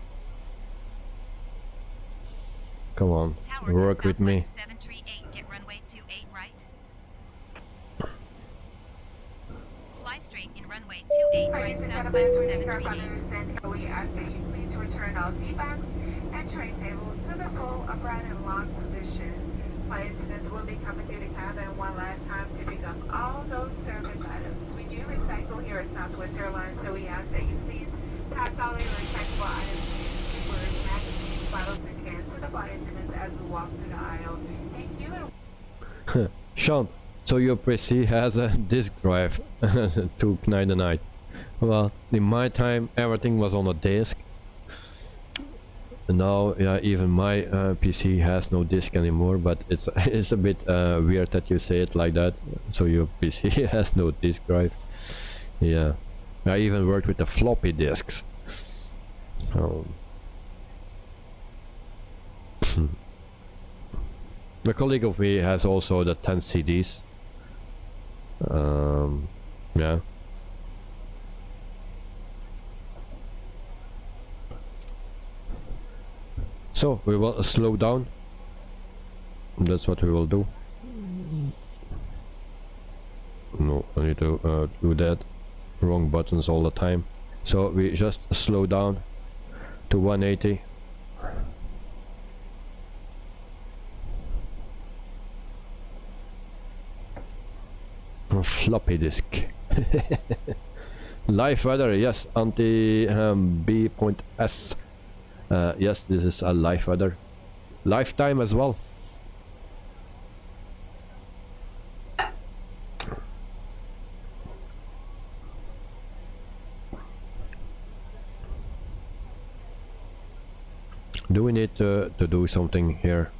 Come on, Tower work with me. southwest 738, get runway 28 right. Fly straight in runway 28 right Ladies and southwest gentlemen, we care 738. understand we ask that you please return all seat backs and tray tables to the full upright and locked position. Flight attendants will be coming through the cabin one last time to pick up all those service items. We do recycle here at Southwest Airlines, so we ask that you please pass all your recyclable items, papers, magazines, bottles, and cans to the flight attendants as we walk through the aisle. Thank you. And Sean, so your PC has a disk drive to night the night. Well, in my time everything was on a disk. Now, yeah, even my PC has no disk anymore, but it's a bit weird that you say it like that. So your PC has no disk drive. Yeah, I even worked with the floppy disks. A colleague of me has also the 10 CDs. Yeah. So we will slow down. That's what we will do. No, I need to do that. Wrong buttons all the time. So we just slow down to 180. Floppy disk. Live weather, yes. Anti B.S. Yes, this is a live weather. Lifetime as well. Do we need to do something here?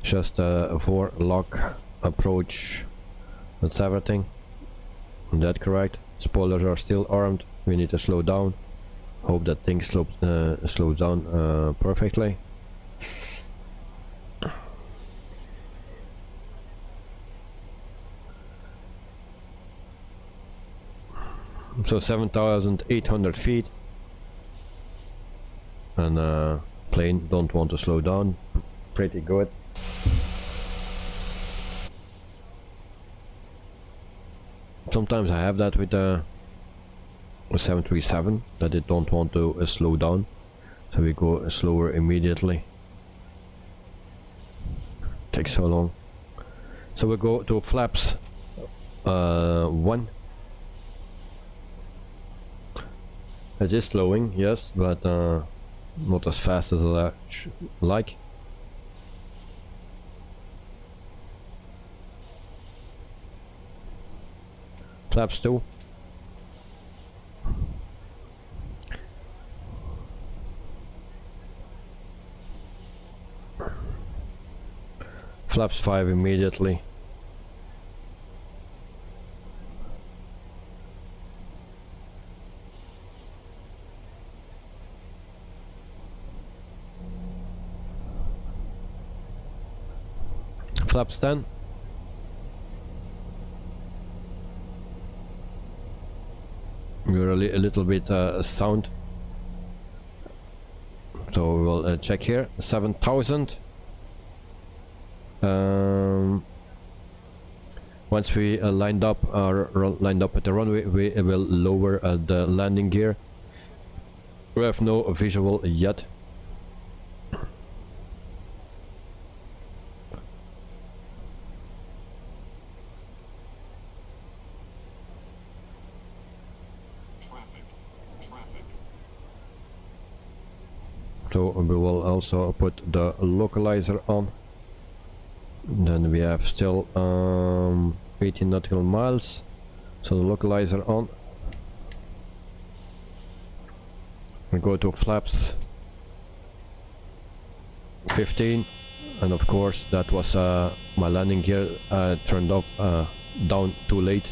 Just for lock approach. That's everything. Is that correct? Spoilers are still armed. We need to slow down. Hope that thing slows down perfectly. So 7,800 feet. And plane don't want to slow down. Pretty good. Sometimes I have that with a 737, that it don't want to slow down, so we go slower immediately. Takes so long. So we go to flaps 1. It is slowing, yes, but not as fast as I like. Flaps 2. Flaps 5 immediately. Flaps 10. We're a little bit sound, so we'll check here. 7,000. Once we lined up at the runway, we will lower the landing gear. We have no visual yet. So we will also put the localizer on. Then we have still 18 nautical miles. So the localizer on. We go to flaps 15, and of course that was my landing gear turned off down too late,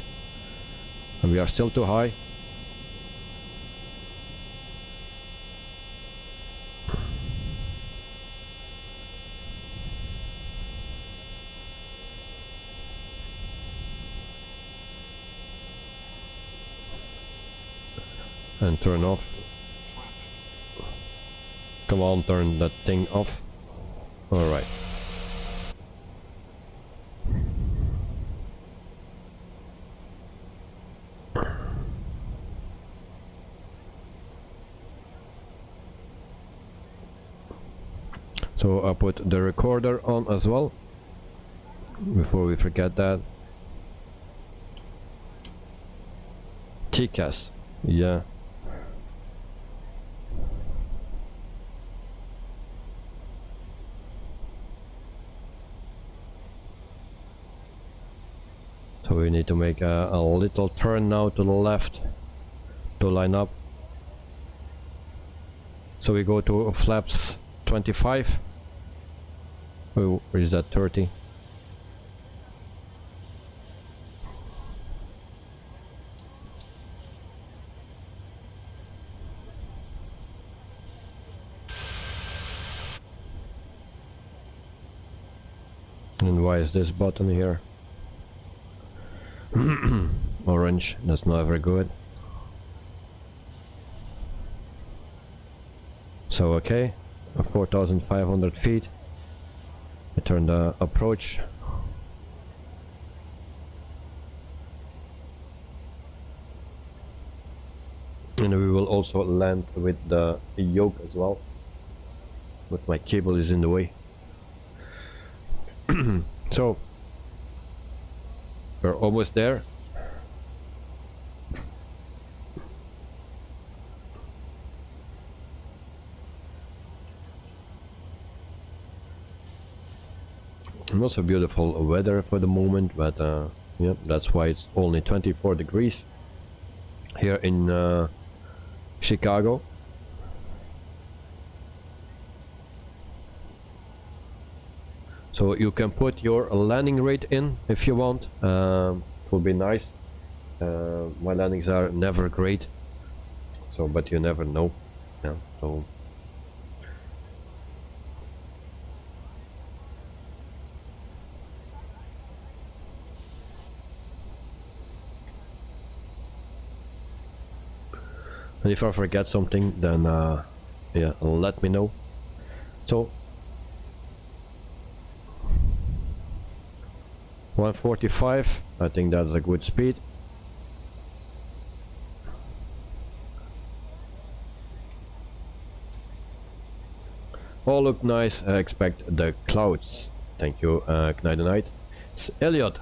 and we are still too high. And turn off. Come on, turn that thing off. Alright. So I put the recorder on as well, before we forget that. TCAS, yeah. So we need to make a little turn now to the left to line up. So we go to flaps 25. Oh, where is that? 30? And why is this button here? Orange, that's not very good. So okay, 4,500 feet. I turn the approach. And we will also land with the yoke as well, but my cable is in the way. So we're almost there. Not so beautiful weather for the moment, but yeah, that's why it's only 24 degrees here in Chicago. So you can put your landing rate in if you want. It will be nice. My landings are never great, so but you never know. Yeah, so and if I forget something, then yeah, let me know. So 145, I think that's a good speed. All look nice, I expect the clouds. Thank you, Knight. Elliot,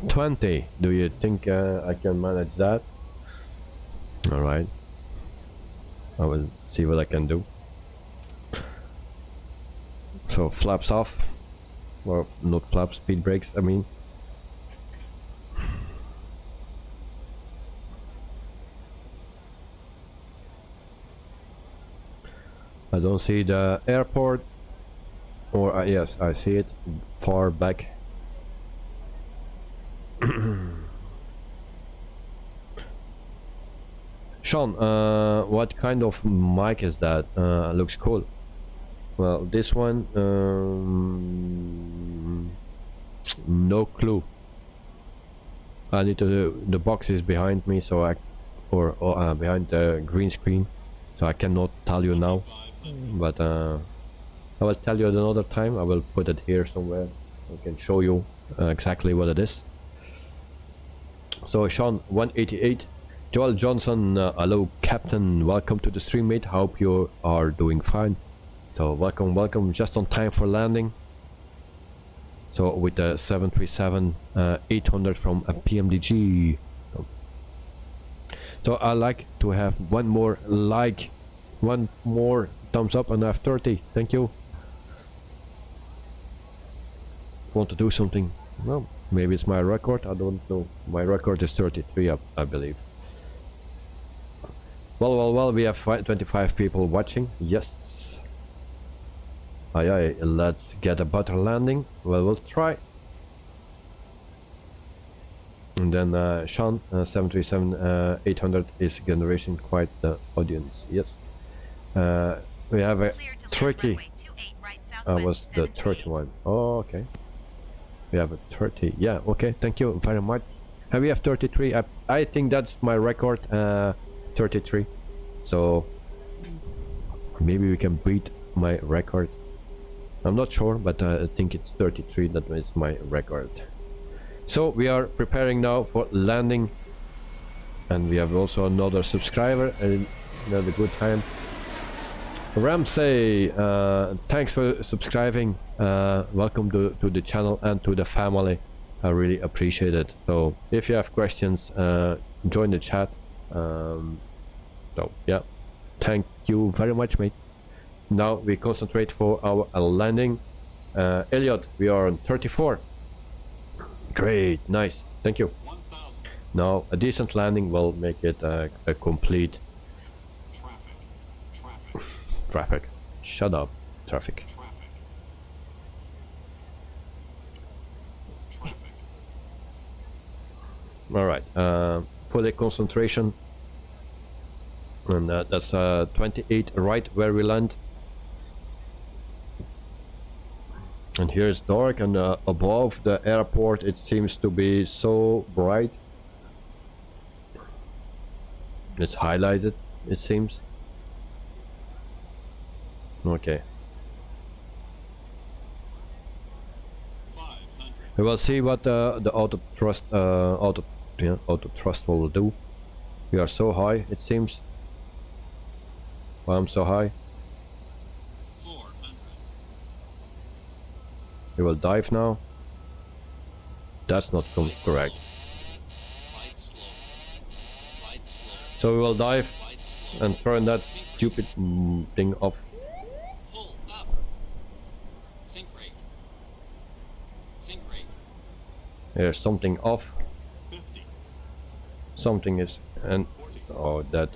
20, do you think I can manage that? Alright, I will see what I can do. So flaps off, or not flaps, speed brakes I mean. I don't see the airport, or yes, I see it far back. Sean, what kind of mic is that? Looks cool. Well, this one, no clue. I need to. The box is behind me, so or behind the green screen, so I cannot tell you now. But I will tell you at another time. I will put it here somewhere. I can show you exactly what it is. So Sean 188, Joel Johnson, hello Captain, welcome to the stream, mate. Hope you are doing fine. So welcome, just on time for landing. So with the 737-800 from Pmdg. So I like to have one more like, one more thumbs up, and I have 30. Thank you. Want to do something? Well, maybe it's my record. I don't know. My record is 33, I believe. Well, we have 25 people watching. Yes. Aye, let's get a butter landing. Well, we'll try. And then Sean 737-800 is generation quite the audience. Yes. We have a tricky. Was the 31. Oh, okay. We have a 30. Yeah, okay. Thank you very much. We have 33. I think that's my record. 33. So maybe we can beat my record. I'm not sure, but I think it's 33. That is my record. So we are preparing now for landing, and we have also another subscriber, another good time. Ramsey, thanks for subscribing. Welcome to the channel and to the family. I really appreciate it. So if you have questions, join the chat. So yeah, thank you very much, mate. Now we concentrate for our landing. Elliot, we are on 34. Great, nice, thank you. Now a decent landing will make it a complete traffic. Shut up, traffic. All right, fully concentration, and that's 28 right where we land. And here it's dark, and above the airport it seems to be so bright. It's highlighted, it seems. Okay. We will see what the auto thrust will do. We are so high, it seems. Why I'm so high? We will dive now. That's not correct. So we will dive and turn that stupid thing off. There's something off. Something is, and oh, that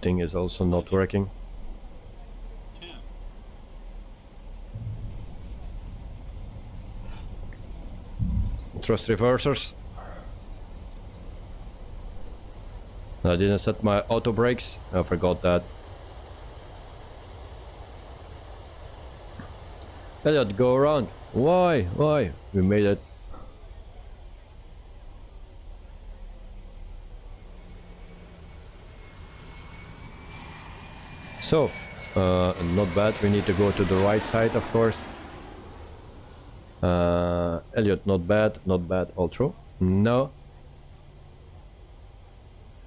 thing is also not working. Thrust reversers. I didn't set my auto brakes. I forgot that. Elliot, go around. Why? Why? We made it. So, not bad. We need to go to the right side, of course. Elliot, not bad, all true. No.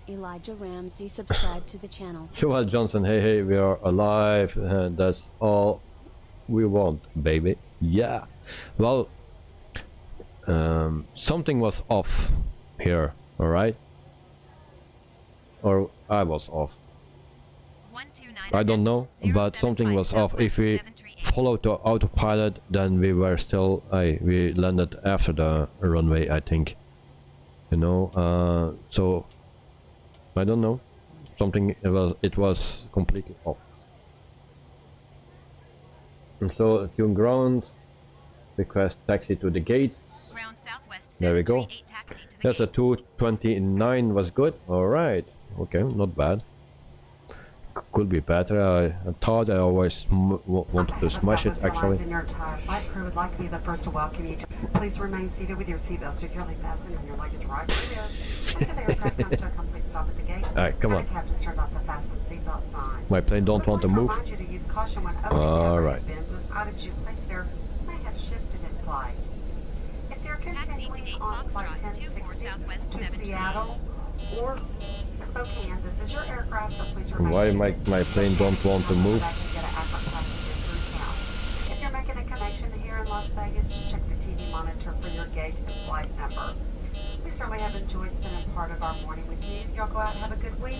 Elijah Ramsey subscribed to the channel. Joel Johnson, hey, we are alive, and that's all we want, baby. Yeah. Well, something was off here, alright? Or I was off. I don't know, but something was off. If we followed the autopilot, then we were still, we landed after the runway, I think. You know, so I don't know. Something, it was completely off. And so tune ground, request taxi to the gates. There we go. That's a 229 was good. All right. Okay, not bad. Could be better. I thought I always wanted to smash it, actually. Flight crew would like to be the first to welcome you. Please remain seated with your seatbelt securely fastened and your luggage right here. Until the aircraft comes to a complete stop at the gate. Alright, come on. Captain's turned off the fasten seatbelt sign. My plane don't want to move. You to use caution when Alright. items you placed there may have shifted in flight. If you're continuing on flight 1060 to Seattle or Spokane, this is your aircraft, so please remain. Why my plane don't want to move? If you're making a connection here in Las Vegas, check the TV monitor for your gate and flight number. We certainly have enjoyed spending part of our morning with you. Y'all go out and have a good week.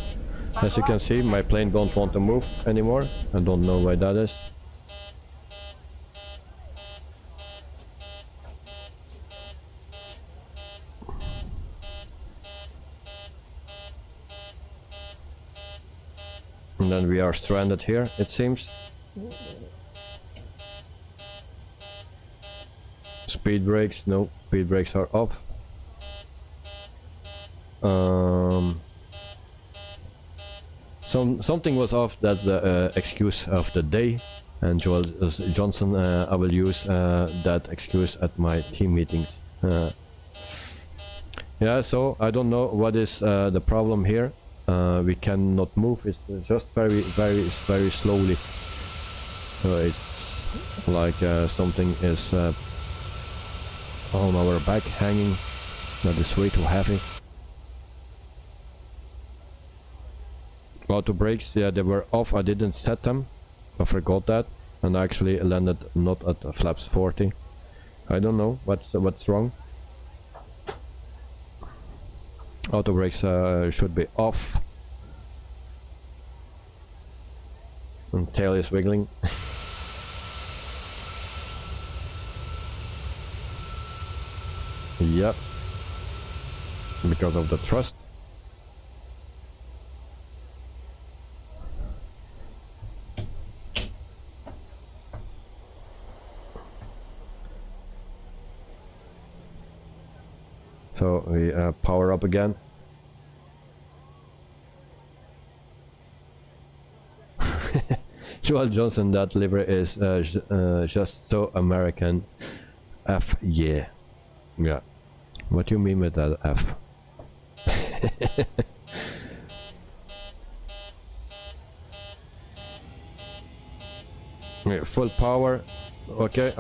As you can see, my plane don't want to move anymore. I don't know why that is. And then we are stranded here, it seems. Speed brakes, no, speed brakes are off. Something was off, that's the excuse of the day. And Joel Johnson, I will use that excuse at my team meetings. Yeah, so I don't know what is the problem here. We cannot move, it's just very slowly. So it's like something is on our back hanging, that is way too heavy. Auto brakes, yeah, they were off, I didn't set them, I forgot that, and I actually landed not at flaps 40. I don't know what's wrong. Auto brakes should be off. And tail is wiggling. Yep. Because of the thrust. So we power up again. Joel Johnson, that liver is just so American. F, yeah. Yeah. What do you mean with that F? Yeah, full power. Okay.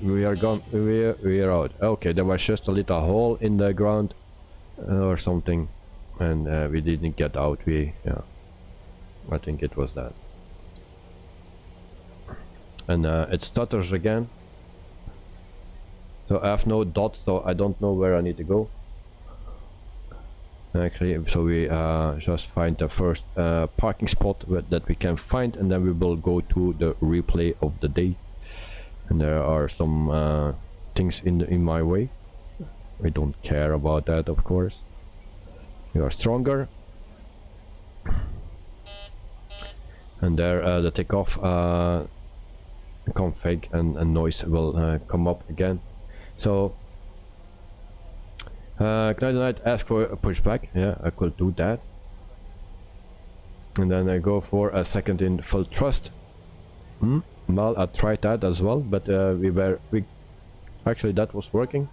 We are gone. We are out. Okay, there was just a little hole in the ground or something, and we didn't get out. Yeah, I think it was that. And it stutters again. So I have no dots, so I don't know where I need to go. Actually, so we just find the first parking spot that we can find, and then we will go to the replay of the day. And there are some things in my way. We don't care about that, of course. We are stronger. And there the takeoff config and noise will come up again. So can I ask for a pushback? Yeah, I could do that. And then I go for a second in full thrust. Well, I tried that as well, but we actually that was working.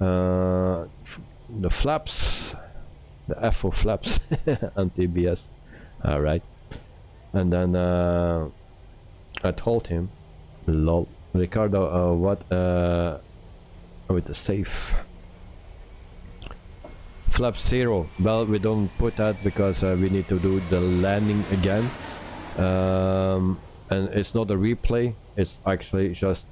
The flaps, the FO flaps and TBS. All right. And then I told him, lol, Ricardo, what with the safe flap 0. Well, we don't put that because we need to do the landing again, and it's not a replay, it's actually just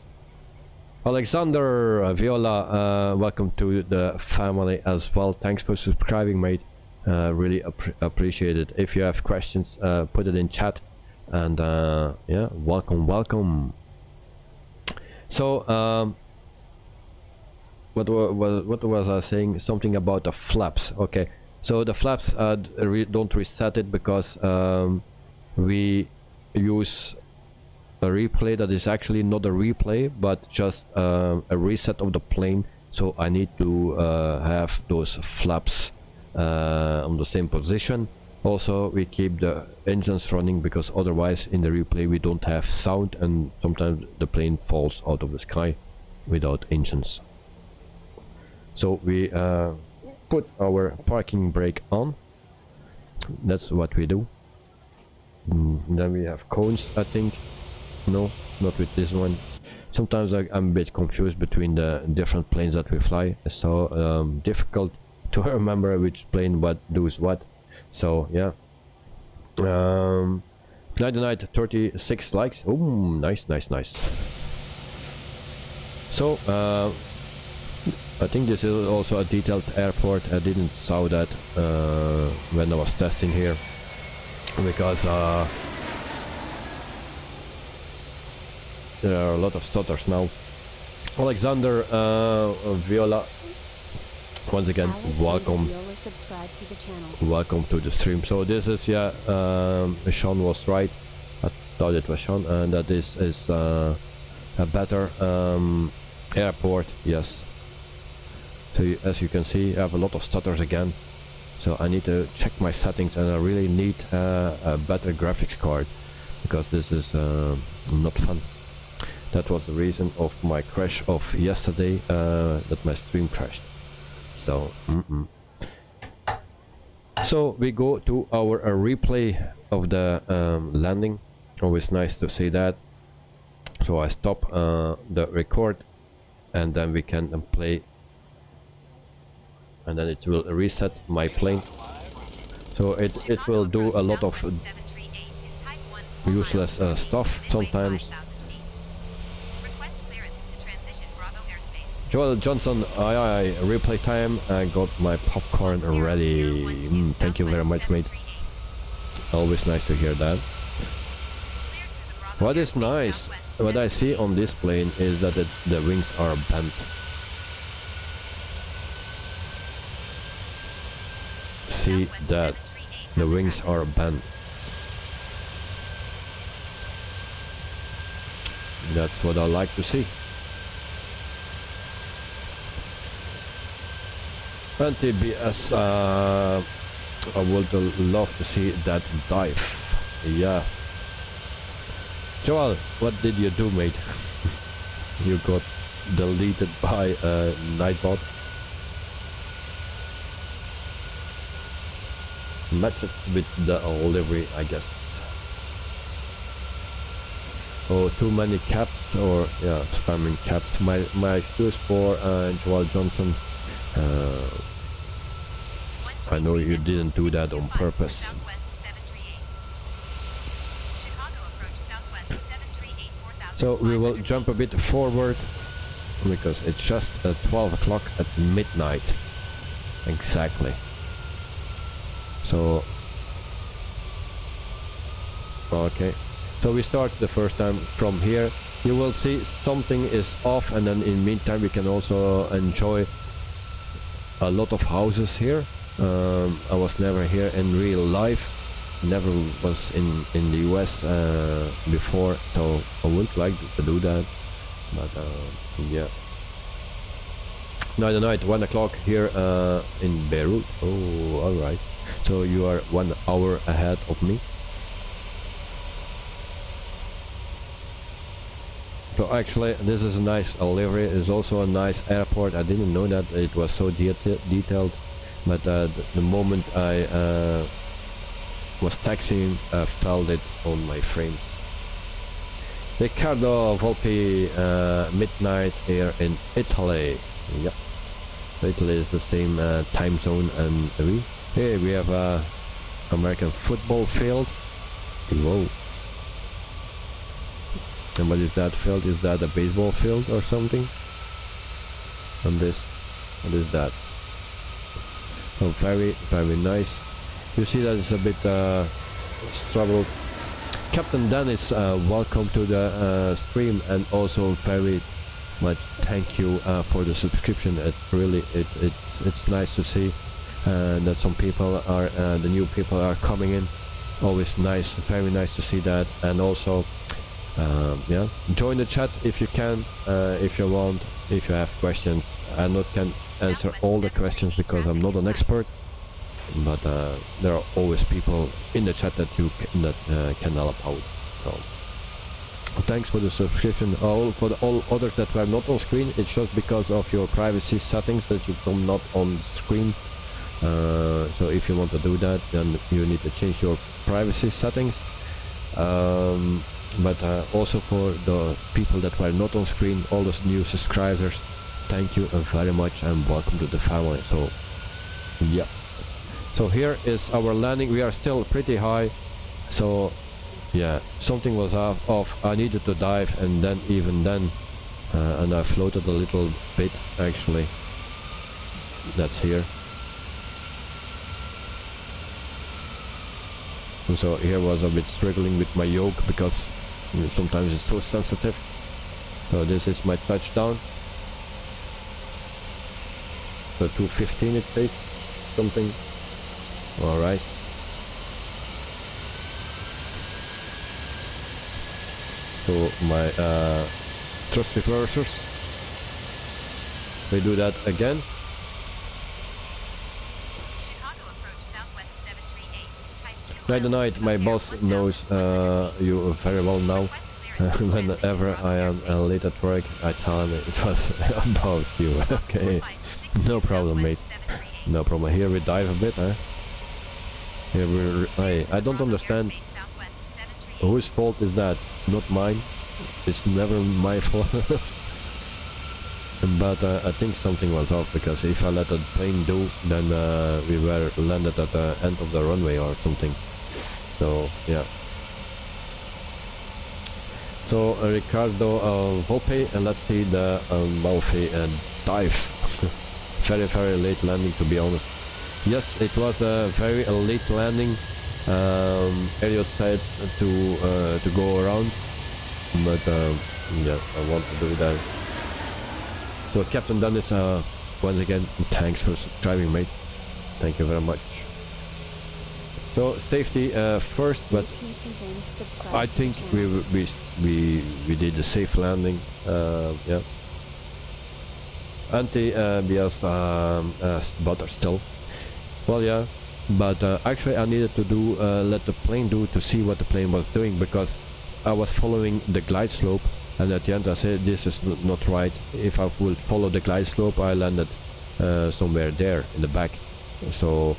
Alexander Viola, welcome to the family as well. Thanks for subscribing, mate. Really appreciate it. If you have questions, put it in chat, and yeah, welcome. So what was I saying? Something about the flaps. Okay, so the flaps don't reset it because we use a replay that is actually not a replay but just a reset of the plane. So I need to have those flaps on the same position. Also, we keep the engines running because otherwise in the replay we don't have sound, and sometimes the plane falls out of the sky without engines. So we put our parking brake on. That's what we do. Then we have cones, I think. No, not with this one. Sometimes I'm a bit confused between the different planes that we fly. It's so difficult to remember which plane does what. So yeah. Night to night, 36 likes. Oh, nice. So I think this is also a detailed airport. I didn't saw that when I was testing here, because there are a lot of stutters now. Alexander Viola, once again, welcome. Subscribe to the channel. Welcome to the stream. So this is, yeah, Sean was right. I thought it was Sean, and that is a better airport. Yes. So as you can see, I have a lot of stutters again. So I need to check my settings, and I really need a better graphics card, because this is not fun. That was the reason of my crash of yesterday, that my stream crashed. So so we go to our replay of the landing. Always nice to see that. So I stop the record, and then we can play, and then it will reset my plane. So it will do a lot of useless stuff sometimes. Joel Johnson, aye, replay time. I got my popcorn ready. Thank you very much, mate. Always nice to hear that. What is nice, what I see on this plane is that the wings are bent. See that the wings are bent. That's what I like to see. And TBS, I would love to see that dive. Yeah. Joel, what did you do, mate? You got deleted by Nightbot. Match it with the livery, I guess. Oh, too many caps, or yeah, spamming caps. My excuse for Joel Johnson. I know you didn't do that on purpose. So we will jump a bit forward, because it's just at 12 o'clock at midnight. Exactly. So okay, so we start the first time from here. You will see something is off, and then in the meantime we can also enjoy a lot of houses here. I was never here in real life, never was in the US before, so I would like to do that, but yeah. Night 1 o'clock here in Beirut. Oh, alright, so you are 1 hour ahead of me. So actually this is a nice livery. It's also a nice airport. I didn't know that it was so detailed, but the moment I was taxiing, I felt it on my frames. Riccardo Volpi, midnight here in Italy. Yep, so Italy is the same time zone, and here we have a American football field. Whoa. And what is that field? Is that a baseball field or something? And this, what is that? Oh, very, very nice. You see that it's a bit troubled. Captain Dennis, welcome to the stream, and also very much thank you for the subscription. It really, it's nice to see that some people are, the new people are coming in. Always nice, very nice to see that. And also, yeah, join the chat if you can, if you want, if you have questions. I not can answer all the questions because I'm not an expert, but there are always people in the chat that you can help out. So thanks for the subscription. For all others that were not on screen, it's just because of your privacy settings that you come not on screen. So if you want to do that, then you need to change your privacy settings. But also for the people that were not on screen, all those new subscribers, thank you very much and welcome to the family. So yeah, so here is our landing. We are still pretty high, so yeah, something was off. I needed to dive, and then even then and I floated a little bit actually. that's here. And so here was a bit struggling with my yoke because sometimes it's so sensitive. So this is my touchdown. So 215 it says something. All right. So my thrust reversers. We do that again. Chicago approach southwest 738. Night and night, my boss knows you very well now. Whenever I am late at work, I tell him it was about you. Okay, no problem, mate. No problem. Here we dive a bit, huh? Here I don't understand. Whose fault is that? Not mine. It's never my fault. But I think something was off, because if I let the plane do, then we were landed at the end of the runway or something. So yeah. So Ricardo Volpe, and let's see the Malfi dive. Very late landing, to be honest. Yes, it was a very late landing. Elliot said to go around, but yeah, I want to do that. So Captain Dennis, once again, thanks for subscribing, mate. Thank you very much. So safety first, but I think we did a safe landing. Yeah. Anti-BS butter still. Well, yeah, but actually I needed to do let the plane do to see what the plane was doing, because I was following the glide slope, and at the end I said this is not right. If I would follow the glide slope, I landed somewhere there in the back. So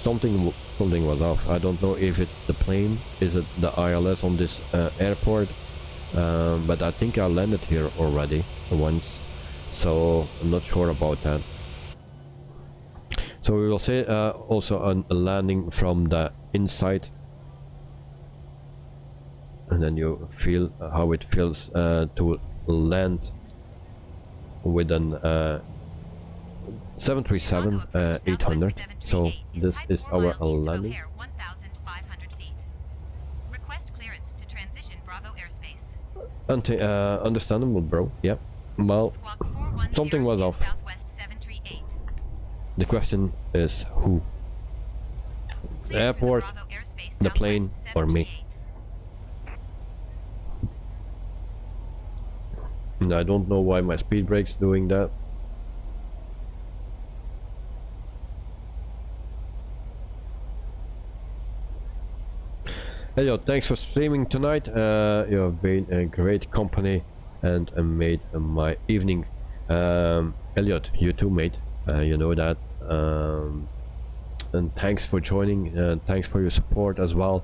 something was off. I don't know if it's the plane, is it the ILS on this airport, but I think I landed here already once, so I'm not sure about that. So we will say also a landing from the inside, and then you feel how it feels to land with an 737-800. So this is our landing. Understandable, bro. Yep. Well, something was off. The question is who? The airport, the plane, or me? And I don't know why my speed brake's doing that. Hello, thanks for streaming tonight. You have been a great company and made my evening. Elliot, you too, mate. You know that. And thanks for joining. Thanks for your support as well.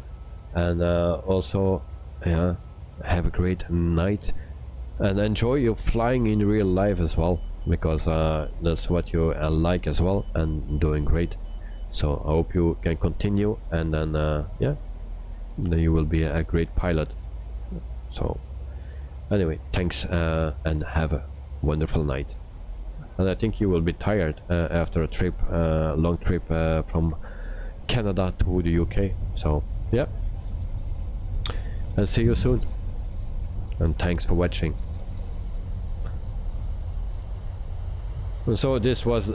And also, yeah, have a great night. And enjoy your flying in real life as well, because that's what you like as well, and doing great. So I hope you can continue, and then yeah, then you will be a great pilot. So anyway, thanks, and have a wonderful night. And I think you will be tired after a trip, long trip from Canada to the UK. So yeah, and see you soon, and thanks for watching. So this was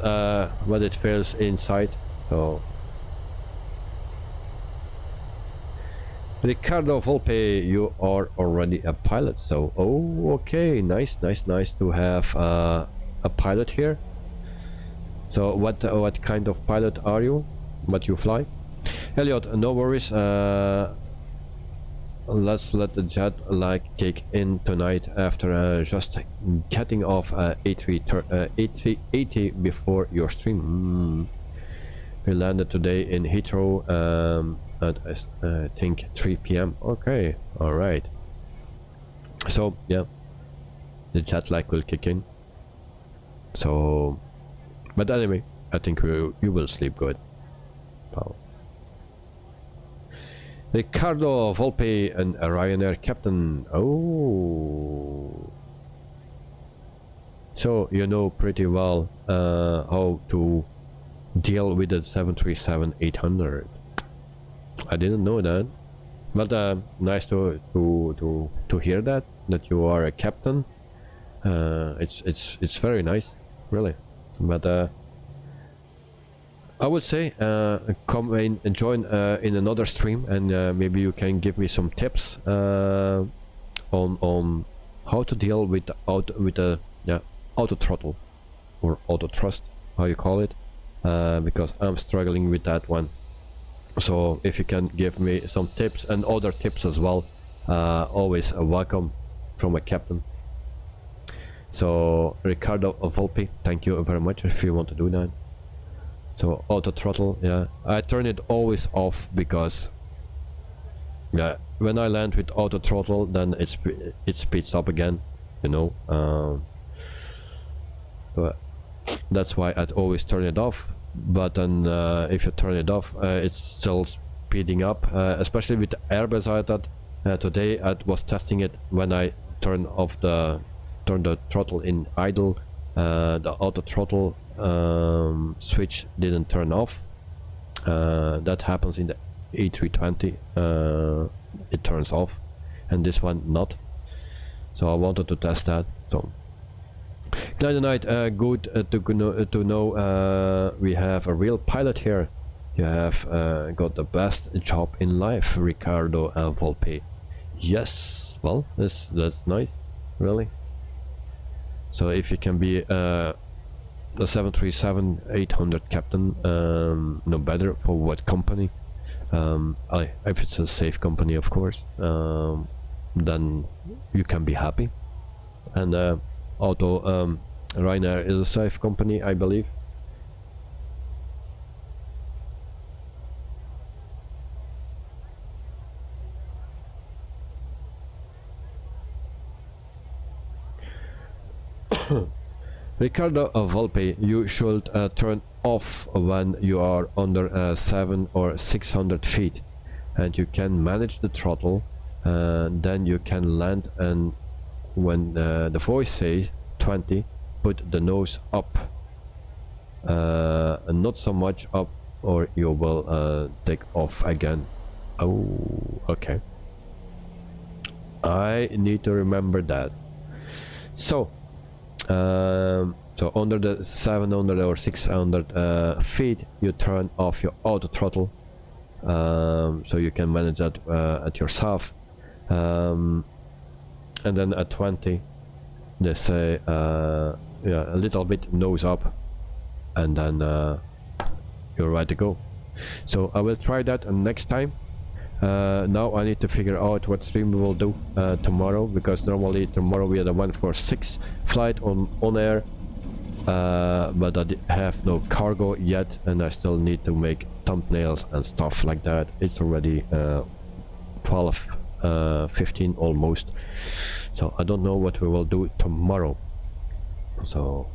what it feels inside. So Ricardo Volpe, you are already a pilot. So oh, okay, nice to have a pilot here. So what kind of pilot are you? What you fly? Elliot, no worries. Let's let the jet lag kick in tonight after just getting off A380 before your stream. We landed today in Heathrow at I think 3 p.m. Okay, all right. So yeah, the jet lag will kick in. So, but anyway, I think you will sleep good. Wow. Ricardo Volpe, and a Ryanair captain. Oh, So you know pretty well how to deal with the 737-800. I didn't know that, but nice to hear that you are a captain. It's very nice, really. But I would say come in and join in another stream, and maybe you can give me some tips on how to deal with the auto throttle or auto thrust, how you call it, because I'm struggling with that one. So if you can give me some tips and other tips as well, always a welcome from a captain. So Ricardo Volpe, thank you very much if you want to do that. So auto throttle, yeah, I turn it always off because when I land with auto throttle, then it speeds up again, you know. But that's why I'd always turn it off. But then if you turn it off, it's still speeding up, especially with the Airbus. I thought today I was testing it when I turn the throttle in idle. The auto throttle switch didn't turn off. That happens in the A320. It turns off, and this one not. So I wanted to test that. So Night, good to know we have a real pilot here. You have got the best job in life, Ricardo Volpe. Yes, well, that's nice, really. So if you can be the 737-800 captain, no better for what company? If it's a safe company, of course, then you can be happy. And Ryanair is a safe company, I believe. Ricardo Volpe, you should turn off when you are under 700 or 600 feet, and you can manage the throttle, then you can land, and when the voice says 20, put the nose up, and not so much up, or you will take off again. Oh, okay. I need to remember that. So so under the 700 or 600 feet, you turn off your auto throttle, so you can manage that at yourself, and then at 20 they say yeah, a little bit nose up, and then you're right to go. So I will try that next time. Now I need to figure out what stream we will do tomorrow, because normally tomorrow we had a 146 flight on air, but I have no cargo yet, and I still need to make thumbnails and stuff like that. It's already 12:15 almost, so I don't know what we will do tomorrow. So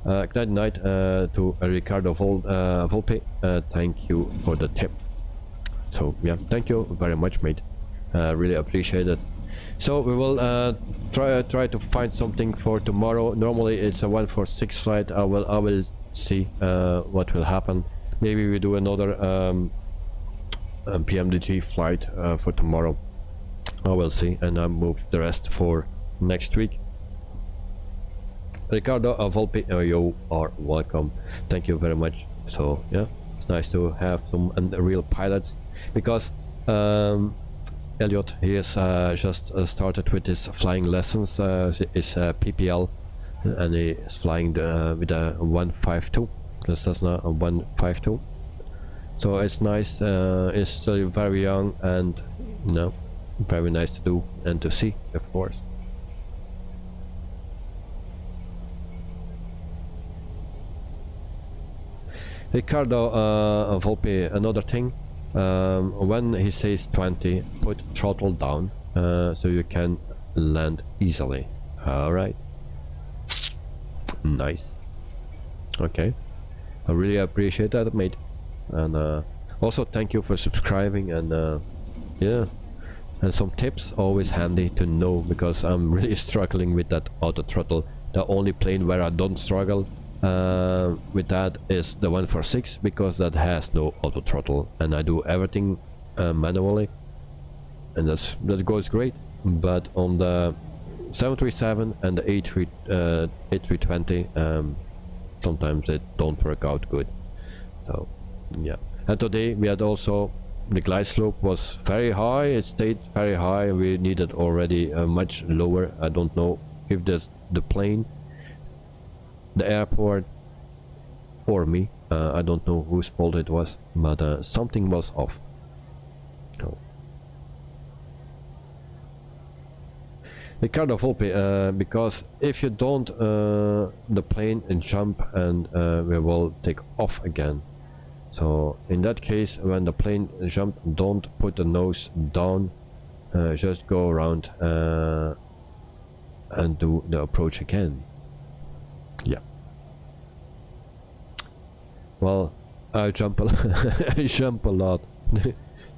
good night to Ricardo Volpe. Thank you for the tip. So yeah, thank you very much, mate. Really appreciate it. So we will try to find something for tomorrow. Normally it's a 146 flight. I will see what will happen. Maybe we do another Pmdg flight for tomorrow. I will see, and I'll move the rest for next week. Ricardo Volpe, you are welcome. Thank you very much. So yeah, it's nice to have some real pilots, because Elliot, he has just started with his flying lessons. His PPL, and he is flying with a 152. This is not a 152. So it's nice. He's still very young, and very nice to do and to see, of course. Ricardo Volpe, another thing, when he says 20, put throttle down, so you can land easily. Alright, nice. Okay, I really appreciate that, mate. And also thank you for subscribing, and yeah, And some tips always handy to know, because I'm really struggling with that auto throttle. The only plane where I don't struggle with that is the 146, because that has no auto throttle and I do everything manually, and that goes great. But on the 737 and the A320 sometimes it don't work out good. So yeah. And today we had also the glide slope was very high. It stayed very high. We needed already much lower. I don't know if there's the plane, the airport, or me. I don't know whose fault it was, but something was off. So. Ricardo Volpe, because if you don't, the plane jump and we will take off again. So in that case, when the plane jump, don't put the nose down, just go around and do the approach again. Yeah. Well, I jump a I jump a lot.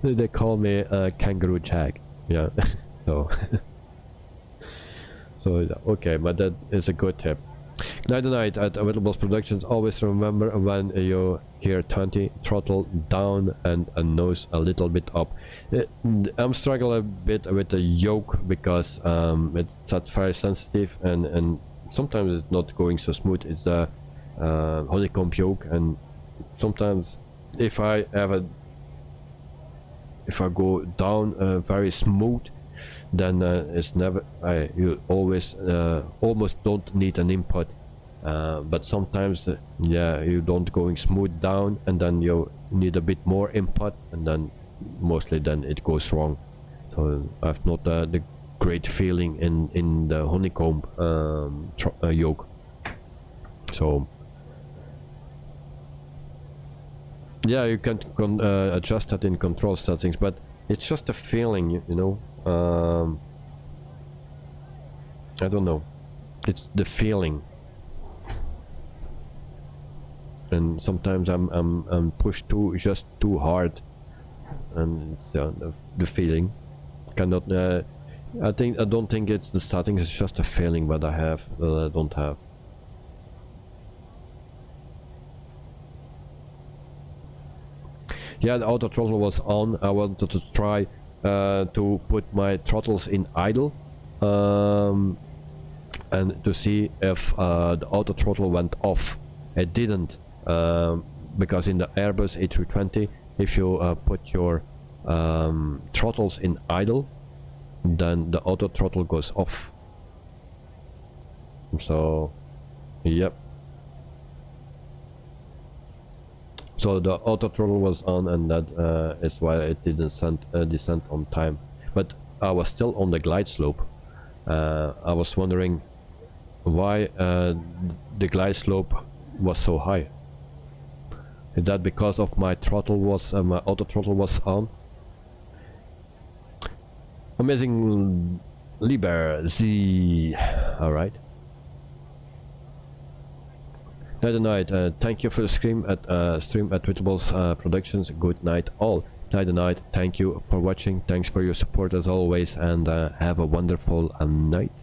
They call me Kangaroo Jack. Yeah. So. So okay, but that is a good tip. Night at Available Productions. Always remember, when you hear 20, throttle down and a nose a little bit up. I'm struggling a bit with the yoke, because it's not very sensitive, and sometimes it's not going so smooth. It's the honeycomb yoke, and sometimes if I go down very smooth, then it's never. You always almost don't need an input, but sometimes yeah, you don't going smooth down, and then you need a bit more input, and then mostly then it goes wrong. So I've not the great feeling in the honeycomb yoke. So yeah, you can adjust that in control settings, but it's just a feeling, you know. I don't know, it's the feeling, and sometimes I'm pushed just too hard, and it's the feeling cannot. I don't think it's the settings. It's just a feeling that I have, that I don't have. Yeah, the auto throttle was on. I wanted to try to put my throttles in idle and to see if the auto throttle went off. It didn't, because in the Airbus A320, if you put your throttles in idle, then the auto throttle goes off. So yep. So the auto throttle was on, and that is why it didn't descend on time. But I was still on the glide slope. I was wondering why the glide slope was so high. Is that because of my throttle was my auto throttle was on? Amazing Liber Z. All right. Night, thank you for the stream at Twitterable's Productions. Good night all. Night, thank you for watching. Thanks for your support as always, and have a wonderful night.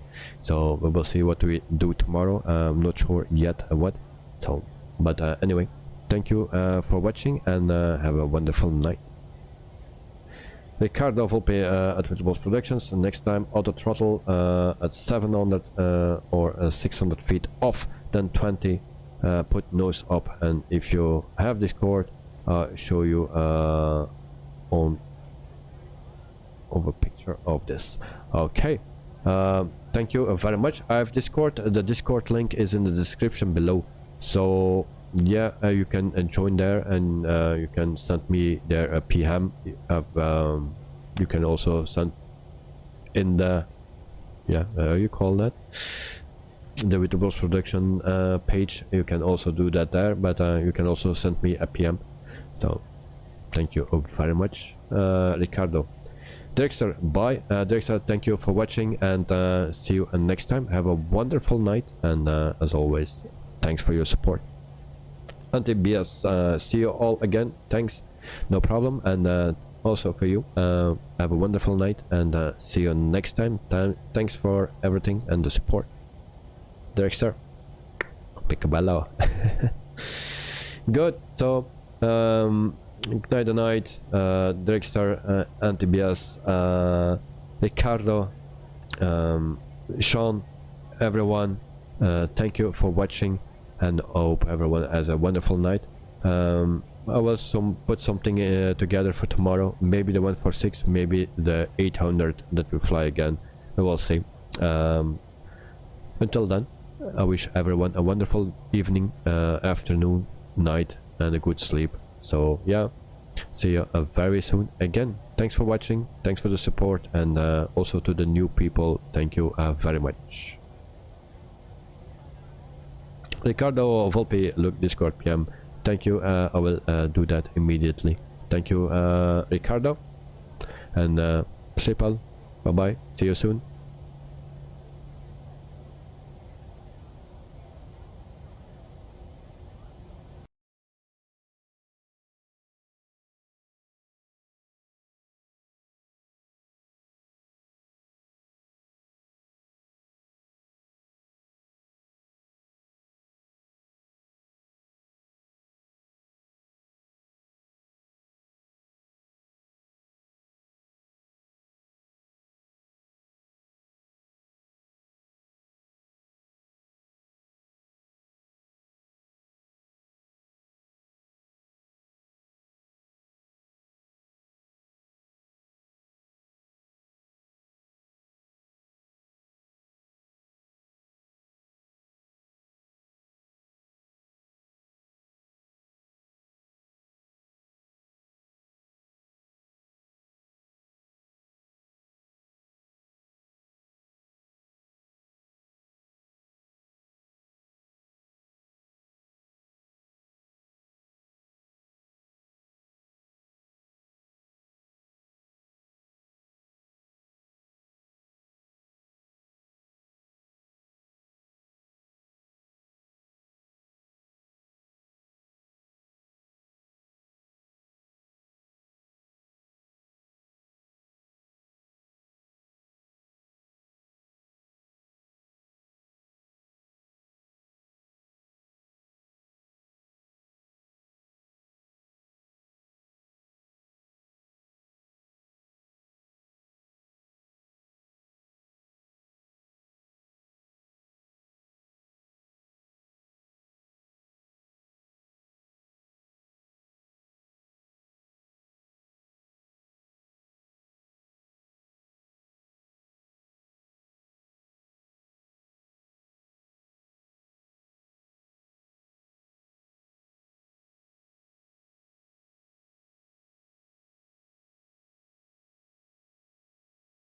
So we will see what we do tomorrow. I'm not sure yet what. So, but anyway, thank you for watching, and have a wonderful night. Ricardo Volpe at Twitterable's Productions. Next time, auto throttle at 700 or 600 feet off, then 20. Put nose up, and if you have Discord, show you on a picture of this. Okay, thank you very much. I have Discord. The Discord link is in the description below, so yeah, you can join there, and you can send me there a PM. You can also send in the you call that the Twitterable's Production page. You can also do that there, but you can also send me a PM. So thank you very much, Ricardo. Dexter, bye. Dexter, thank you for watching, and see you next time. Have a wonderful night, and as always, thanks for your support. Antibias, see you all again. Thanks, no problem, and also for you. Have a wonderful night, and see you next time. Thanks for everything and the support. Dragster, Picabello. Good. So Ignite the Night, Dragster, Antibias, Ricardo, Sean, everyone, thank you for watching, and hope everyone has a wonderful night. I will put something together for tomorrow, maybe the 146, maybe the 800 that will fly again. We will see. Until then, I wish everyone a wonderful evening, afternoon, night, and a good sleep. So yeah, see you very soon again. Thanks for watching, thanks for the support, and also to the new people, thank you very much. Ricardo Volpe, look, Discord PM. Thank you, I will do that immediately. Thank you, Ricardo, and sleep well. Bye bye, see you soon.